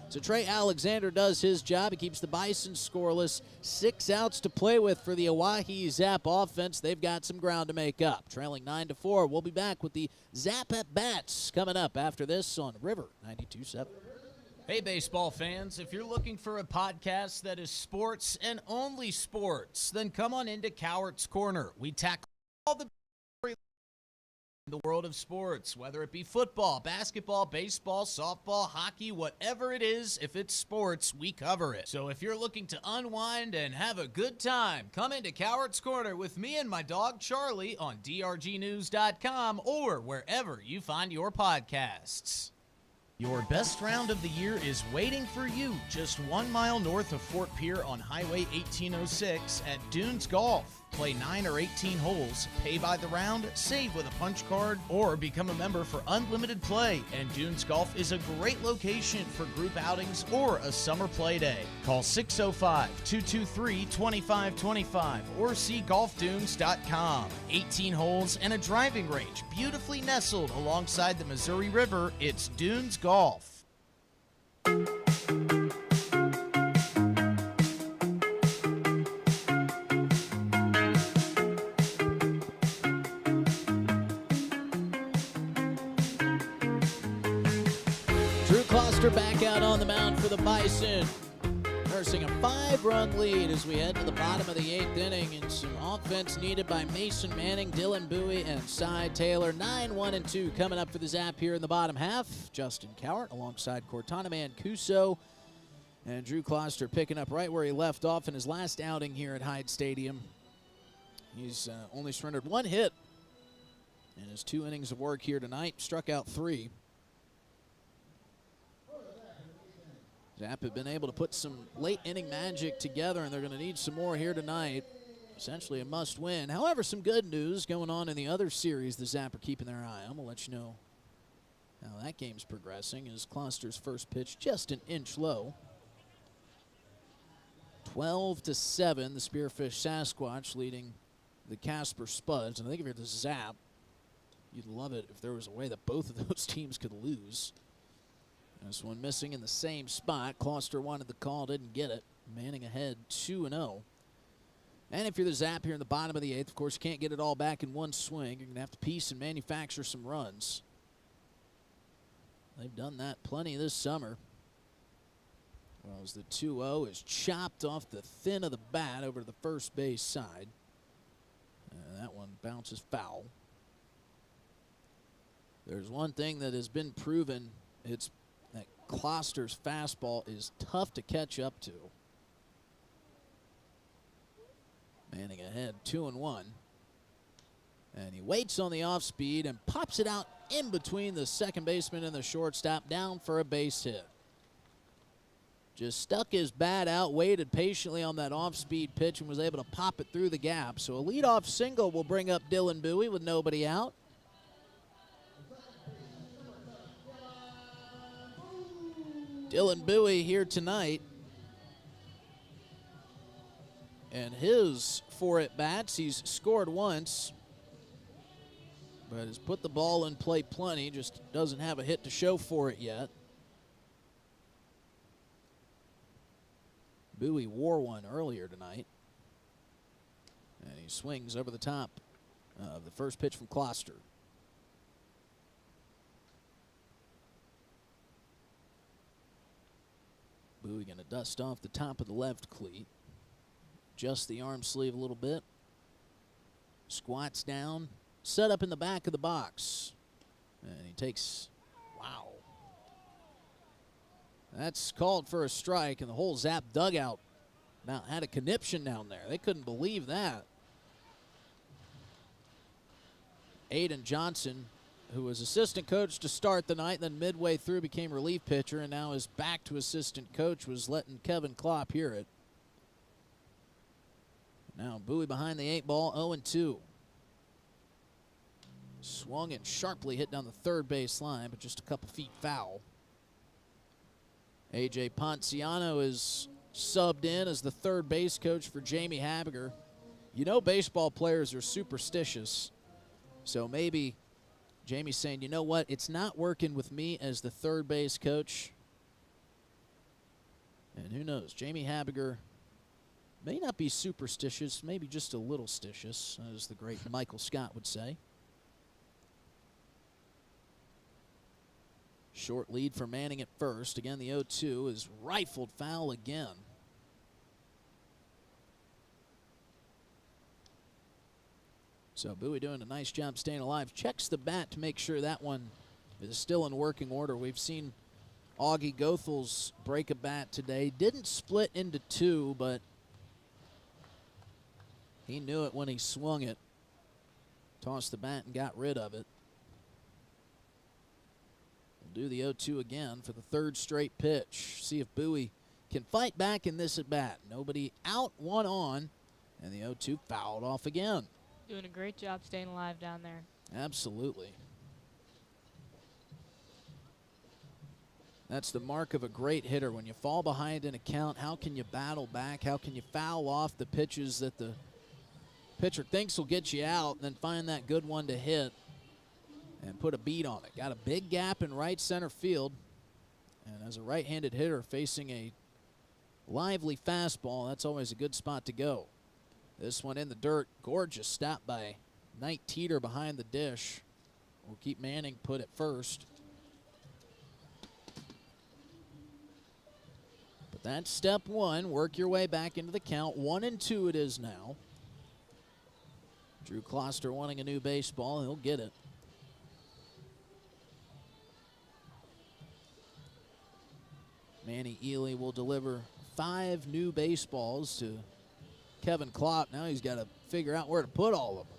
So Trey Alexander does his job. He keeps the Bison scoreless. 6 outs to play with for the Oahe Zap offense. They've got some ground to make up. Trailing 9-4. We'll be back with the Zap at Bats coming up after this on River 92.7. Hey, baseball fans, if you're looking for a podcast that is sports and only sports, then come on into Cowart's Corner. We tackle all the in the world of sports, whether it be football, basketball, baseball, softball, hockey, whatever it is. If it's sports, we cover it. So if you're looking to unwind and have a good time, come into Cowart's Corner with me and my dog Charlie on drgnews.com or wherever you find your podcasts. Your best round of the year is waiting for you just 1 mile north of Fort Pierre on Highway 1806 at Dunes Golf. Play 9 or 18 holes, pay by the round, save with a punch card, or become a member for unlimited play. And Dunes Golf is a great location for group outings or a summer play day. Call 605-223-2525 or see golfdunes.com. 18 holes and a driving range beautifully nestled alongside the Missouri River. It's Dunes Golf. Back out on the mound for the Bison, nursing a 5-run lead as we head to the bottom of the 8th inning, and some offense needed by Mason Manning, Dylan Bowie, and Cy Taylor. 9-1-2 coming up for the Zap here in the bottom half. Justin Cowart alongside Cortana Mancuso, and Drew Kloster picking up right where he left off in his last outing here at Hyde Stadium. He's only surrendered 1 hit in his 2 innings of work here tonight, struck out 3. Zap have been able to put some late inning magic together, and they're going to need some more here tonight. Essentially a must win. However, some good news going on in the other series the Zap are keeping their eye on. We'll let you know how that game's progressing as Kloster's first pitch just an inch low. 12-7, the Spearfish Sasquatch leading the Casper Spuds. And I think if you're the Zap, you'd love it if there was a way that both of those teams could lose. This one missing in the same spot. Kloster wanted the call, didn't get it. Manning ahead 2-0. And if you're the Zap here in the bottom of the 8th, of course, you can't get it all back in one swing. You're going to have to piece and manufacture some runs. They've done that plenty this summer. Well, as the 2-0 is chopped off the thin of the bat over to the first base side. And that one bounces foul. There's one thing that has been proven. It's that Kloster's fastball is tough to catch up to. Manning ahead 2-1. And he waits on the off speed and pops it out in between the second baseman and the shortstop, down for a base hit. Just stuck his bat out, waited patiently on that off-speed pitch, and was able to pop it through the gap. So a leadoff single will bring up Dylan Bowie with nobody out. Dylan Bowie here tonight. And his 4 at-bats, he's scored once, but has put the ball in play plenty, just doesn't have a hit to show for it yet. Bowie wore one earlier tonight. And he swings over the top of the first pitch from Kloster. Bowie going to dust off the top of the left cleat. Adjust the arm sleeve a little bit. Squats down. Set up in the back of the box. And he takes, wow. That's called for a strike, and the whole Zap dugout now had a conniption down there. They couldn't believe that. Aiden Johnson, who was assistant coach to start the night, then midway through became relief pitcher, and now is back to assistant coach, was letting Kevin Klopp hear it. Now Bowie behind the 8 ball, 0-2. Swung and sharply hit down the third base line, but just a couple feet foul. A.J. Ponciano is subbed in as the third base coach for Jamie Habiger. You know baseball players are superstitious, so maybe Jamie's saying, you know what, it's not working with me as the third base coach. And who knows, Jamie Habiger may not be superstitious, maybe just a little stitious, as the great Michael Scott would say. Short lead for Manning at first. Again, the 0-2 is rifled foul again. So Bowie doing a nice job staying alive. Checks the bat to make sure that one is still in working order. We've seen Augie Goethals break a bat today. Didn't split into 2, but he knew it when he swung it. Tossed the bat and got rid of it. Do the 0-2 again for the third straight pitch. See if Bowie can fight back in this at bat. Nobody out, 1 on, and the 0-2 fouled off again. Doing a great job staying alive down there. Absolutely. That's the mark of a great hitter. When you fall behind in a count, how can you battle back? How can you foul off the pitches that the pitcher thinks will get you out, and then find that good one to hit and put a beat on it? Got a big gap in right center field. And as a right-handed hitter facing a lively fastball, that's always a good spot to go. This one in the dirt. Gorgeous stop by Knight Teeter behind the dish. We'll keep Manning put at first. But that's step 1. Work your way back into the count. 1-2 it is now. Drew Kloster wanting a new baseball. He'll get it. Manny Ely will deliver 5 new baseballs to Kevin Klopp. Now he's got to figure out where to put all of them.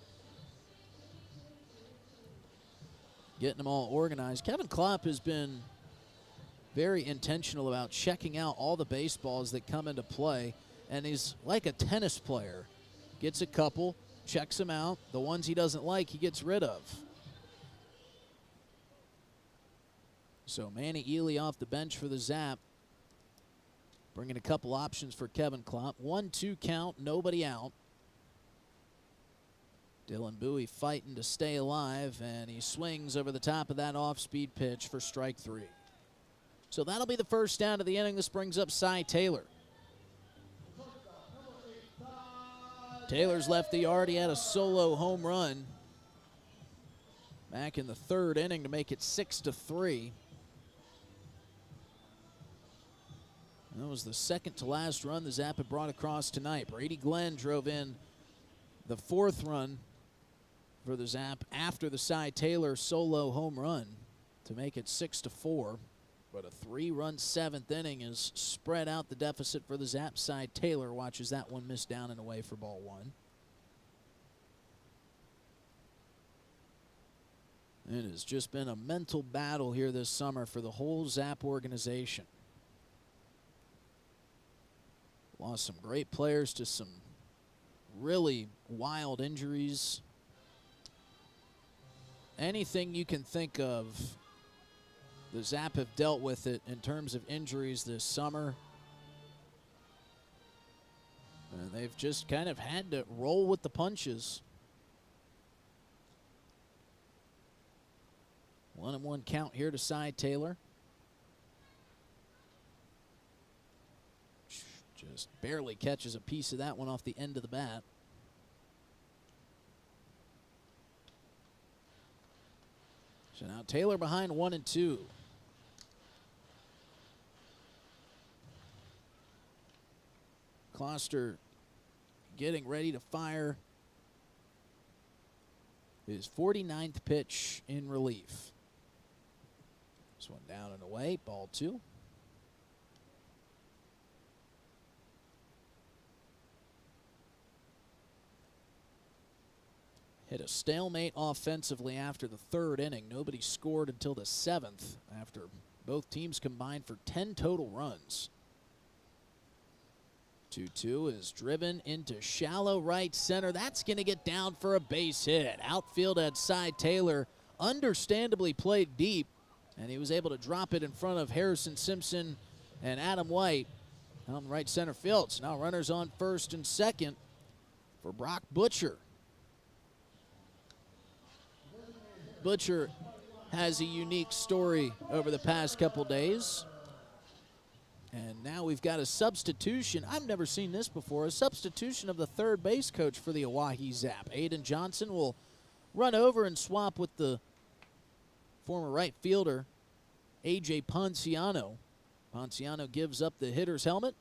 Getting them all organized. Kevin Klopp has been very intentional about checking out all the baseballs that come into play. And he's like a tennis player. Gets a couple, checks them out. The ones he doesn't like, he gets rid of. So Manny Ely off the bench for the Zap. Bringing a couple options for Kevin Klopp. 1-2 count, nobody out. Dylan Bowie fighting to stay alive, and he swings over the top of that off-speed pitch for strike 3. So that'll be the first down of the inning. This brings up Cy Taylor. Taylor's left the yard. He had a solo home run back in the 3rd inning to make it 6-3. That was the second to last run the Zap had brought across tonight. Brady Glenn drove in the 4th run for the Zap after the Cy Taylor solo home run to make it 6-4. But a 3-run 7th inning has spread out the deficit for the Zap side. Taylor watches that one miss down and away for ball 1. It has just been a mental battle here this summer for the whole Zap organization. Lost some great players to some really wild injuries. Anything you can think of, the Zap have dealt with it in terms of injuries this summer. And they've just kind of had to roll with the punches. 1-1 count here to Cy Taylor. Just barely catches a piece of that one off the end of the bat. So now Taylor behind 1-2. Kloster getting ready to fire his 49th pitch in relief. This one down and away, ball 2. Hit a stalemate offensively after the 3rd inning. Nobody scored until the 7th after both teams combined for 10 total runs. 2-2 is driven into shallow right center. That's going to get down for a base hit. Outfield had Cy Taylor understandably played deep, and he was able to drop it in front of Harrison Simpson and Adam White out in right center field. So now runners on first and second for Brock Butcher. Butcher has a unique story over the past couple days. And now we've got a substitution. I've never seen this before. A substitution of the 3rd base coach for the Oahe Zap. Aiden Johnson will run over and swap with the former right fielder, A.J. Ponciano. Ponciano gives up the hitter's helmet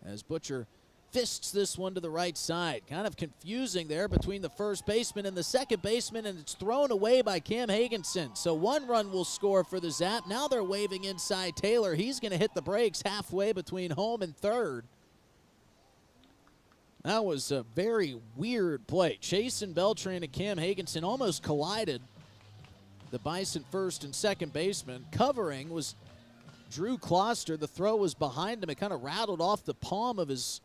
as Butcher fists this one to the right side. Kind of confusing there between the first baseman and the second baseman, and it's thrown away by Cam Hagenson. So 1 run will score for the Zap. Now they're waving inside Taylor. He's going to hit the brakes halfway between home and third. That was a very weird play. Chasen Beltran and Cam Hagenson almost collided. The Bison first and second baseman. Covering was Drew Kloster. The throw was behind him. It kind of rattled off the palm of his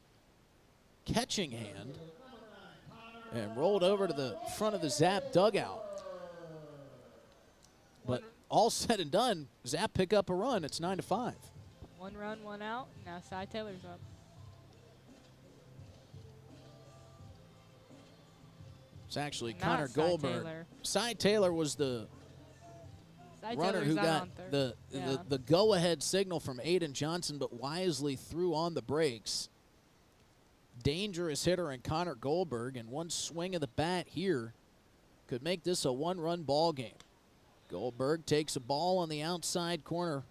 catching hand and rolled over to the front of the Zap dugout. But all said and done, Zap pick up a run. It's 9-5. 1 run, 1 out. Now Cy Taylor's up. It's actually Not Connor Cy Goldberg. Taylor. Cy Taylor was the Cy runner Taylor's who out got on third. the go-ahead signal from Aiden Johnson, but wisely threw on the brakes. Dangerous hitter in Connor Goldberg, and one swing of the bat here could make this a 1-run ball game. Goldberg takes a ball on the outside corner,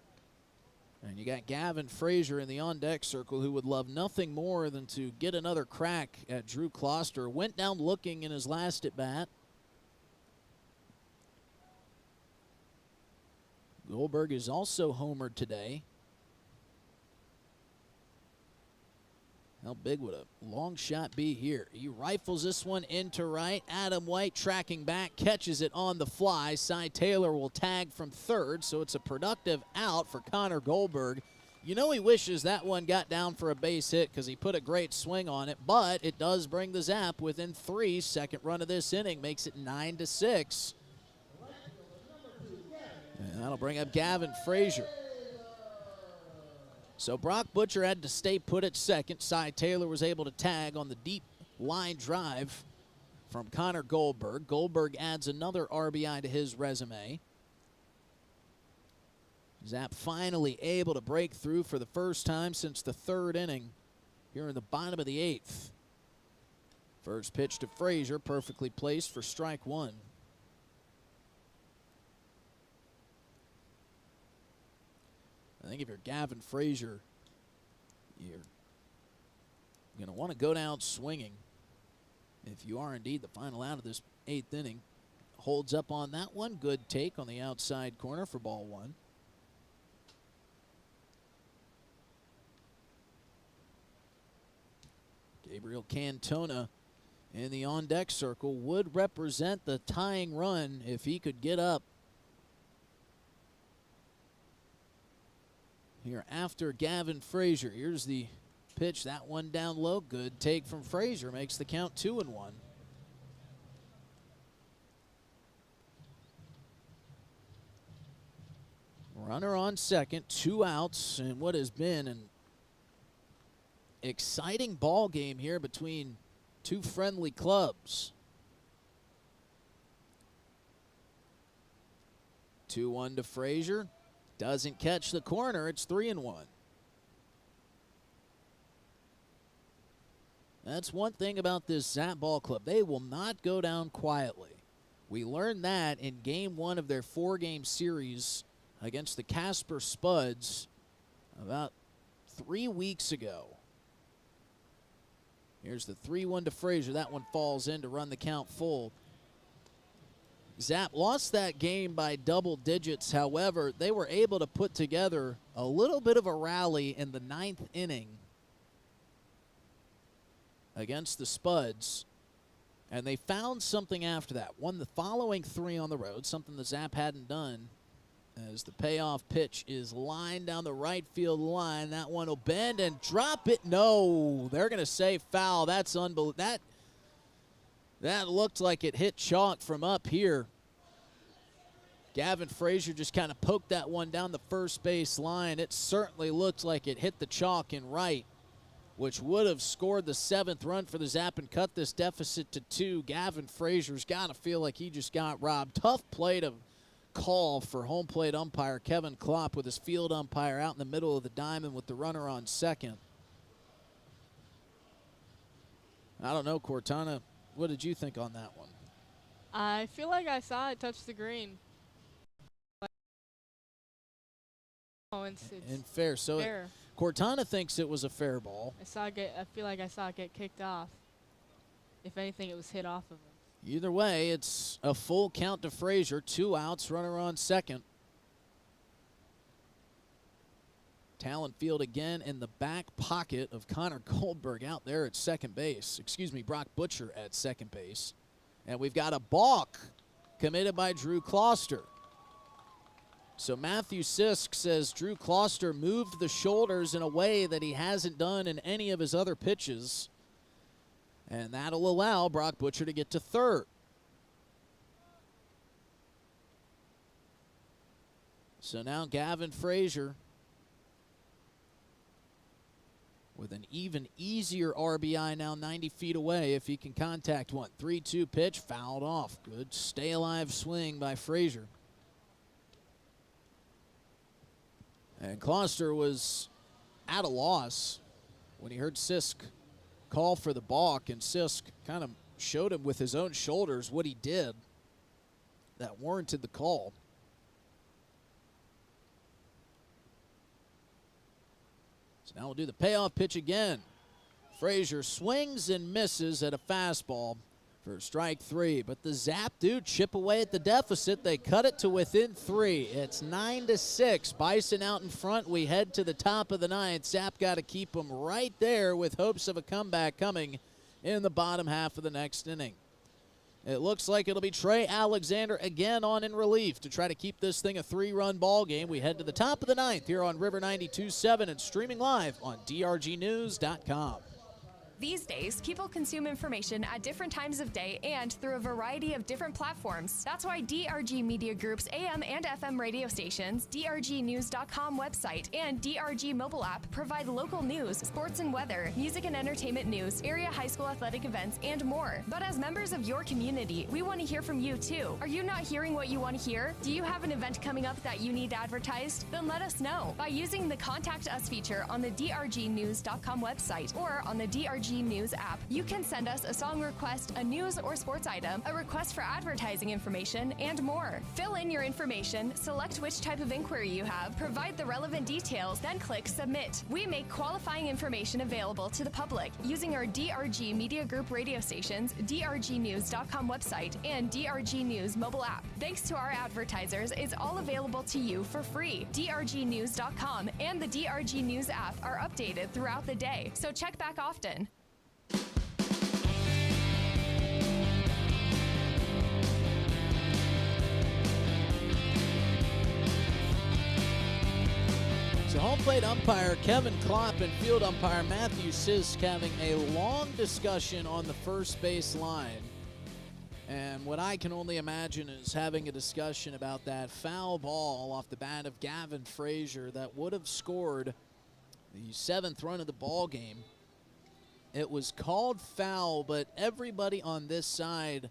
and you got Gavin Frazier in the on-deck circle, who would love nothing more than to get another crack at Drew Kloster. Went down looking in his last at-bat. Goldberg is also homered today. How big would a long shot be here? He rifles this one into right. Adam White tracking back, catches it on the fly. Cy Taylor will tag from third, so it's a productive out for Connor Goldberg. You know he wishes that one got down for a base hit because he put a great swing on it, but it does bring the Zap within 3. Second run of this inning makes it 9-6. And that'll bring up Gavin Frazier. So Brock Butcher had to stay put at second. Cy Taylor was able to tag on the deep line drive from Connor Goldberg. Goldberg adds another RBI to his resume. Zap finally able to break through for the first time since the 3rd inning here in the bottom of the 8th. First pitch to Frazier, perfectly placed for strike 1. I think if you're Gavin Frazier, you're going to want to go down swinging. If you are indeed the final out of this 8th inning. Holds up on that one. Good take on the outside corner for ball 1. Gabriel Cantona in the on-deck circle would represent the tying run if he could get up here after Gavin Frazier. Here's the pitch. That one down low. Good take from Frazier. Makes the count 2-1. Runner on second, 2 outs, and what has been an exciting ball game here between two friendly clubs. 2-1 to Frazier. Doesn't catch the corner. It's 3-1. That's one thing about this Zap Ball Club. They will not go down quietly. We learned that in game 1 of their 4-game series against the Casper Spuds about 3 weeks ago. Here's the 3-1 to Frazier. That one falls in to run the count full. Zap lost that game by double digits. However, they were able to put together a little bit of a rally in the 9th inning against the Spuds. And they found something after that. Won the following 3 on the road, something the Zap hadn't done, as the payoff pitch is lined down the right field line. That one will bend and drop it. No, they're going to say foul. That's unbelievable. That looked like it hit chalk from up here. Gavin Frazier just kind of poked that one down the first base line. It certainly looked like it hit the chalk in right, which would have scored the 7th run for the Zap and cut this deficit to 2. Gavin Frazier's got to feel like he just got robbed. Tough play to call for home plate umpire Kevin Klopp with his field umpire out in the middle of the diamond with the runner on second. I don't know, Cortana, what did you think on that one? I feel like I saw it touch the green. Oh, it's and fair. So fair. Cortana thinks it was a fair ball. I feel like I saw it get kicked off. If anything, it was hit off of him. Either way, it's a full count to Frazier. 2 outs, runner on second. Talon Field again in the back pocket of Connor Goldberg out there at second base. Excuse me, Brock Butcher at second base. And we've got a balk committed by Drew Closter. So Matthew Sisk says Drew Closter moved the shoulders in a way that he hasn't done in any of his other pitches. And that'll allow Brock Butcher to get to third. So now Gavin Frazier with an even easier RBI now 90 feet away if he can contact one. 3-2 pitch, fouled off. Good stay alive swing by Frazier. And Closter was at a loss when he heard Sisk call for the balk, and Sisk kind of showed him with his own shoulders what he did that warranted the call. So now we'll do the payoff pitch again. Frazier swings and misses at a fastball for strike 3, but the Zap do chip away at the deficit. They cut it to within 3. It's 9-6. Bison out in front. We head to the top of the 9th. Zap got to keep them right there with hopes of a comeback coming in the bottom half of the next inning. It looks like it'll be Trey Alexander again on in relief to try to keep this thing a 3-run ball game. We head to the top of the 9th here on River 92.7 and streaming live on drgnews.com. These days, people consume information at different times of day and through a variety of different platforms. That's why DRG Media Group's AM and FM radio stations, drgnews.com website, and DRG mobile app provide local news, sports and weather, music and entertainment news, area high school athletic events, and more. But as members of your community, we want to hear from you too. Are you not hearing what you want to hear? Do you have an event coming up that you need advertised? Then let us know by using the Contact Us feature on the drgnews.com website or on the DRG News app. You can send us a song request, a news or sports item, a request for advertising information, and more. Fill in your information, select which type of inquiry you have, provide the relevant details, then click Submit. We make qualifying information available to the public using our DRG Media Group radio stations, drgnews.com website, and DRG News mobile app. Thanks to our advertisers, it's all available to you for free. drgnews.com and the DRG News app are updated throughout the day, so check back often. So home plate umpire Kevin Klopp and field umpire Matthew Sisk having a long discussion on the first base line. And what I can only imagine is having a discussion about that foul ball off the bat of Gavin Frazier that would have scored the 7th run of the ball game. It was called foul, but everybody on this side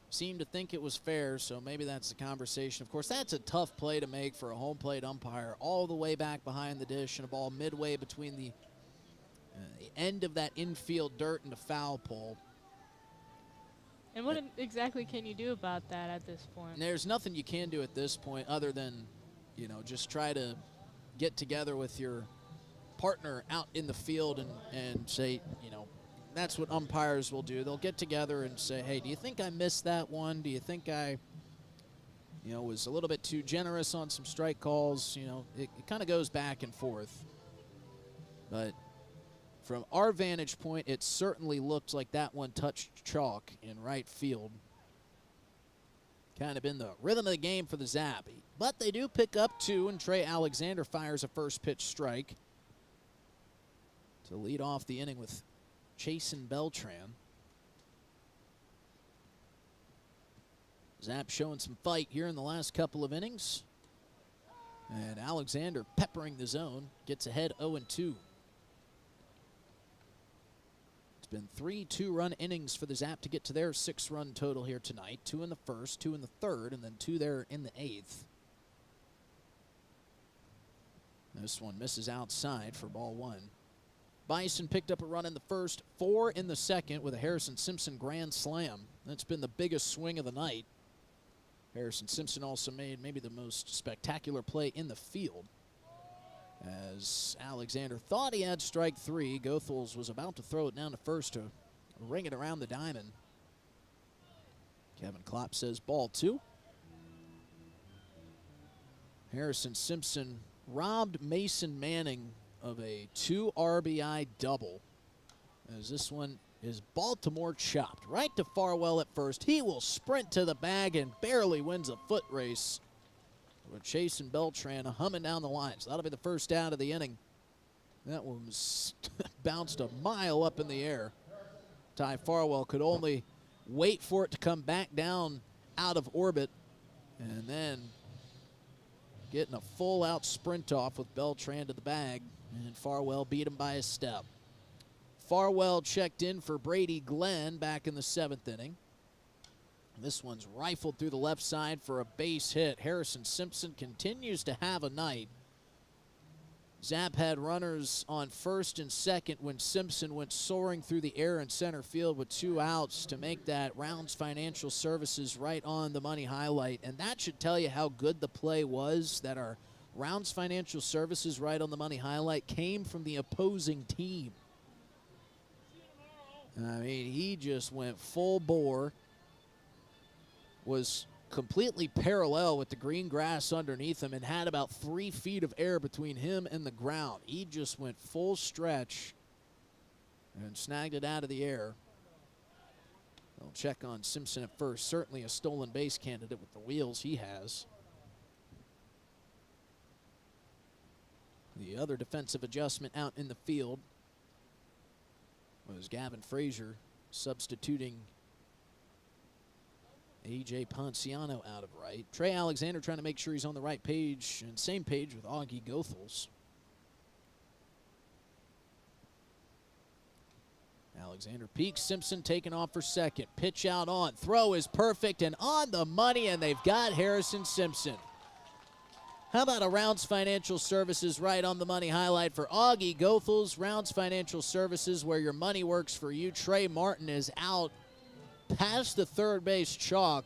seemed to think it was fair, so maybe that's the conversation. Of course, that's a tough play to make for a home plate umpire, all the way back behind the dish and a ball midway between the end of that infield dirt and the foul pole. And what exactly can you do about that at this point? And there's nothing you can do at this point other than, just try to get together with your partner out in the field and say, that's what umpires will do. They'll get together and say, hey, do you think I missed that one? Do you think I, was a little bit too generous on some strike calls? It kind of goes back and forth. But from our vantage point, it certainly looked like that one touched chalk in right field. Kind of been the rhythm of the game for the Zap. But they do pick up 2, and Trey Alexander fires a first pitch strike to lead off the inning with Chasen Beltran. Zap showing some fight here in the last couple of innings. And Alexander peppering the zone, gets ahead 0-2. It's been 3 2-run innings for the Zap to get to their 6-run total here tonight. 2 in the first, 2 in the third, and then 2 there in the 8th. This one misses outside for ball 1. Bison picked up a run in the first, 4 in the second with a Harrison Simpson grand slam. That's been the biggest swing of the night. Harrison Simpson also made maybe the most spectacular play in the field. As Alexander thought he had strike 3, Goethals was about to throw it down to first to ring it around the diamond. Kevin Klopp says ball 2. Harrison Simpson robbed Mason Manning of a 2 RBI double, as this one is Baltimore chopped right to Farwell at first. He will sprint to the bag and barely wins a foot race. We're chasing Beltran, humming down the line. So that'll be the first out of the inning. That one was bounced a mile up in the air. Ty Farwell could only wait for it to come back down out of orbit, and then getting a full-out sprint off with Beltran to the bag, and Farwell beat him by a step. Farwell checked in for Brady Glenn back in the 7th inning. This one's rifled through the left side for a base hit. Harrison Simpson continues to have a night. Zap had runners on first and second when Simpson went soaring through the air in center field with 2 outs to make that Rounds Financial Services right on the money highlight. And that should tell you how good the play was, that our Rounds Financial Services right on the money highlight came from the opposing team. I mean, he just went full bore, was completely parallel with the green grass underneath him, and had about 3 feet of air between him and the ground. He just went full stretch and snagged it out of the air. They'll check on Simpson at first. Certainly a stolen base candidate with the wheels he has. The other defensive adjustment out in the field was Gavin Frazier substituting A.J. Ponciano out of right. Trey Alexander trying to make sure he's on the right page and same page with Augie Goethals. Alexander peaks. Simpson taking off for second. Pitch out on. Throw is perfect and on the money, and they've got Harrison Simpson. How about a Rounds Financial Services right on the money highlight for Augie Goethals? Rounds Financial Services, where your money works for you. Trey Martin is out past the third base chalk,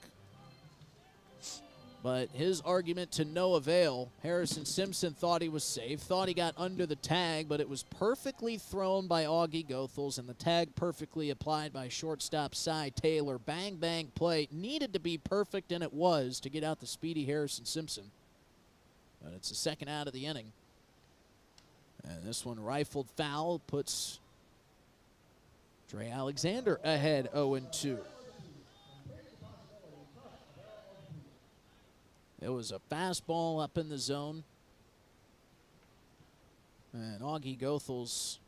but his argument to no avail. Harrison Simpson thought he was safe, thought he got under the tag, but it was perfectly thrown by Augie Goethals, and the tag perfectly applied by shortstop Cy Taylor. Bang, bang play. Needed to be perfect, and it was, to get out the speedy Harrison Simpson. But it's the second out of the inning. And this one rifled foul, puts Trey Alexander ahead 0-2. It was a fastball up in the zone. And Augie Goethals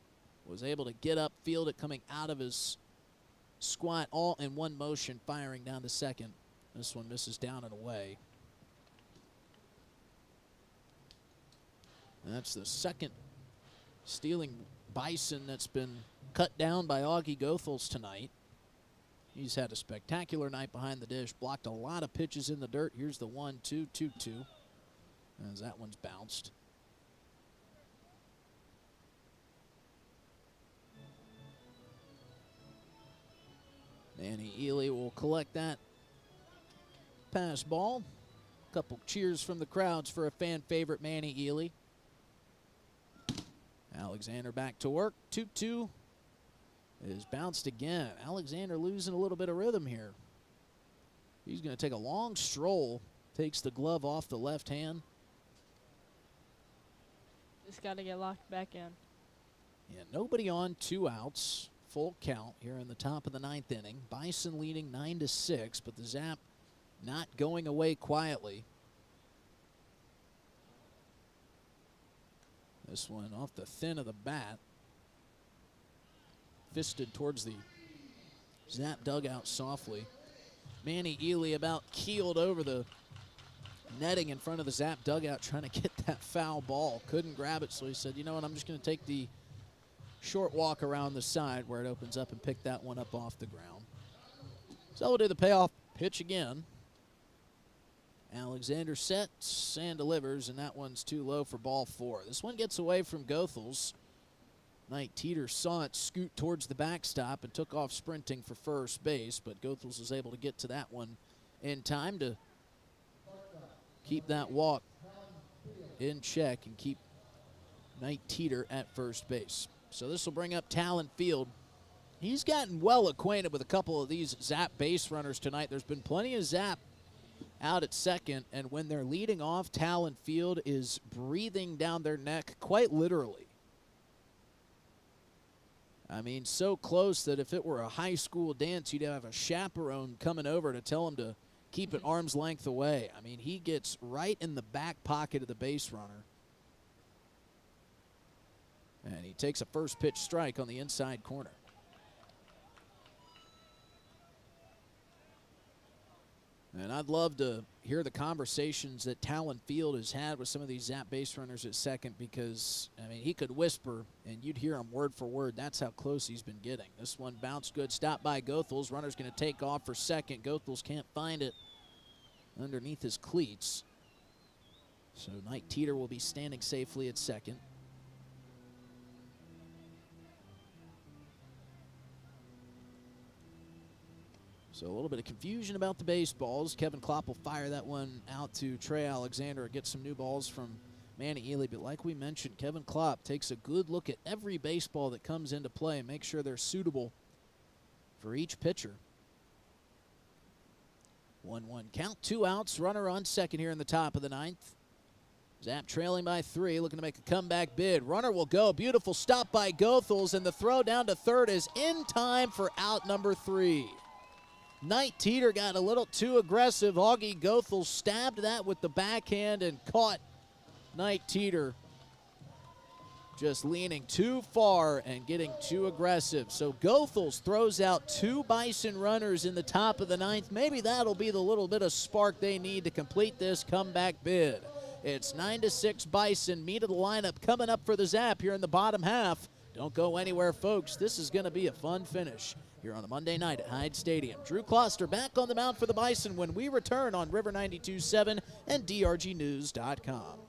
was able to get upfield it coming out of his squat all in one motion, firing down to second. This one misses down and away. And that's the second stealing Bison that's been cut down by Augie Goethals tonight. He's had a spectacular night behind the dish, blocked a lot of pitches in the dirt. Here's the 1-2, 2-2, as that one's bounced. Manny Ely will collect that pass ball. Couple cheers from the crowds for a fan favorite, Manny Ely. Alexander back to work. 2-2 is bounced again. Alexander losing a little bit of rhythm here. He's going to take a long stroll. Takes the glove off the left hand. Just got to get locked back in. Yeah, nobody on, 2 outs. Full count here in the top of the 9th inning. Bison leading 9-6, but the Zap not going away quietly. This one off the thin of the bat. Fisted towards the Zap dugout softly. Manny Ely about keeled over the netting in front of the Zap dugout trying to get that foul ball. Couldn't grab it, so he said, you know what, I'm just going to take the short walk around the side where it opens up and pick that one up off the ground. So we'll do the payoff pitch again. Alexander sets and delivers, and that one's too low for ball 4. This one gets away from Goethals. Knight Teeter saw it scoot towards the backstop and took off sprinting for first base, but Goethals was able to get to that one in time to keep that walk in check and keep Knight Teeter at first base. So this will bring up Talon Field. He's gotten well acquainted with a couple of these Zap base runners tonight. There's been plenty of Zap out at second, and when they're leading off, Talon Field is breathing down their neck quite literally. I mean, so close that if it were a high school dance, you'd have a chaperone coming over to tell him to keep it arm's length away. I mean, he gets right in the back pocket of the base runner. And he takes a first pitch strike on the inside corner. And I'd love to hear the conversations that Talon Field has had with some of these Zap base runners at second, because, I mean, he could whisper and you'd hear him word for word. That's how close he's been getting. This one bounced good. Stop by Goethals. Runner's going to take off for second. Goethals can't find it underneath his cleats. So Knight Teeter will be standing safely at second. So a little bit of confusion about the baseballs. Kevin Klopp will fire that one out to Trey Alexander, get some new balls from Manny Ely. But like we mentioned, Kevin Klopp takes a good look at every baseball that comes into play and makes sure they're suitable for each pitcher. 1-1 count, 2 outs, runner on second here in the top of the 9th. Zap trailing by 3, looking to make a comeback bid. Runner will go. Beautiful stop by Goethals, and the throw down to third is in time for out number 3. Knight Teeter got a little too aggressive. Augie Goethals stabbed that with the backhand and caught Knight Teeter just leaning too far and getting too aggressive. So Goethals throws out 2 Bison runners in the top of the 9th. Maybe that'll be the little bit of spark they need to complete this comeback bid. It's 9-6 Bison. Meat of the lineup coming up for the Zap here in the bottom half. Don't go anywhere, folks. This is going to be a fun finish here on a Monday night at Hyde Stadium. Drew Kloster back on the mound for the Bison when we return on River 92.7 and drgnews.com.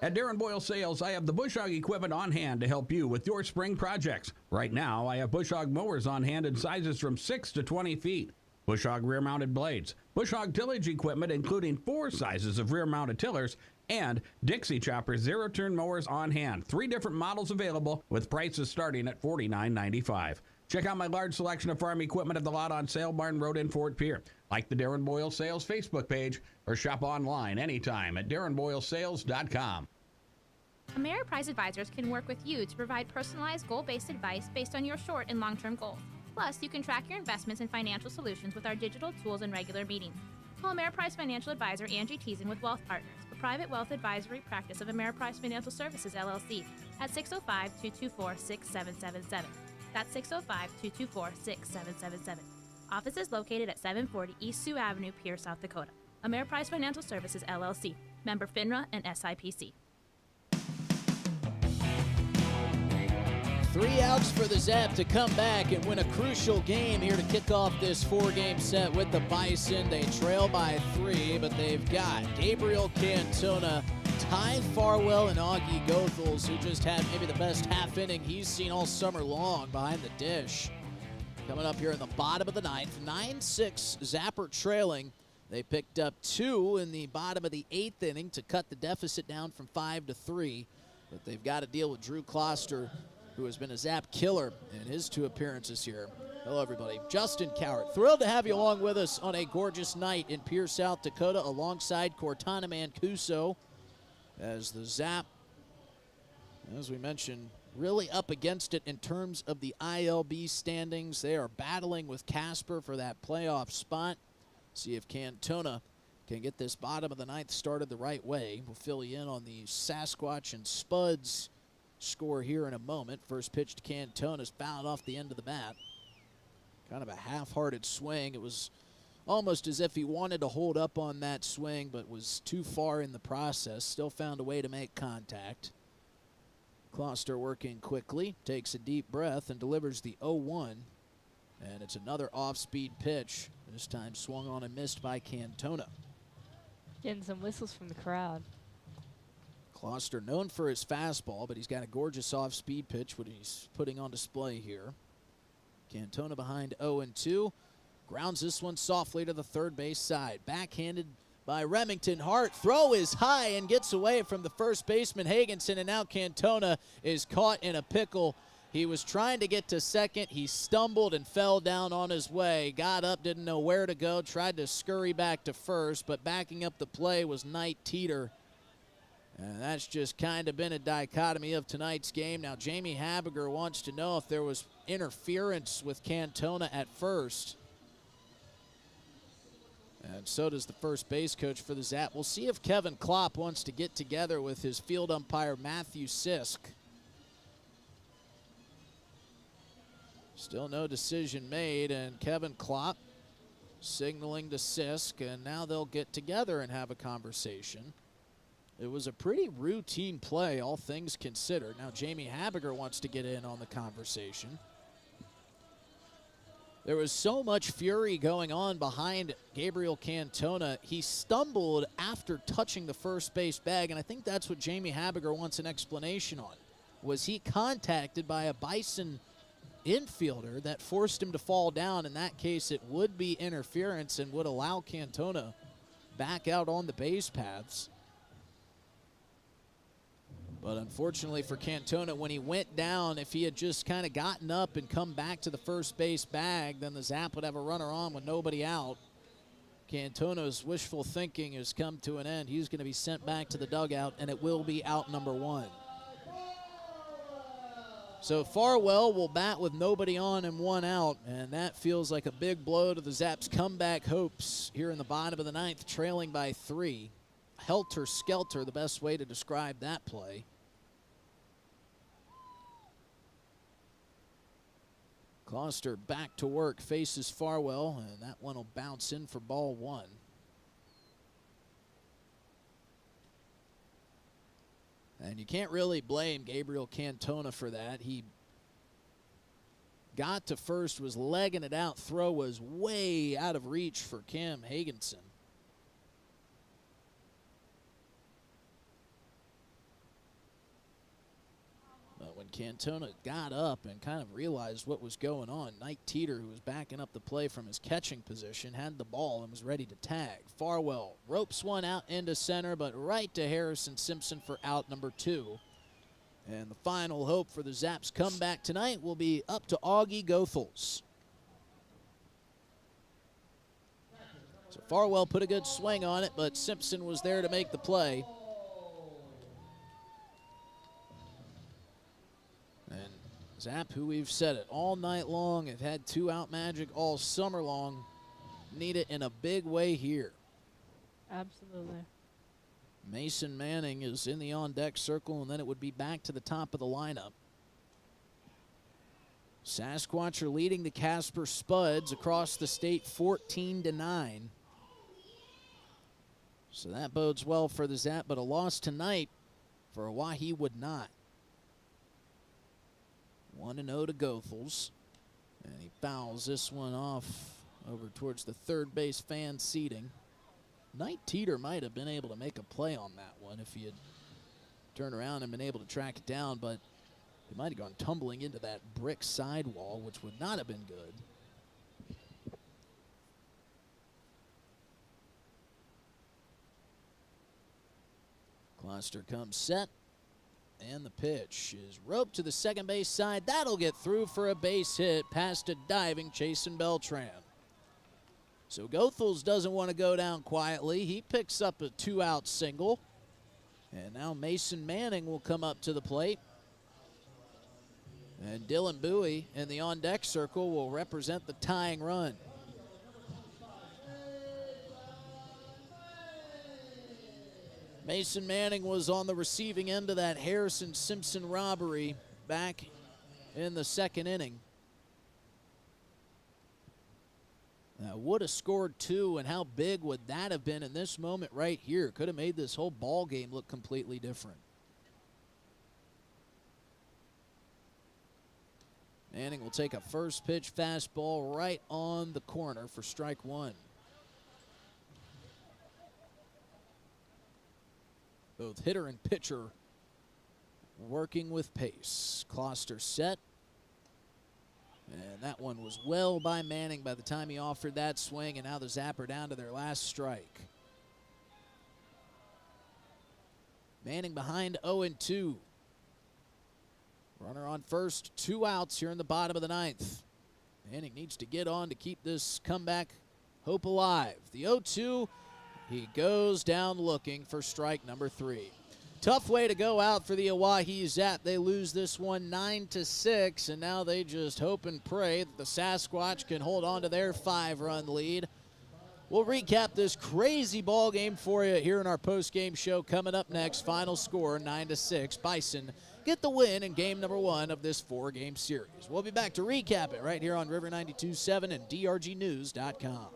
At Darren Boyle Sales, I have the Bush Hog equipment on hand to help you with your spring projects. Right now, I have Bush Hog mowers on hand in sizes from 6 to 20 feet. Bush Hog rear-mounted blades, Bush Hog tillage equipment including 4 sizes of rear-mounted tillers, and Dixie Chopper zero-turn mowers on hand. 3 different models available with prices starting at $49.95. Check out my large selection of farm equipment at the lot on Sale Barn Road in Fort Pierre. Like the Darren Boyle Sales Facebook page or shop online anytime at darrenboylesales.com. Ameriprise Advisors can work with you to provide personalized goal-based advice based on your short and long-term goals. Plus, you can track your investments and financial solutions with our digital tools and regular meetings. Call Ameriprise Financial Advisor Angie Teason with Wealth Partners, a private wealth advisory practice of Ameriprise Financial Services, LLC. at 605-224-6777. That's 605-224-6777. Office is located at 740 East Sioux Avenue, Pierce, South Dakota. Ameriprise Financial Services, LLC. Member FINRA and SIPC. 3 outs for the Zap to come back and win a crucial game here to kick off this 4-game set with the Bison. They trail by 3, but they've got Gabriel Cantona, Ty Farwell, and Augie Goethals, who just had maybe the best half inning he's seen all summer long behind the dish. Coming up here in the bottom of the ninth, 9-6, Zapper trailing. They picked up 2 in the bottom of the 8th inning to cut the deficit down from 5 to 3, but they've got to deal with Drew Kloster, who has been a Zap killer in his 2 appearances here. Hello, everybody. Justin Cowart, thrilled to have you along with us on a gorgeous night in Pierce, South Dakota, alongside Cortana Mancuso, as the Zap, as we mentioned, really up against it in terms of the ILB standings. They are battling with Casper for that playoff spot. See if Cantona can get this bottom of the ninth started the right way. We'll fill you in on the Sasquatch and Spuds score here in a moment. First pitch to Cantona is fouled off the end of the bat. Kind of a half-hearted swing. It was almost as if he wanted to hold up on that swing, but was too far in the process. Still found a way to make contact. Kloster working quickly, takes a deep breath and delivers the 0-1. And it's another off-speed pitch. This time swung on and missed by Cantona. Getting some whistles from the crowd. Kloster known for his fastball, but he's got a gorgeous off-speed pitch, what he's putting on display here. Cantona behind 0-2. Grounds this one softly to the third base side. Backhanded by Remington. Hart throw is high and gets away from the first baseman Hagenson, and now Cantona is caught in a pickle. He was trying to get to second. He stumbled and fell down on his way. Got up, didn't know where to go, tried to scurry back to first, but backing up the play was Knight Teeter. And that's just kind of been a dichotomy of tonight's game. Now, Jamie Habiger wants to know if there was interference with Cantona at first. And so does the first base coach for the Zap. We'll see if Kevin Klopp wants to get together with his field umpire, Matthew Sisk. Still no decision made, and Kevin Klopp signaling to Sisk, and now they'll get together and have a conversation. It was a pretty routine play, all things considered. Now Jamie Habiger wants to get in on the conversation. There was so much fury going on behind Gabriel Cantona. He stumbled after touching the first base bag, and I think that's what Jamie Habiger wants an explanation on. Was he contacted by a Bison infielder that forced him to fall down? In that case, it would be interference and would allow Cantona back out on the base paths. But unfortunately for Cantona, when he went down, if he had just kind of gotten up and come back to the first base bag, then the Zap would have a runner on with nobody out. Cantona's wishful thinking has come to an end. He's going to be sent back to the dugout, and it will be out number 1. So Farwell will bat with nobody on and 1 out, and that feels like a big blow to the Zap's comeback hopes here in the bottom of the ninth, trailing by 3. Helter-skelter, the best way to describe that play. Kloster back to work, faces Farwell, and that one will bounce in for ball 1. And you can't really blame Gabriel Cantona for that. He got to first, was legging it out. Throw was way out of reach for Cam Hagenson. But when Cantona got up and kind of realized what was going on, Knight Teeter, who was backing up the play from his catching position, had the ball and was ready to tag. Farwell ropes one out into center, but right to Harrison Simpson for out number 2. And the final hope for the Zaps' comeback tonight will be up to Augie Goethals. So Farwell put a good swing on it, but Simpson was there to make the play. And Zap, who we've said it all night long, have had 2-out magic all summer long, need it in a big way here. Absolutely. Mason Manning is in the on-deck circle, and then it would be back to the top of the lineup. Sasquatch are leading the Casper Spuds across the state 14-9. So that bodes well for the Zap, but a loss tonight for Oahe would not. 1-0 to Goethals. And he fouls this one off over towards the third base fan seating. Knight Teeter might have been able to make a play on that one if he had turned around and been able to track it down, but he might have gone tumbling into that brick sidewall, which would not have been good. Cluster comes set, and the pitch is roped to the second base side. That'll get through for a base hit past a diving Chasen Beltran. So Goethals doesn't want to go down quietly. He picks up a 2-out single. And now Mason Manning will come up to the plate. And Dylan Bowie in the on-deck circle will represent the tying run. Mason Manning was on the receiving end of that Harrison Simpson robbery back in the second inning. Would have scored 2, and how big would that have been in this moment right here? Could have made this whole ball game look completely different. Manning will take a first pitch fastball right on the corner for strike 1. Both hitter and pitcher working with pace. Closter set. And that one was well by Manning by the time he offered that swing, and now the Zapper down to their last strike. Manning behind 0-2. Runner on first, 2 outs here in the bottom of the 9th. Manning needs to get on to keep this comeback hope alive. The 0-2, he goes down looking for strike number 3. Tough way to go out for the Oahe Zap. They lose this one 9-6, and now they just hope and pray that the Sasquatch can hold on to their 5-run lead. We'll recap this crazy ball game for you here in our post-game show. Coming up next, final score 9-6. Bison get the win in game number 1 of this 4-game series. We'll be back to recap it right here on River 92.7 and drgnews.com.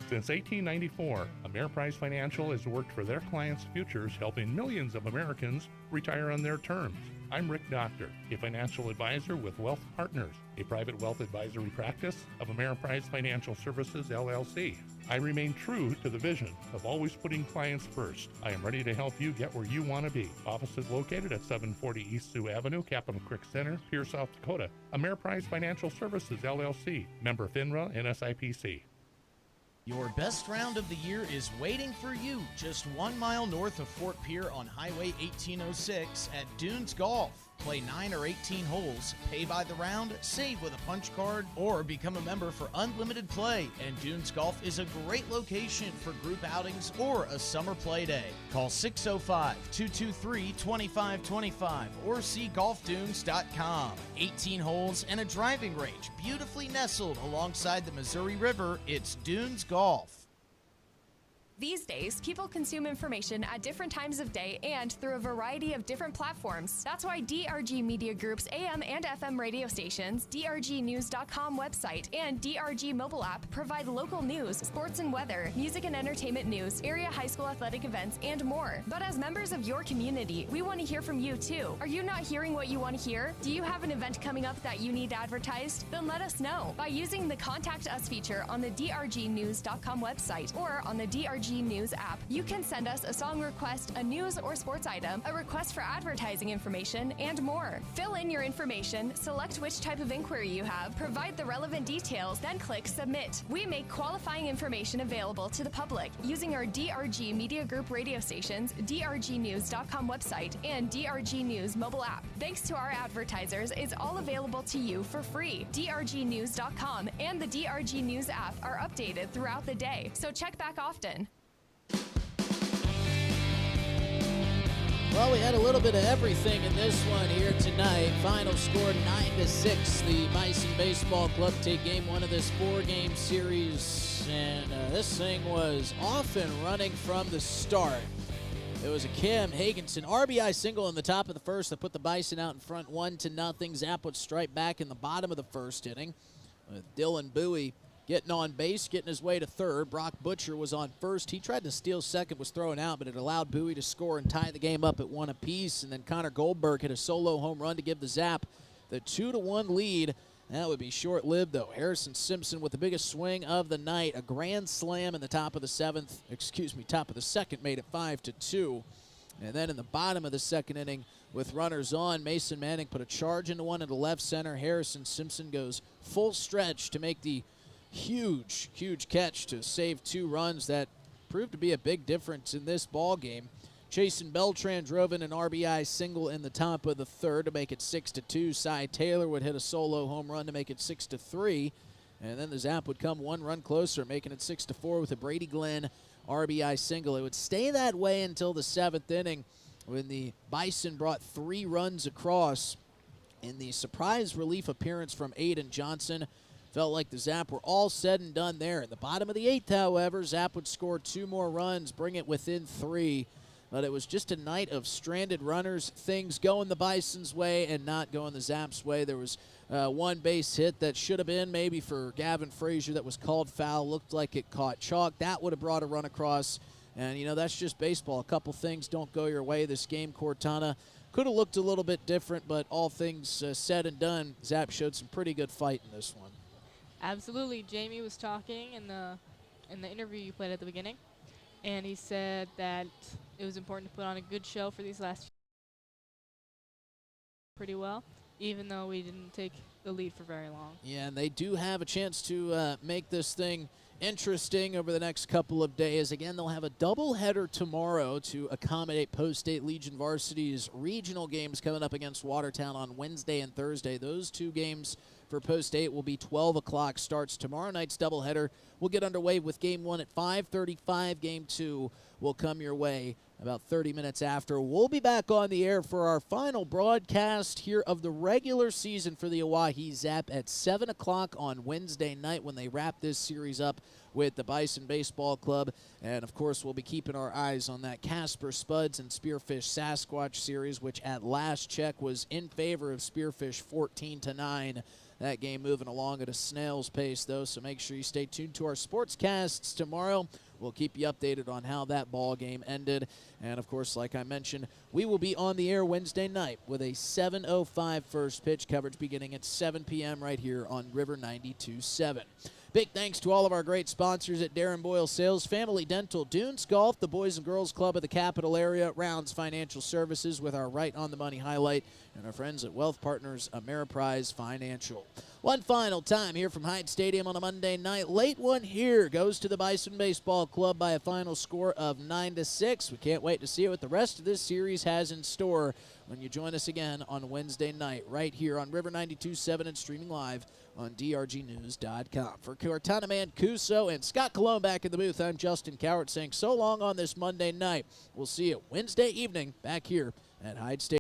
Since 1894, Ameriprise Financial has worked for their clients' futures, helping millions of Americans retire on their terms. I'm Rick Doctor, a financial advisor with Wealth Partners, a private wealth advisory practice of Ameriprise Financial Services, LLC. I remain true to the vision of always putting clients first. I am ready to help you get where you want to be. Offices located at 740 East Sioux Avenue, Capitol Creek Center, Pierre, South Dakota. Ameriprise Financial Services, LLC, member FINRA and SIPC. Your best round of the year is waiting for you just 1 mile north of Fort Pierre on Highway 1806 at Dunes Golf. Play 9 or 18 holes, pay by the round, save with a punch card, or become a member for unlimited play. And Dunes Golf is a great location for group outings or a summer play day. Call 605-223-2525 or see golfdunes.com. 18 holes and a driving range beautifully nestled alongside the Missouri River. It's Dunes Golf. These days, people consume information at different times of day and through a variety of different platforms. That's why DRG Media Group's AM and FM radio stations, drgnews.com website, and DRG mobile app provide local news, sports and weather, music and entertainment news, area high school athletic events, and more. But as members of your community, we want to hear from you too. Are you not hearing what you want to hear? Do you have an event coming up that you need advertised? Then let us know by using the Contact Us feature on the drgnews.com website or on the DRG News app. You can send us a song request, a news or sports item, a request for advertising information, and more. Fill in your information, select which type of inquiry you have, provide the relevant details, then click Submit. We make qualifying information available to the public using our DRG Media Group radio stations, drgnews.com website, and DRG News mobile app. Thanks to our advertisers, it's all available to you for free. drgnews.com and the DRG News app are updated throughout the day, so check back often. Well, Well, we had a little bit of everything in this one here tonight. Final score 9-6. The Bison Baseball Club take game one of this 4-game series. And this thing was off and running from the start. It was a Cam Hagenson RBI single in the top of the first that put the Bison out in front 1-0. Zap would strike back in the bottom of the first inning with Dylan Bowie getting on base, getting his way to third. Brock Butcher was on first. He tried to steal second, was thrown out, but it allowed Bowie to score and tie the game up at 1 apiece. And then Connor Goldberg hit a solo home run to give the Zap the 2-1 lead. That would be short-lived, though. Harrison Simpson with the biggest swing of the night. A grand slam in the top of the second made it 5-2. And then in the bottom of the second inning, with runners on, Mason Manning put a charge into one into left center. Harrison Simpson goes full stretch to make the huge catch to save 2 runs that proved to be a big difference in this ball game. Chasen Beltran drove in an RBI single in the top of the third to make it 6-2. Cy Taylor would hit a solo home run to make it 6-3. And then the Zap would come 1 run closer, making it 6-4 with a Brady Glenn RBI single. It would stay that way until the 7th inning when the Bison brought 3 runs across in the surprise relief appearance from Aiden Johnson. Felt like the Zap were all said and done there. In the bottom of the 8th, however, Zap would score 2 more runs, bring it within 3. But it was just a night of stranded runners, things going the Bison's way and not going the Zap's way. There was 1 base hit that should have been maybe for Gavin Frazier that was called foul. Looked like it caught chalk. That would have brought a run across. And, you know, that's just baseball. A couple things don't go your way this game. Cortana could have looked a little bit different, but all things said and done, Zap showed some pretty good fight in this one. Absolutely. Jamie was talking in the interview you played at the beginning, and he said that it was important to put on a good show for these last pretty well, even though we didn't take the lead for very long. Yeah, and they do have a chance to make this thing interesting over the next couple of days. Again, they'll have a doubleheader tomorrow to accommodate Post-State Legion Varsity's regional games coming up against Watertown on Wednesday and Thursday. Those 2 games for Post-State will be 12 o'clock starts. Tomorrow night's doubleheader will get underway with Game 1 at 5:35. Game 2 will come your way about 30 minutes after. We'll be back on the air for our final broadcast here of the regular season for the Oahe Zap at 7 o'clock on Wednesday night when they wrap this series up with the Bison Baseball Club. And, of course, we'll be keeping our eyes on that Casper Spuds and Spearfish Sasquatch series, which at last check was in favor of Spearfish 14-9. That game moving along at a snail's pace, though, so make sure you stay tuned to our sportscasts tomorrow. We'll keep you updated on how that ball game ended. And, of course, like I mentioned, we will be on the air Wednesday night with a 7:05 first pitch coverage beginning at 7 p.m. right here on River 92.7. Big thanks to all of our great sponsors at Darren Boyle Sales, Family Dental, Dunes Golf, the Boys and Girls Club of the Capital Area, Rounds Financial Services with our Right on the Money highlight, and our friends at Wealth Partners Ameriprise Financial. One final time here from Hyde Stadium on a Monday night. Late one here goes to the Bison Baseball Club by a final score of 9-6. We can't wait to see what the rest of this series has in store when you join us again on Wednesday night right here on River 92.7 and streaming live on drgnews.com. For Cortana Mancuso and Scott Colon back in the booth, I'm Justin Cowart saying so long on this Monday night. We'll see you Wednesday evening back here at Hyde Stadium.